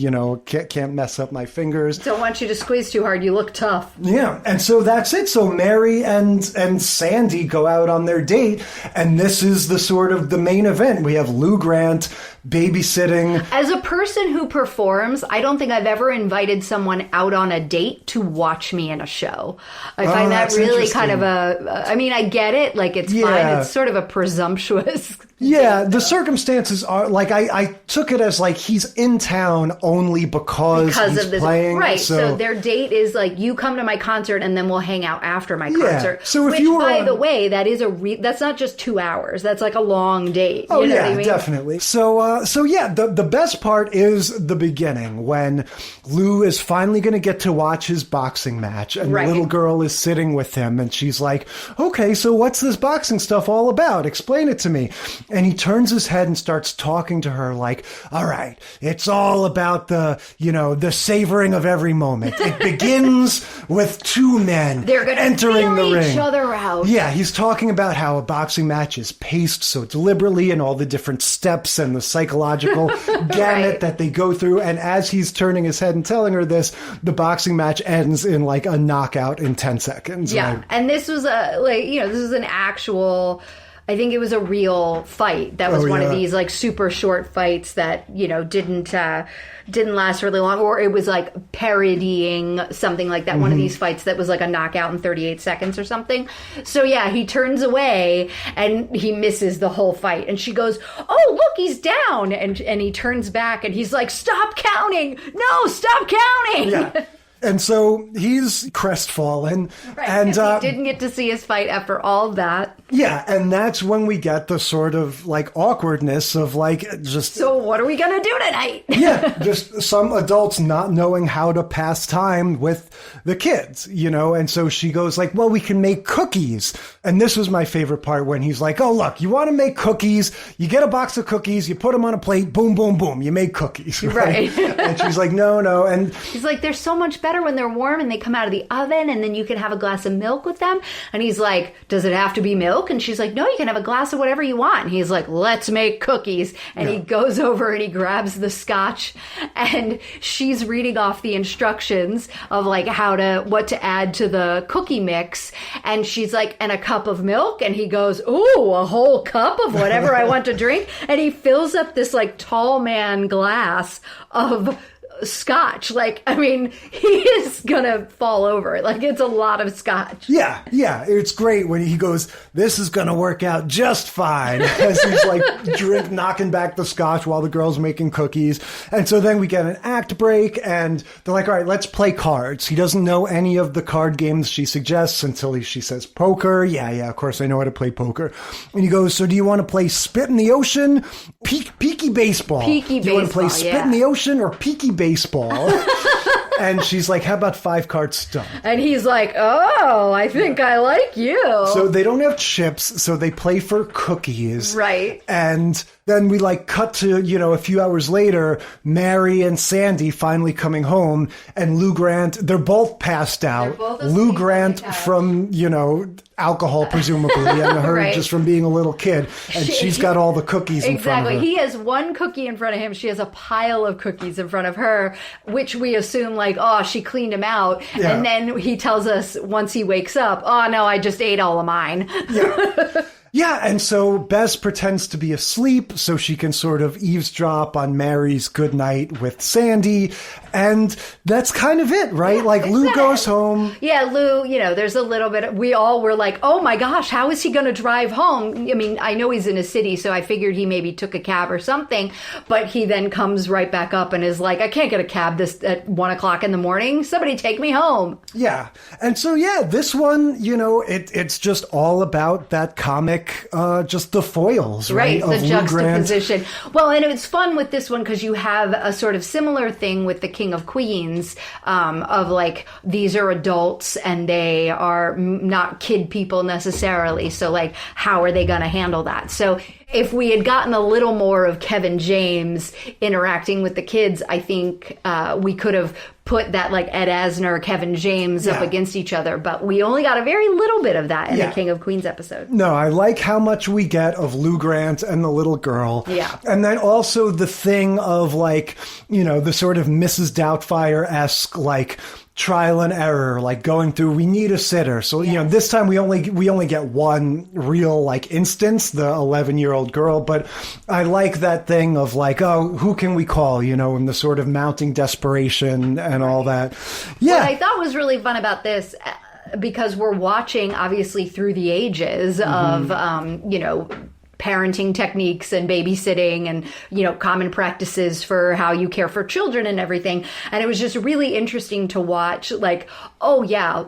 can't mess up my fingers. Don't want you to squeeze too hard. You look tough." Yeah, and so that's it. So Mary and Sandy go out on their date, and this is the sort of the main event. We have Lou Grant babysitting. As a person who performs, I don't think I've ever invited someone out on a date to watch me in a show. I find that really kind of I get it. It's fine. It's sort of a presumptuous. Yeah, the circumstances are I took it as he's in town only because he's of this playing. Right. So their date is you come to my concert and then we'll hang out after my concert. So if you were by the way, that is that's not just 2 hours. That's a long date. Oh, you know what I mean? Definitely. The best part is the beginning when Lou is finally going to get to watch his boxing match, and the little girl is sitting with him, and she's like, "Okay, so what's this boxing stuff all about? Explain it to me." And he turns his head and starts talking to her like, "All right, it's all about the savoring of every moment. It begins with two men They're gonna entering the ring. Each other out." Yeah, he's talking about how a boxing match is paced so deliberately and all the different steps and the psychological gamut that they go through. And as he's turning his head and telling her this, the boxing match ends in a knockout in 10 seconds. Yeah, and this was this was an actual. I think it was a real fight. That was one of these super short fights that didn't last really long, or it was parodying something like that. Mm-hmm. One of these fights that was a knockout in 38 seconds or something. So he turns away and he misses the whole fight, and she goes, "Oh, look, he's down," and he turns back and he's like, "Stop counting! No, stop counting!" Yeah. And so he's crestfallen. Right, and he didn't get to see his fight after all of that. Yeah, and that's when we get the sort of awkwardness of just... So what are we going to do tonight? Yeah, just some adults not knowing how to pass time with the kids, and so she goes "Well, we can make cookies." And this was my favorite part when he's like, "Oh, look, you want to make cookies, you get a box of cookies, you put them on a plate, boom, boom, boom, you make cookies." Right. And she's like, no. And he's like, "There's so much better better when they're warm and they come out of the oven, and then you can have a glass of milk with them. And he's like, does it have to be milk? And she's like, no, you can have a glass of whatever you want. And he's like, let's make cookies. And he goes over and he grabs the scotch, and she's reading off the instructions of like what to add to the cookie mix. And she's like, and a cup of milk. And he goes, ooh, a whole cup of whatever I want to drink. And he fills up this like tall man glass of scotch. Like, I mean, he is gonna fall over. Like, it's a lot of scotch. Yeah. It's great when he goes, this is gonna work out just fine. As he's like knocking back the scotch while the girl's making cookies. And so then we get an act break, and they're like, all right, let's play cards. He doesn't know any of the card games she suggests until she says poker. Yeah, of course I know how to play poker. And he goes, so do you want to play spit in the ocean? Peaky baseball. Do you want to play spit in the ocean or peaky baseball? And she's like, how about 5 cards stump? And he's like, oh, I think I like you. So they don't have chips, so they play for cookies. Right. And then we like cut to, a few hours later, Mary and Sandy finally coming home, and Lou Grant, they're both passed out. Lou Grant from, alcohol, presumably, and her just from being a little kid. And she's got all the cookies in front of her. Exactly. He has one cookie in front of him. She has a pile of cookies in front of her, which we assume like, oh, she cleaned him out. Yeah. And then he tells us once he wakes up, oh, no, I just ate all of mine. Yeah. Yeah, and so Bess pretends to be asleep so she can sort of eavesdrop on Mary's good night with Sandy, and that's kind of it, right? Yeah, like, Lou goes home. Yeah, Lou, there's a little bit, we all were like, oh my gosh, how is he going to drive home? I mean, I know he's in a city, so I figured he maybe took a cab or something, but he then comes right back up and is like, I can't get a cab at 1 o'clock in the morning. Somebody take me home. Yeah, and so, this one, it's just all about that comic, just the foils, right? The juxtaposition. Well, and it's fun with this one because you have a sort of similar thing with the King of Queens, of like, these are adults and they are not kid people necessarily. So like, how are they going to handle that? So if we had gotten a little more of Kevin James interacting with the kids, I think we could have put that like Ed Asner, Kevin James up against each other. But we only got a very little bit of that in the King of Queens episode. No, I like how much we get of Lou Grant and the little girl. Yeah. And then also the thing of like, the sort of Mrs. Doubtfire-esque like trial and error, like going through, we need a sitter. So, this time we only get one real like instance, the 11-year-old girl. But I like that thing of like, oh, who can we call, and the sort of mounting desperation and all that. Yeah. What I thought was really fun about this, because we're watching obviously through the ages of, parenting techniques and babysitting and, common practices for how you care for children and everything. And it was just really interesting to watch, like, oh yeah,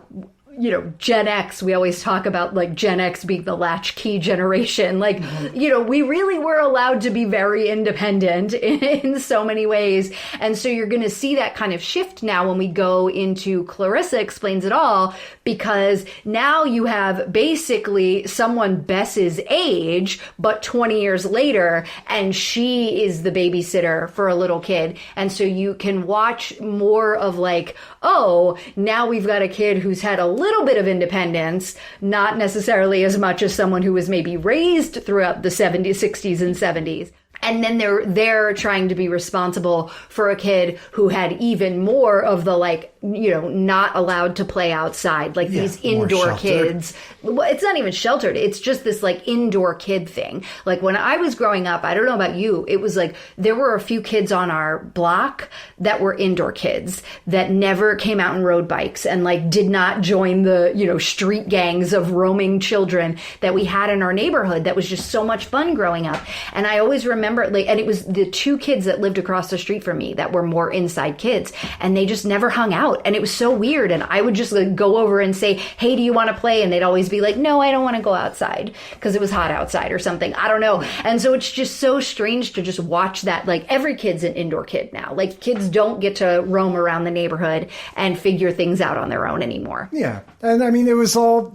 Gen X, we always talk about like Gen X being the latchkey generation. Like, we really were allowed to be very independent in so many ways. And so you're going to see that kind of shift now when we go into Clarissa Explains It All, because now you have basically someone Bess's age, but 20 years later, and she is the babysitter for a little kid. And so you can watch more of like, oh, now we've got a kid who's had a little bit of independence, not necessarily as much as someone who was maybe raised throughout the 70s, 60s, and 70s. And then they're trying to be responsible for a kid who had even more of the like, not allowed to play outside, like these indoor kids. Well, it's not even sheltered. It's just this like indoor kid thing. Like when I was growing up, I don't know about you, it was like there were a few kids on our block that were indoor kids that never came out and rode bikes and like did not join the, street gangs of roaming children that we had in our neighborhood. That was just so much fun growing up. And I always remember like, and it was the 2 kids that lived across the street from me that were more inside kids, and they just never hung out. And it was so weird. And I would just like go over and say, hey, do you want to play? And they'd always be like, no, I don't want to go outside because it was hot outside or something. I don't know. And so it's just so strange to just watch that. Like every kid's an indoor kid now. Like kids don't get to roam around the neighborhood and figure things out on their own anymore. Yeah. And I mean, it was all,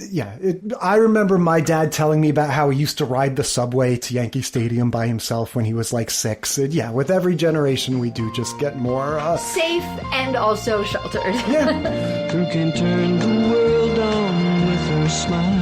I remember my dad telling me about how he used to ride the subway to Yankee Stadium by himself when he he was like 6. And yeah, with every generation we do just get more... safe and also sheltered. Yeah. Who can turn the world on with her smile?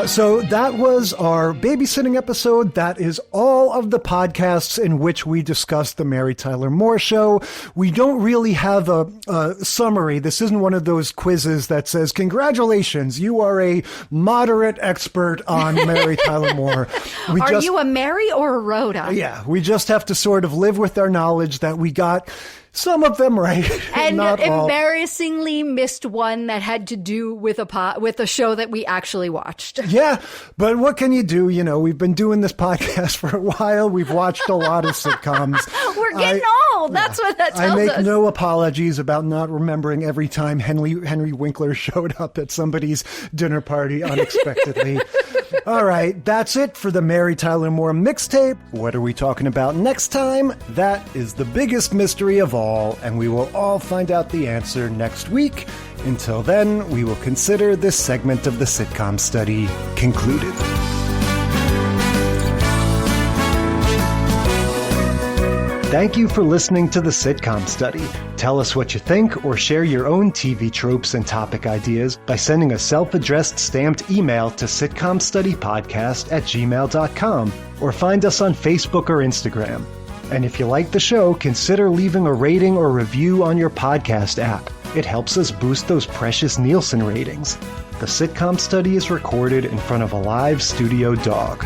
So that was our babysitting episode. That is all of the podcasts in which we discussed the Mary Tyler Moore Show. We don't really have a summary. This isn't one of those quizzes that says, congratulations, you are a moderate expert on Mary Tyler Moore. Are you a Mary or a Rhoda? Yeah, we just have to sort of live with our knowledge that we got some of them right. And not all. Embarrassingly missed one that had to do with a show that we actually watched. Yeah, but what can you do? You know, we've been doing this podcast for a while. We've watched a lot of sitcoms. We're getting old. That's what that tells us. I make no apologies about not remembering every time Henry Winkler showed up at somebody's dinner party unexpectedly. All right, that's it for the Mary Tyler Moore mixtape. What are we talking about next time? That is the biggest mystery of all, and we will all find out the answer next week. Until then, we will consider this segment of the sitcom study concluded. Thank you for listening to the Sitcom Study. Tell us what you think or share your own TV tropes and topic ideas by sending a self-addressed stamped email to sitcomstudypodcast@gmail.com or find us on Facebook or Instagram. And if you like the show, consider leaving a rating or review on your podcast app. It helps us boost those precious Nielsen ratings. The Sitcom Study is recorded in front of a live studio dog.